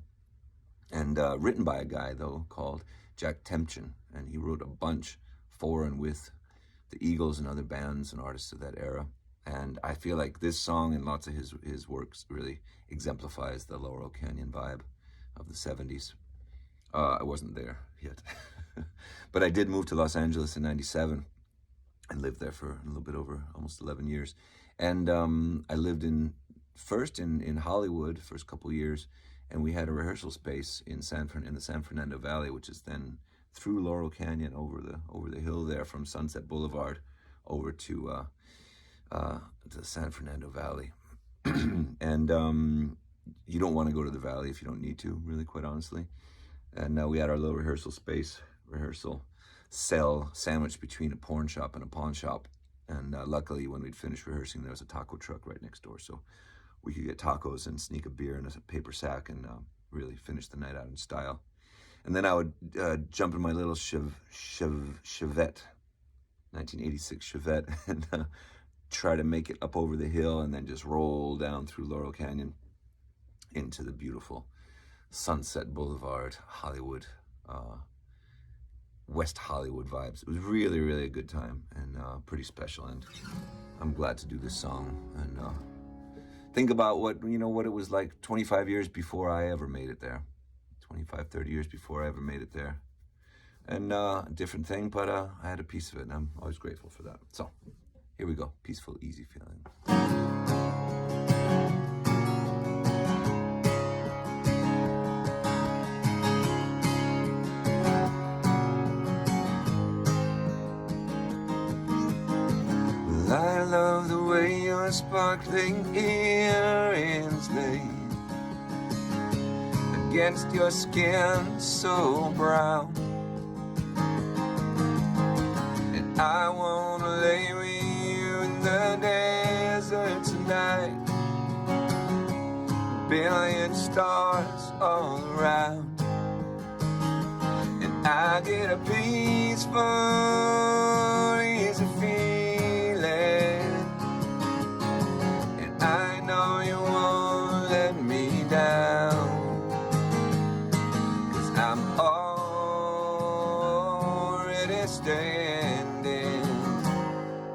and written by a guy, though, called Jack Temchin, and he wrote a bunch for and with the Eagles and other bands and artists of that era. And I feel like this song and lots of his works really exemplifies the Laurel Canyon vibe of the 70s. I wasn't there yet. But I did move to Los Angeles in '97 and lived there for a little bit over almost 11 years. And I lived first in Hollywood first couple years, and we had a rehearsal space in the San Fernando Valley, which is then through Laurel Canyon over the hill there from Sunset Boulevard over to the San Fernando Valley. And you don't want to go to the valley if you don't need to, really, quite honestly. And we had our little rehearsal cell sandwiched between a porn shop and a pawn shop. And luckily, when we'd finished rehearsing, there was a taco truck right next door, so we could get tacos and sneak a beer in a paper sack and really finish the night out in style. And then I would jump in my little Chevette, 1986 Chevette, and try to make it up over the hill and then just roll down through Laurel Canyon into the beautiful Sunset Boulevard, Hollywood, West Hollywood vibes. It was really, really a good time and pretty special. And I'm glad to do this song and think about what it was like 25 years before I ever made it there. 25, 30 years before I ever made it there. And a different thing, but I had a piece of it and I'm always grateful for that. So here we go. Peaceful, easy feeling. I love the way your sparkling earrings lay against your skin so brown. And I wanna lay with you in the desert tonight. A billion stars all around. And I get a peaceful, easy feeling. I know you won't let me down, 'cause I'm already standing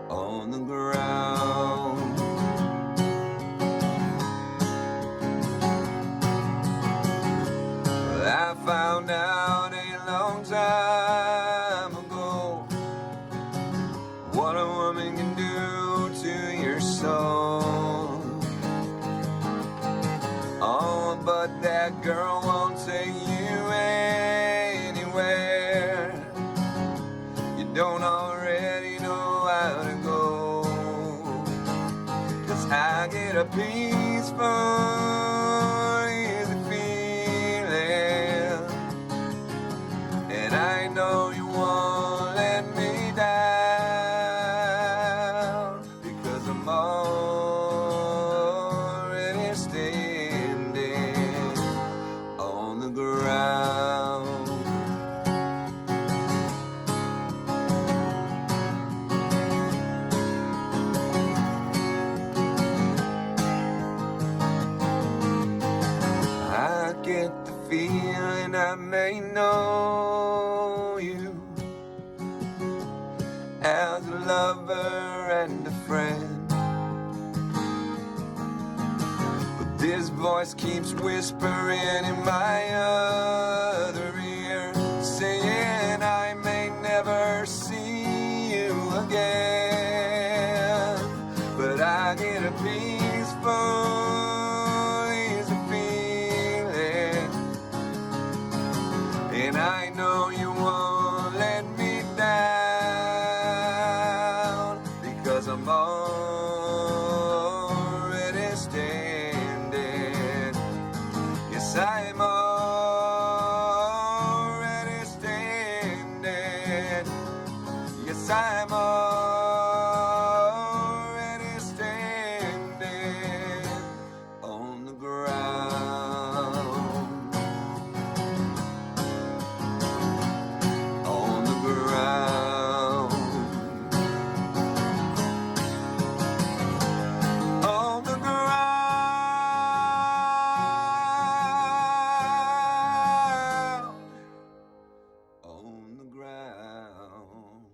on the ground. Well, I found out a long time ago what a woman can do to your soul. Oh, but that girl won't take you anywhere. You don't already know how to go. 'Cause I get a peaceful, easy feeling. And I know you won't let me down, because I'm already standing on the ground. I get the feeling I may know you as a lover and a friend, but this voice keeps whispering in my other ear, saying I may never see you again. But I get a peaceful, easy feeling, and I know you won't let me down, because I'm already standing. Yes, I'm already standing. Yes, I'm already standing on the ground. On the ground. On the ground. On the ground.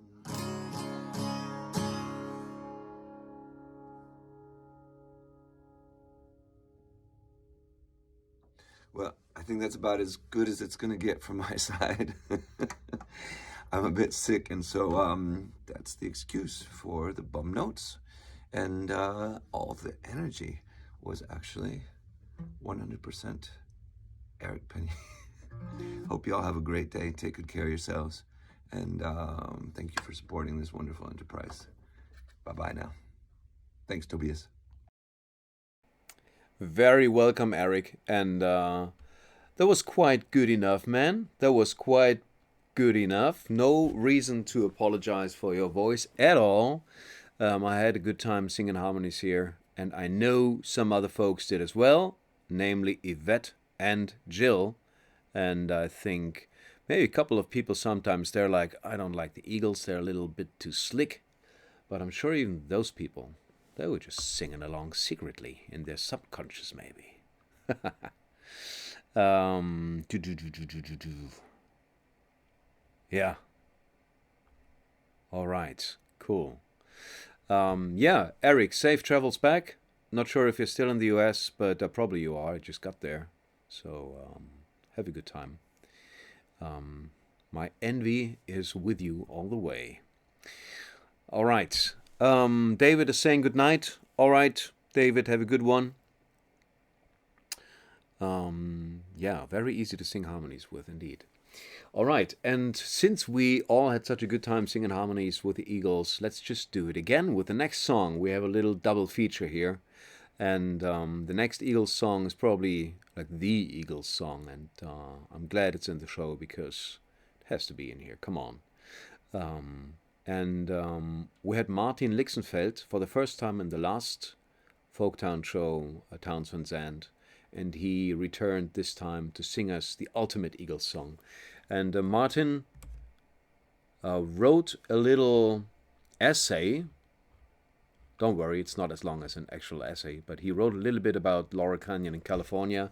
Well, I think that's about as good as it's gonna get from my side. I'm a bit sick, and so that's the excuse for the bum notes. And all the energy was actually 100% Eric, Penny. Hope you all have a great day. Take good care of yourselves. And thank you for supporting this wonderful enterprise. Bye-bye now. Thanks, Tobias. Very welcome, Eric. And that was quite good enough, man. That was quite good enough. No reason to apologize for your voice at all. I had a good time singing harmonies here. And I know some other folks did as well, namely Yvette and Jill. And I think maybe a couple of people sometimes, they're like, I don't like the Eagles, they're a little bit too slick. But I'm sure even those people, they were just singing along secretly in their subconscious maybe. Yeah. All right, cool. Yeah, Eric, safe travels back. Not sure if you're still in the US, but probably you are. I just got there. So have a good time. My envy is with you all the way. All right. David is saying good night. All right, David, have a good one. Yeah, very easy to sing harmonies with indeed. All right, and since we all had such a good time singing harmonies with the Eagles, let's just do it again with the next song. We have a little double feature here. And the next Eagles song is probably like the Eagles song. And I'm glad it's in the show because it has to be in here. Come on. We had Martin Lixenfeld for the first time in the last Folktown show, Towns Van Zandt. And he returned this time to sing us the ultimate Eagles song. And Martin wrote a little essay. Don't worry, it's not as long as an actual essay, but he wrote a little bit about Laurel Canyon in California,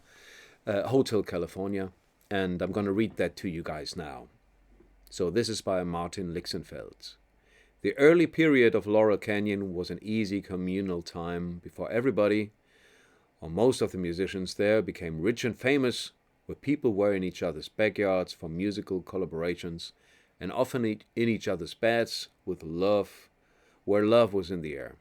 Hotel California, and I'm going to read that to you guys now. So this is by Martin Lixenfeld. The early period of Laurel Canyon was an easy communal time before everybody, or most of the musicians there, became rich and famous, where people were in each other's backyards for musical collaborations, and often in each other's beds with love, where love was in the air.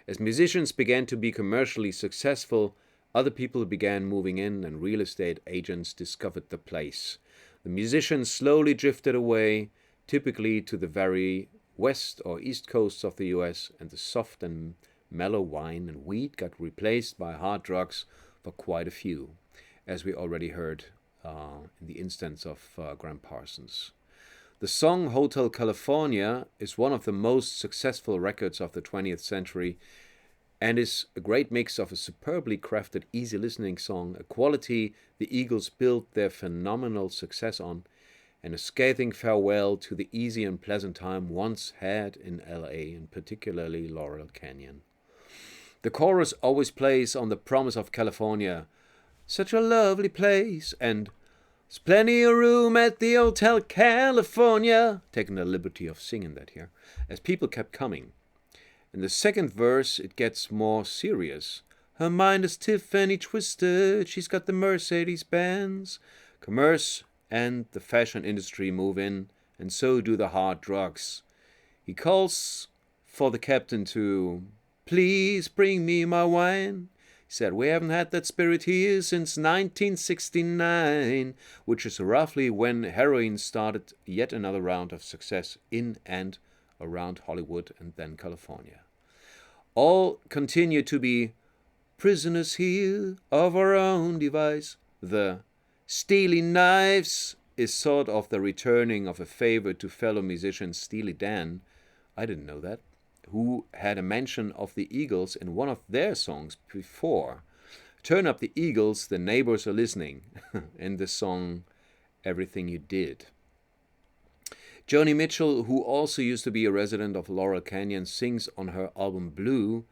As musicians began to be commercially successful, other people began moving in and real estate agents discovered the place. The musicians slowly drifted away, typically to the very west or east coasts of the US, and the soft and mellow wine and weed got replaced by hard drugs for quite a few, as we already heard in the instance of Graham Parsons. The song Hotel California is one of the most successful records of the 20th century and is a great mix of a superbly crafted, easy listening song, a quality the Eagles built their phenomenal success on, and a scathing farewell to the easy and pleasant time once had in LA, and particularly Laurel Canyon. The chorus always plays on the promise of California, such a lovely place, and there's plenty of room at the Hotel California. Taking the liberty of singing that here, as people kept coming. In the second verse, it gets more serious. Her mind is Tiffany twisted. She's got the Mercedes-Benz. Commerce and the fashion industry move in, and so do the hard drugs. He calls for the captain to, please bring me my wine. He said, we haven't had that spirit here since 1969, which is roughly when heroin started yet another round of success in and around Hollywood and then California. All continue to be prisoners here of our own device. The Steely Knives is sort of the returning of a favor to fellow musician Steely Dan. I didn't know that. Who had a mention of the Eagles in one of their songs before. Turn up the Eagles, the neighbors are listening, in the song Everything You Did. Joni Mitchell, who also used to be a resident of Laurel Canyon, sings on her album Blue,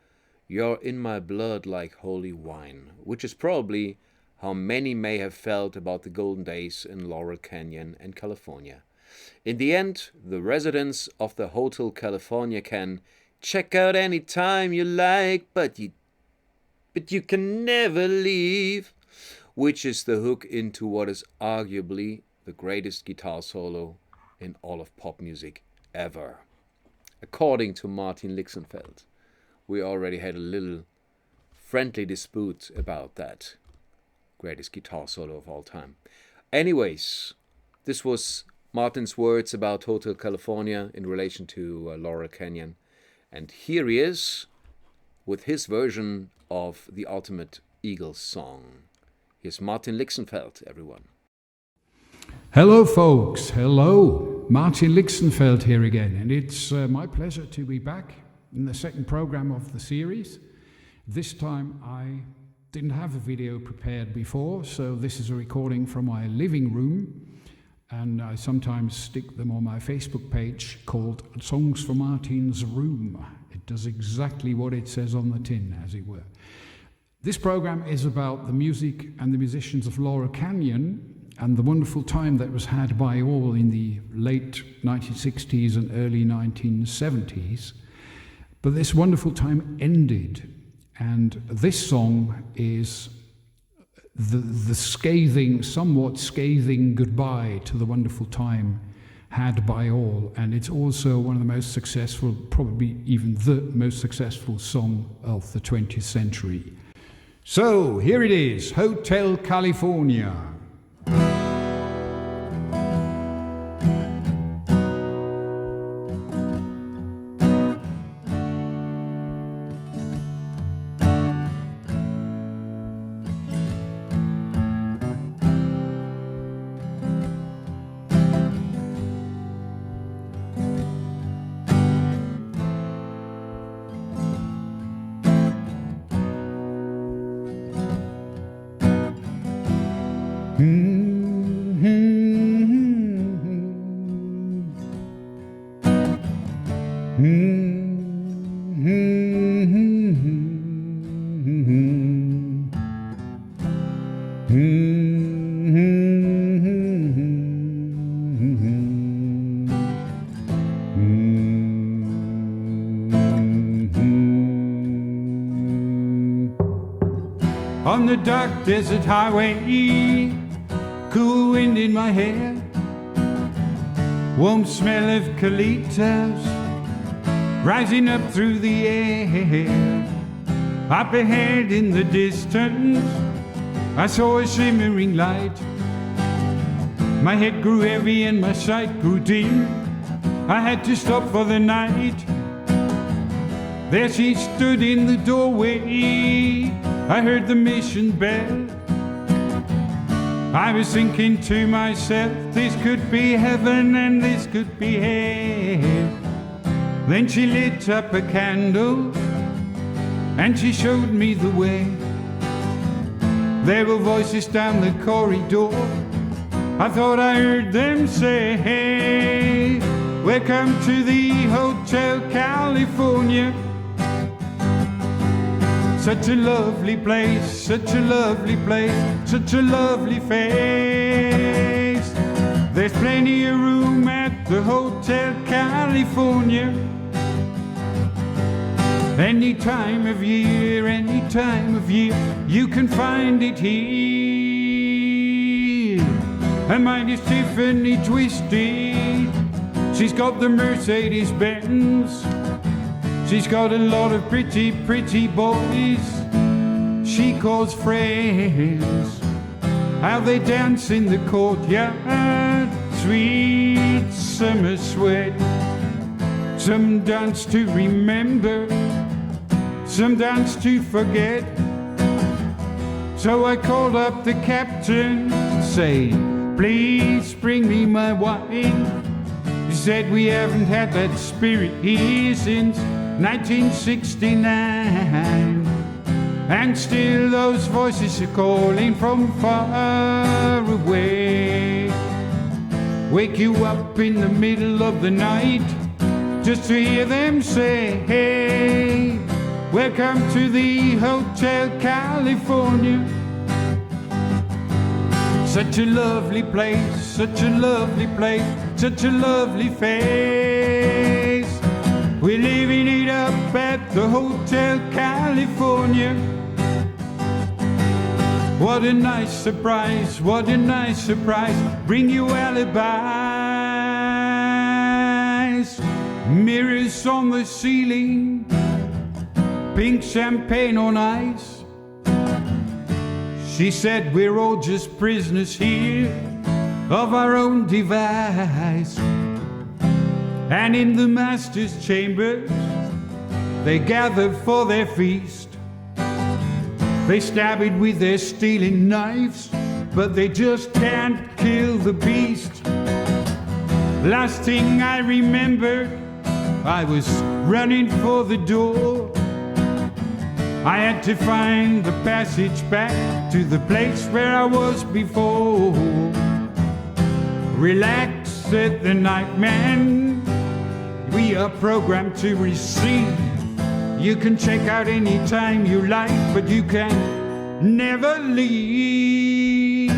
You're in my blood like holy wine, which is probably how many may have felt about the golden days in Laurel Canyon and California. In the end, the residents of the Hotel California can check out any time you like, but you can never leave, which is the hook into what is arguably the greatest guitar solo in all of pop music ever. According to Martin greatest guitar solo of all time. Anyways, this was Martin's words about Hotel California in relation to Laurel Canyon. And here he is with his version of the ultimate Eagles song. Here's Martin Lixenfeld, everyone. Hello, folks. Hello. Martin Lixenfeld here again. And it's my pleasure to be back in the second program of the series. This time I didn't have a video prepared before, so this is a recording from my living room. And I sometimes stick them on my Facebook page called Songs for Martin's Room. It does exactly what it says on the tin, as it were. This program is about the music and the musicians of Laurel Canyon and the wonderful time that was had by all in the late 1960s and early 1970s. But this wonderful time ended, and this song is the scathing, somewhat scathing goodbye to the wonderful time had by all. And it's also one of the most successful, probably even the most successful song of the 20th century. So here it is, Hotel California. On the dark desert highway, cool wind in my hair, warm smell of colitas rising up through the air. Up ahead in the distance, I saw a shimmering light. My head grew heavy and my sight grew dim. I had to stop for the night. There she stood in the doorway. I heard the mission bell. I was thinking to myself, this could be heaven and this could be hell. Then she lit up a candle and she showed me the way. There were voices down the corridor. I thought I heard them say, hey, welcome to the Hotel California. Such a lovely place, such a lovely place, such a lovely face. There's plenty of room at the Hotel California. Any time of year, you can find it here. Her mind is Tiffany twisted. She's got the Mercedes Benz. She's got a lot of pretty, pretty boys she calls friends. How they dance in the courtyard, sweet summer sweat. Some dance to remember, some dance to forget. So I called up the captain, say, please bring me my wine. He said we haven't had that spirit here since 1969. And still those voices are calling from far away. Wake you up in the middle of the night just to hear them say, hey, welcome to the Hotel California. Such a lovely place, such a lovely place, such a lovely face. We're living it up at the Hotel California. What a nice surprise, what a nice surprise. Bring you alibis. Mirrors on the ceiling, pink champagne on ice. She said we're all just prisoners here of our own device. And in the master's chambers they gathered for their feast. They stab it with their stealing knives, but they just can't kill the beast. Last thing I remember, I was running for the door. I had to find the passage back to the place where I was before. Relax, said the night man, we are programmed to receive. You can check out any time you like, but you can never leave.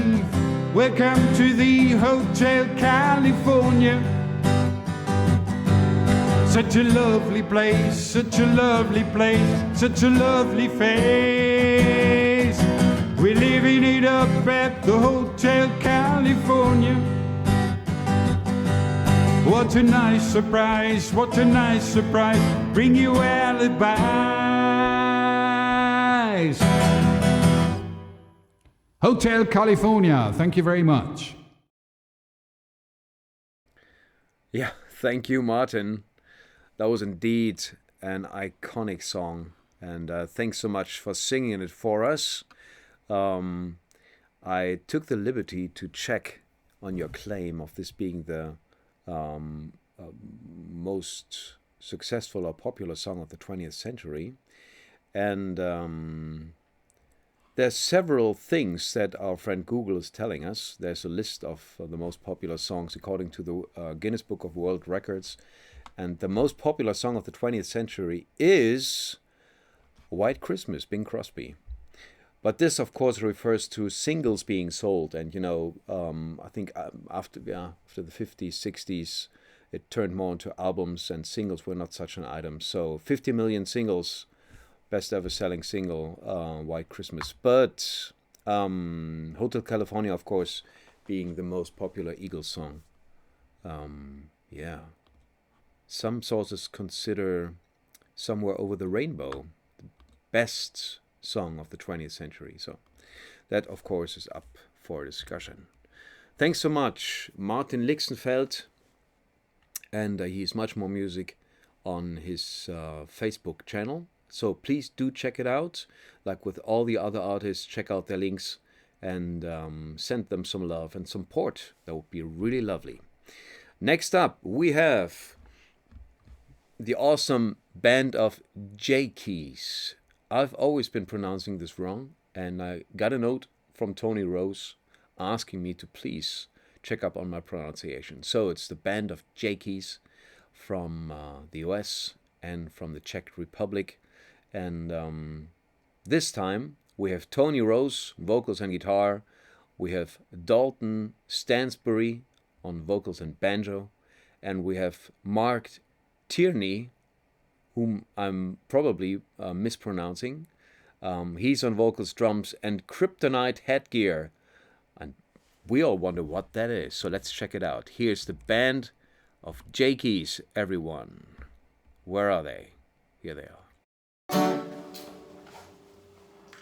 Welcome to the Hotel California. Such a lovely place, such a lovely place, such a lovely face. We're living it up at the Hotel California. What a nice surprise, what a nice surprise. Bring you alibis. Hotel California, thank you very much. Yeah, thank you, Martin. That was indeed an iconic song, and thanks so much for singing it for us. I took the liberty to check on your claim of this being the most successful or popular song of the 20th century, and there's several things that our friend Google is telling us. There's a list of the most popular songs according to the Guinness Book of World Records. And the most popular song of the 20th century is White Christmas, Bing Crosby. But this, of course, refers to singles being sold. And, you know, I think after the 50s, 60s, it turned more into albums, and singles were not such an item. So 50 million singles, best ever selling single, White Christmas. But Hotel California, of course, being the most popular Eagles song. Yeah. Some sources consider Somewhere Over the Rainbow the best song of the 20th century. So that, of course, is up for discussion. Thanks so much, Martin Lixenfeld. And he has much more music on his Facebook channel. So please do check it out. Like with all the other artists, check out their links and send them some love and support. That would be really lovely. Next up, we have the awesome band of JAKEYS. I've always been pronouncing this wrong, and I got a note from Tony Rose asking me to please check up on my pronunciation. So it's the band of JAKEYS from the US and from the Czech Republic. And this time we have Tony Rose, vocals and guitar. We have Dalton Stansbury on vocals and banjo. And we have Mark Tierney, whom I'm probably mispronouncing. He's on vocals, drums, and kryptonite headgear. And we all wonder what that is, so let's check it out. Here's the band of JAKEYS, everyone. Where are they? Here they are.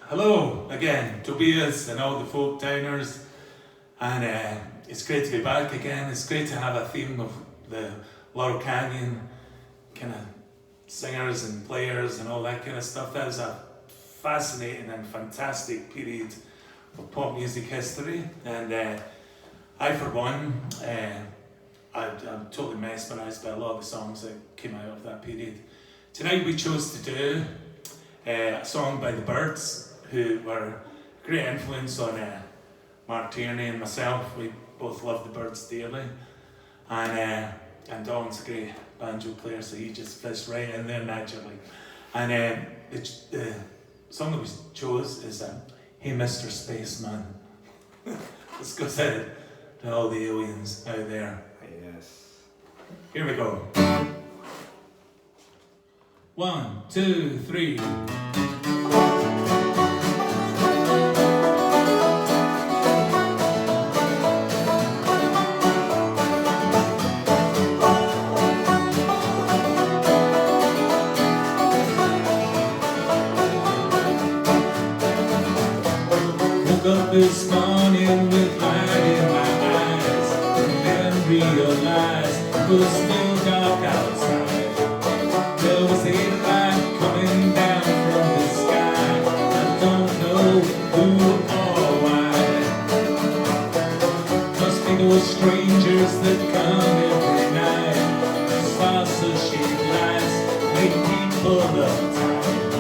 Hello again, Tobias and all the Folktowners. And it's great to be back again. It's great to have a theme of the Laurel Canyon kind of singers and players and all that kind of stuff. That is a fascinating and fantastic period of pop music history, and I for one I'm totally mesmerised by a lot of the songs that came out of that period. Tonight we chose to do a song by the Byrds, who were a great influence on Mark Tierney and myself. We both love the Byrds dearly, and Don's a great banjo player, so he just fits right in there naturally. And the song that we chose is Hey Mr. Spaceman. This goes out to all the aliens out there. Yes. Here we go. 1, 2, 3. realize it was still dark outside. There was a light coming down from the sky. I don't know who or why. Must be those strangers that come every night. Saucer-shaped lights make people uptight.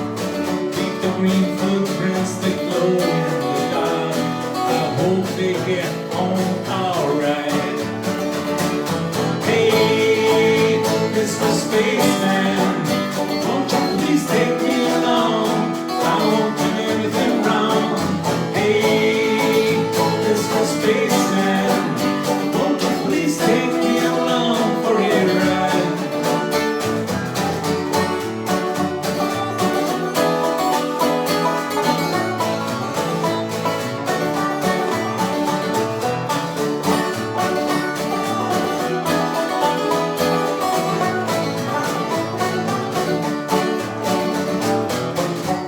Keep the green footprints that glow in the dark. I hope they get on alright. Hey, Mr. Spaceman, won't you please take me along? I won't do anything wrong. Hey, Mr. Spaceman, won't you please take me along for a ride?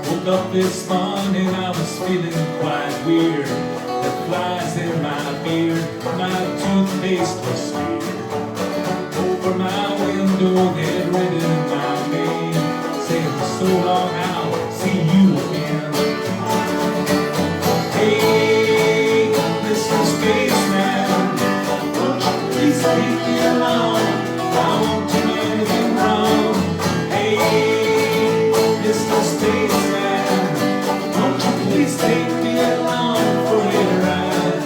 Woke up this morning, I was feeling quite weird. The flies in my beard, my toothpaste was smeared. Over my window, they'd written my name, saying so long, I'll see you again. Hey, Mr. Spaceman, won't you please take me along? I won't do anything wrong. Hey, Mr. Spaceman, won't you please take me along for a ride?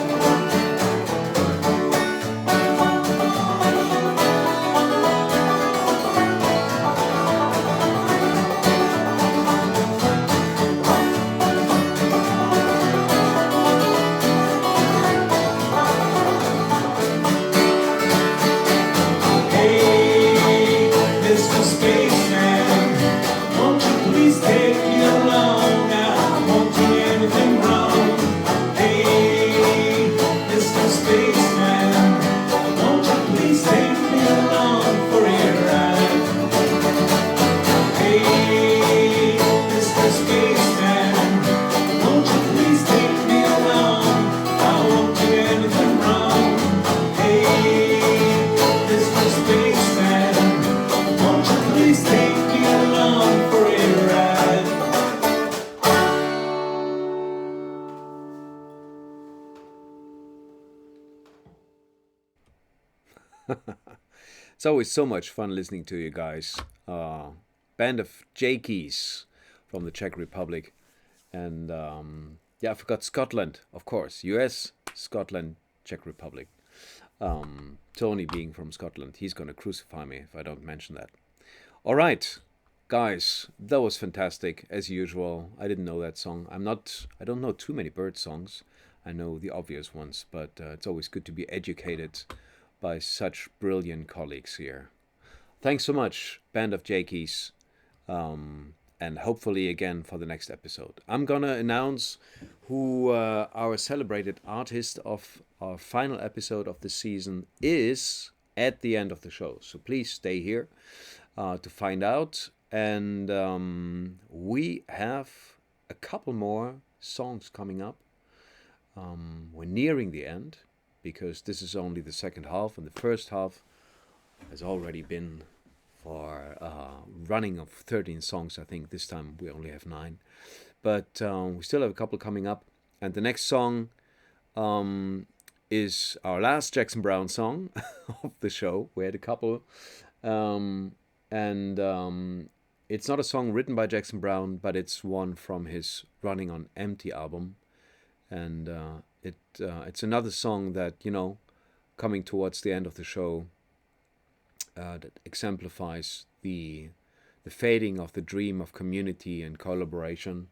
Hey, Mr. Spaceman, won't you please take me along? I won't do anything wrong. Hey, Mr. Spaceman, won't you please take me along for a ride? Hey, Mr. Spaceman, won't you please take me along? I won't do anything wrong. Hey, Mr. Spaceman, won't you please take me along for a ride? It's always so much fun listening to you guys. Band of JAKEYS from the Czech Republic. And yeah, I forgot Scotland, of course. US, Scotland, Czech Republic. Tony being from Scotland, he's going to crucify me if I don't mention that. All right, guys, that was fantastic as usual. I didn't know that song. I don't know too many bird songs. I know the obvious ones, but it's always good to be educated by such brilliant colleagues here. Thanks so much, Band of JAKEYS, and hopefully again for the next episode. I'm gonna announce who our celebrated artist of our final episode of the season is at the end of the show. So please stay here to find out. And we have a couple more songs coming up. We're nearing the end, because this is only the second half, and the first half has already been for running of 13 songs. I think this time we only have 9. But we still have a couple coming up. And the next song is our last Jackson Browne song of the show. We had a couple. It's not a song written by Jackson Browne, but it's one from his Running on Empty album. And it's another song that, you know, coming towards the end of the show, that exemplifies the fading of the dream of community and collaboration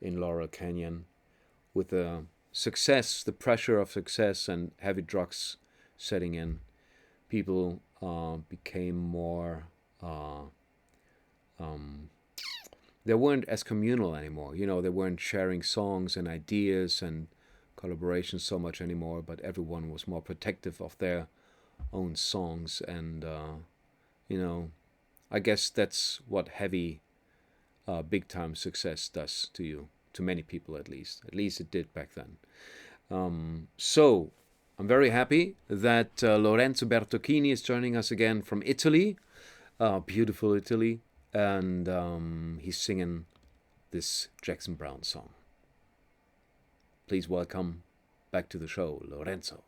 in Laurel Canyon, with the success, the pressure of success and heavy drugs setting in. People became more, they weren't as communal anymore. You know, they weren't sharing songs and ideas and collaboration so much anymore, but everyone was more protective of their own songs. And, you know, I guess that's what heavy, big time success does to you, to many people at least. At least it did back then. So I'm very happy that Lorenzo Bertocchini is joining us again from Italy, beautiful Italy, and he's singing this Jackson Browne song. Please welcome back to the show, Lorenzo.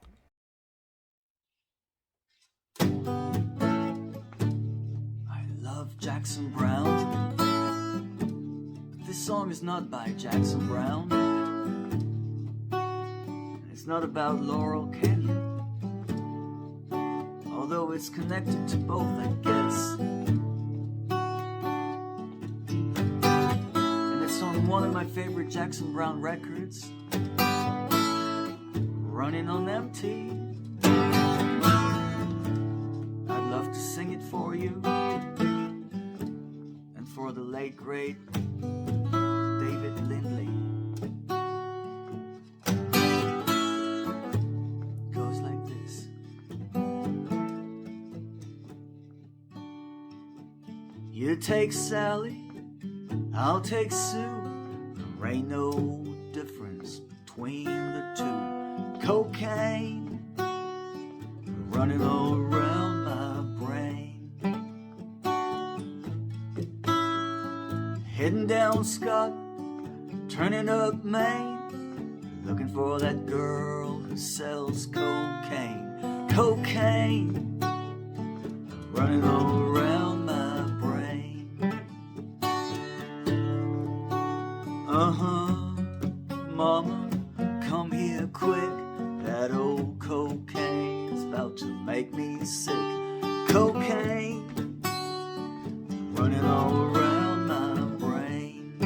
I love Jackson Browne, but this song is not by Jackson Browne. It's not about Laurel Canyon, although it's connected to both, I guess. And it's on one of my favorite Jackson Browne records, Running on Empty. I'd love to sing it for you, and for the late great David Lindley. Goes like this. You take Sally, I'll take Sue. There ain't no difference between the two. Cocaine running all around my brain. Heading down Scott, turning up Maine, looking for that girl who sells cocaine. Cocaine running all around my brain. Mama, come here quick. That old cocaine's about to make me sick. Cocaine running all around my brain.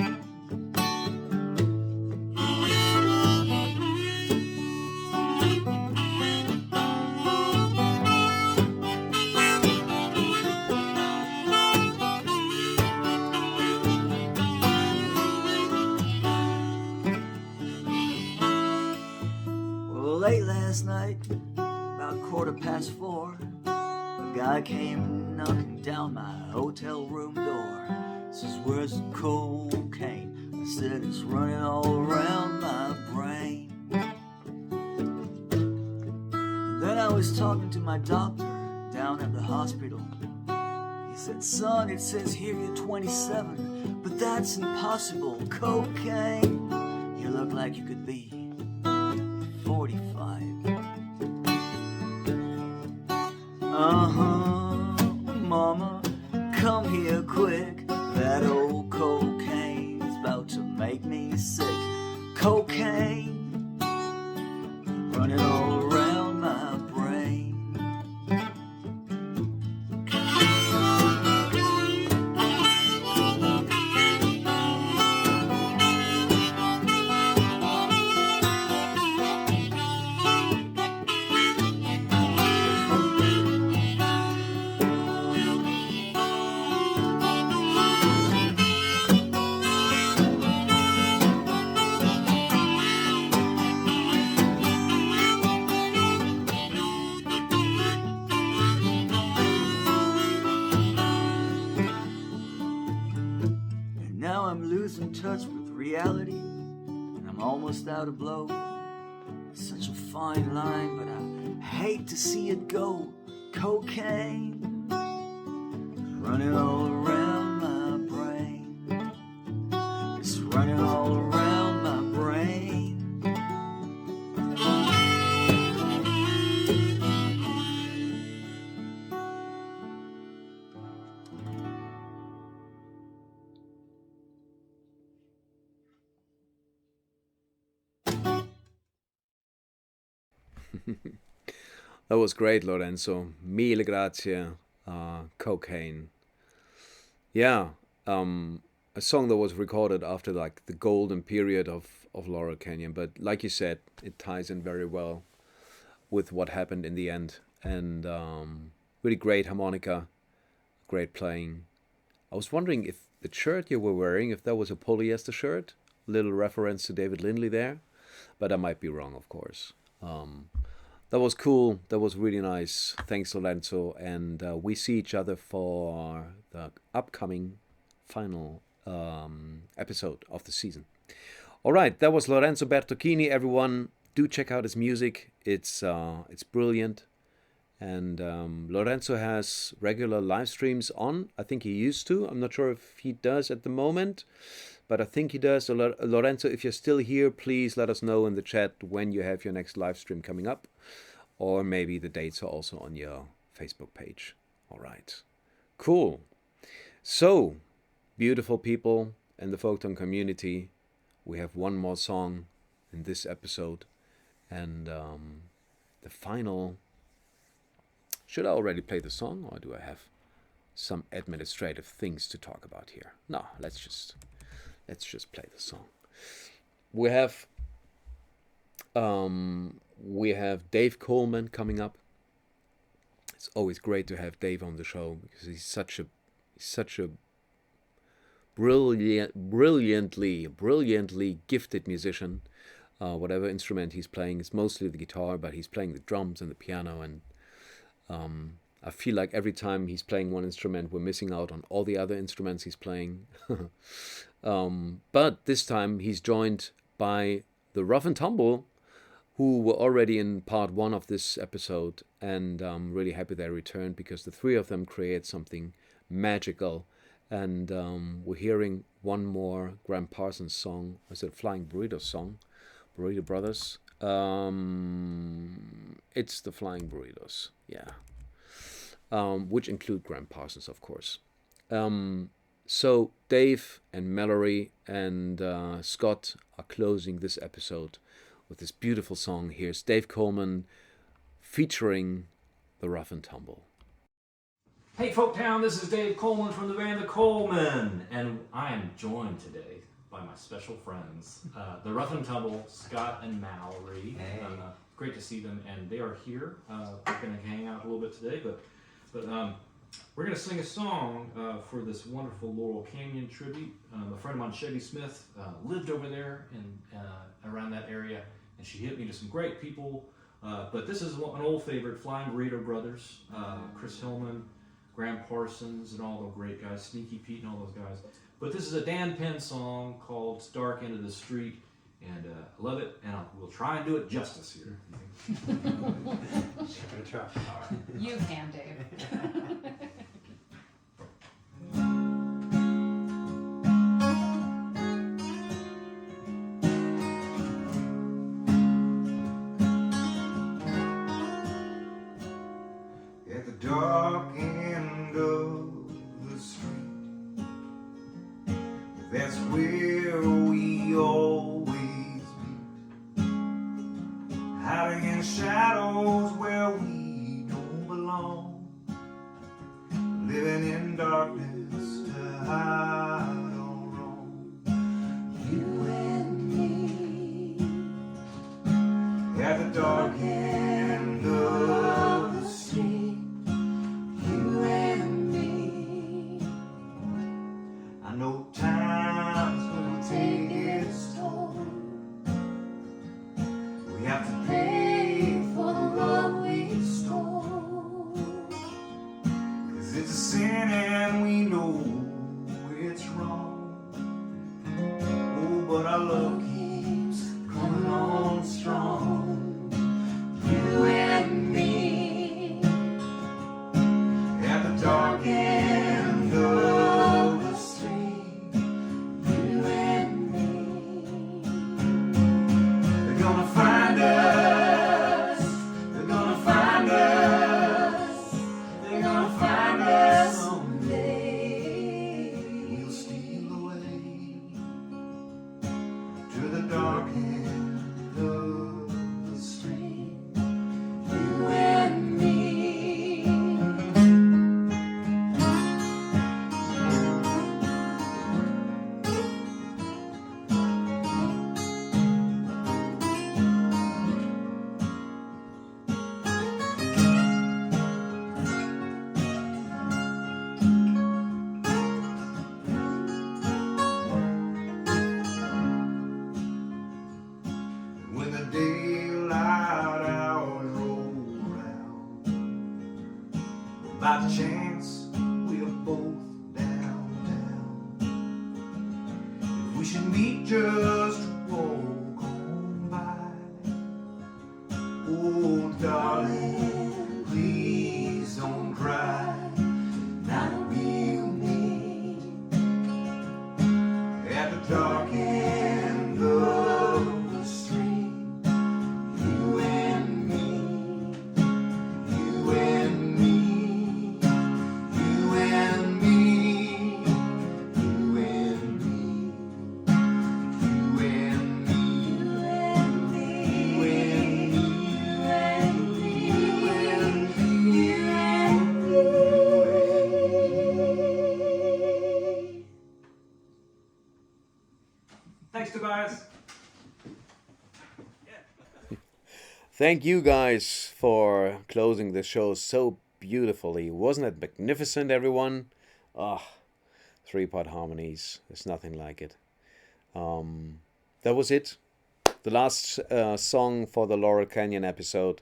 Late last night, about 4:15, a guy came knocking down my hotel room door. Says, "Where's the cocaine?" I said, "It's running all around my brain." And then I was talking to my doctor down at the hospital. He said, "Son, it says here you're 27, but that's impossible. Cocaine, you look like you could be 45. Mama, come here quick. That old cocaine's about to make me sick. Cocaine running all around my brain. Touch with reality, and I'm almost out of blow. It's such a fine line, but I hate to see it go. Cocaine running all around my brain. It's running all around my brain. That was great, Lorenzo. Mille grazie. Cocaine. Yeah, a song that was recorded after like the golden period of Laurel Canyon, but like you said, it ties in very well with what happened in the end. And really great harmonica, great playing. I was wondering if the shirt you were wearing, if that was a polyester shirt, little reference to David Lindley there, but I might be wrong, of course. That was cool. That was really nice. Thanks, Lorenzo. And we see each other for the upcoming final episode of the season. All right, that was Lorenzo Bertocchini. Everyone, do check out his music. It's brilliant. And Lorenzo has regular live streams on. I think he used to. I'm not sure if he does at the moment, but I think he does. Lorenzo, if you're still here, please let us know in the chat when you have your next live stream coming up. Or maybe the dates are also on your Facebook page. All right. Cool. So, beautiful people in the Folktown community, we have one more song in this episode. And the final... Should I already play the song, or do I have some administrative things to talk about here? No, let's just play the song. We have Dave Coleman coming up. It's always great to have Dave on the show because he's such a brilliantly gifted musician. Whatever instrument he's playing, it's mostly the guitar, but he's playing the drums and the piano, and I feel like every time he's playing one instrument, we're missing out on all the other instruments he's playing. But this time he's joined by the Rough and Tumble, who were already in part 1 of this episode, and I'm really happy they returned because the three of them create something magical. And we're hearing one more Graham Parsons song. Is it Flying Burrito song? Burrito Brothers. It's the Flying Burritos, yeah. Which include Graham Parsons, of course. So Dave and Mallory and Scott are closing this episode with this beautiful song. Here's Dave Coleman featuring the Rough and Tumble. Hey Folktown, this is Dave Coleman from the band The Coleman, and I am joined today by my special friends, the Rough and Tumble, Scott and Mallory. Hey. Great to see them, and they are here. We're going to hang out a little bit today, but we're going to sing a song for this wonderful Laurel Canyon tribute. A friend of mine, Chevy Smith, lived over there and around that area, and she hit me to some great people. But this is an old favorite, Flying Burrito Brothers, Chris Hillman, Graham Parsons, and all the great guys, Sneaky Pete and all those guys. But this is a Dan Penn song called Dark End of the Street, and I love it, and we'll try and do it justice here. Try. You can, Dave. At the dark end of the street, that's where we always meet, hiding in shadows where we don't belong, living in darkness to hide our wrong. You and me at the dark end of the street. You and me. I know time's gonna take its toll. We have to pay for the love we stole. 'Cause it's a sin and we know it's wrong. Oh, but our love keeps coming on strong. You and me at the dark end of the street. You and me. They're gonna find us. They're gonna find us. They're gonna find us someday. We'll steal away to the dark end of the street. You and me. When the daylight hours roll round, by chance we're both downtown. If we should meet just to walk on by, oh, Thank you guys for closing the show so beautifully. Wasn't it magnificent, everyone? Ah, 3-part harmonies. There's nothing like it. That was it. The last song for the Laurel Canyon episode.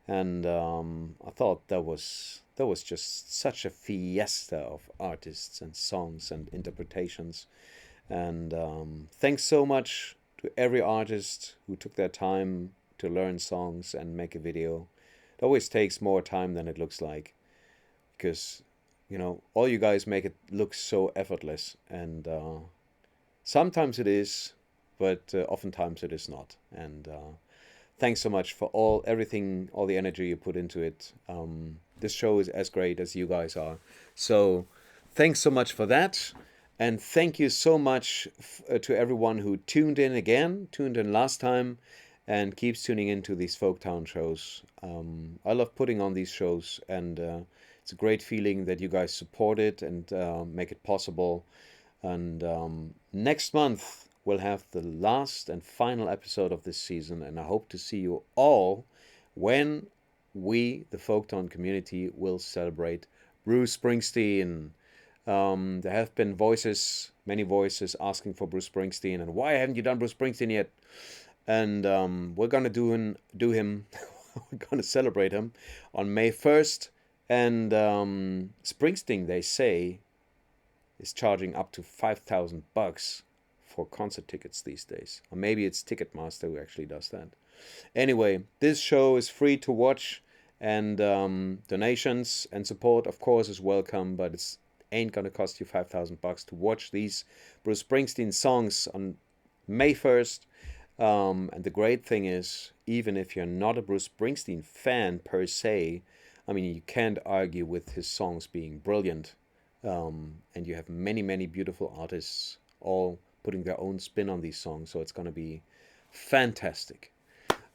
And I thought that was just such a fiesta of artists and songs and interpretations. And thanks so much to every artist who took their time to learn songs and make a video. It always takes more time than it looks like, because all you guys make it look so effortless, and sometimes it is, but oftentimes it is not. And thanks so much for everything, all the energy you put into it. This show is as great as you guys are, so thanks so much for that. And thank you so much to everyone who tuned in last time, and keeps tuning into these Folktown shows. I love putting on these shows, and it's a great feeling that you guys support it and make it possible. And next month we'll have the last and final episode of this season, and I hope to see you all when we, the Folktown community, will celebrate Bruce Springsteen. There have been many voices asking for Bruce Springsteen, and why haven't you done Bruce Springsteen yet? And we're gonna do him. We're gonna celebrate him on May 1st. And Springsteen, they say, is charging up to $5,000 for concert tickets these days. Or maybe it's Ticketmaster who actually does that. Anyway, this show is free to watch, and donations and support, of course, is welcome. But it ain't gonna cost you $5,000 to watch these Bruce Springsteen songs on May 1st. And the great thing is, even if you're not a Bruce Springsteen fan per se, I mean, you can't argue with his songs being brilliant. And you have many, many beautiful artists all putting their own spin on these songs, so it's going to be fantastic.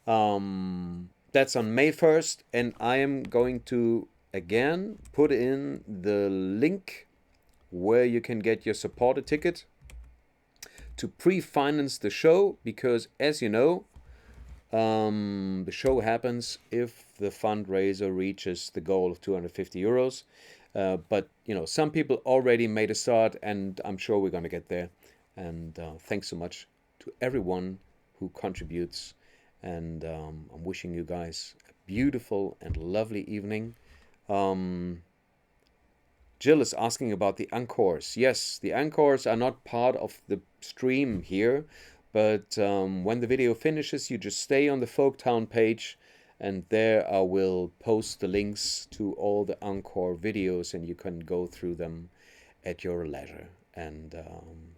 That's on May 1st, and I am going to, again, put in the link where you can get your supporter ticket to pre-finance the show, because as you know, the show happens if the fundraiser reaches the goal of 250 euros. But some people already made a start, and I'm sure we're going to get there. And thanks so much to everyone who contributes, and I'm wishing you guys a beautiful and lovely evening. Jill is asking about the encores. Yes, the encores are not part of the stream here, but when the video finishes, you just stay on the Folktown page, and there I will post the links to all the encore videos, and you can go through them at your leisure and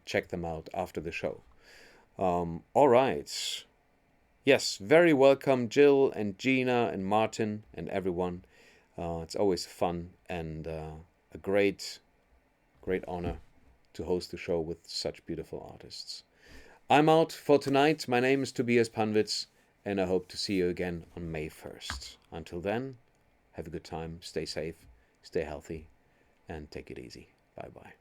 check them out after the show. All right. Yes, very welcome, Jill and Gina and Martin and everyone. It's always fun and a great honor to host the show with such beautiful artists. I'm out for tonight. My name is Tobias Panwitz, and I hope to see you again on May 1st. Until then, have a good time, stay safe, stay healthy, and take it easy. Bye-bye.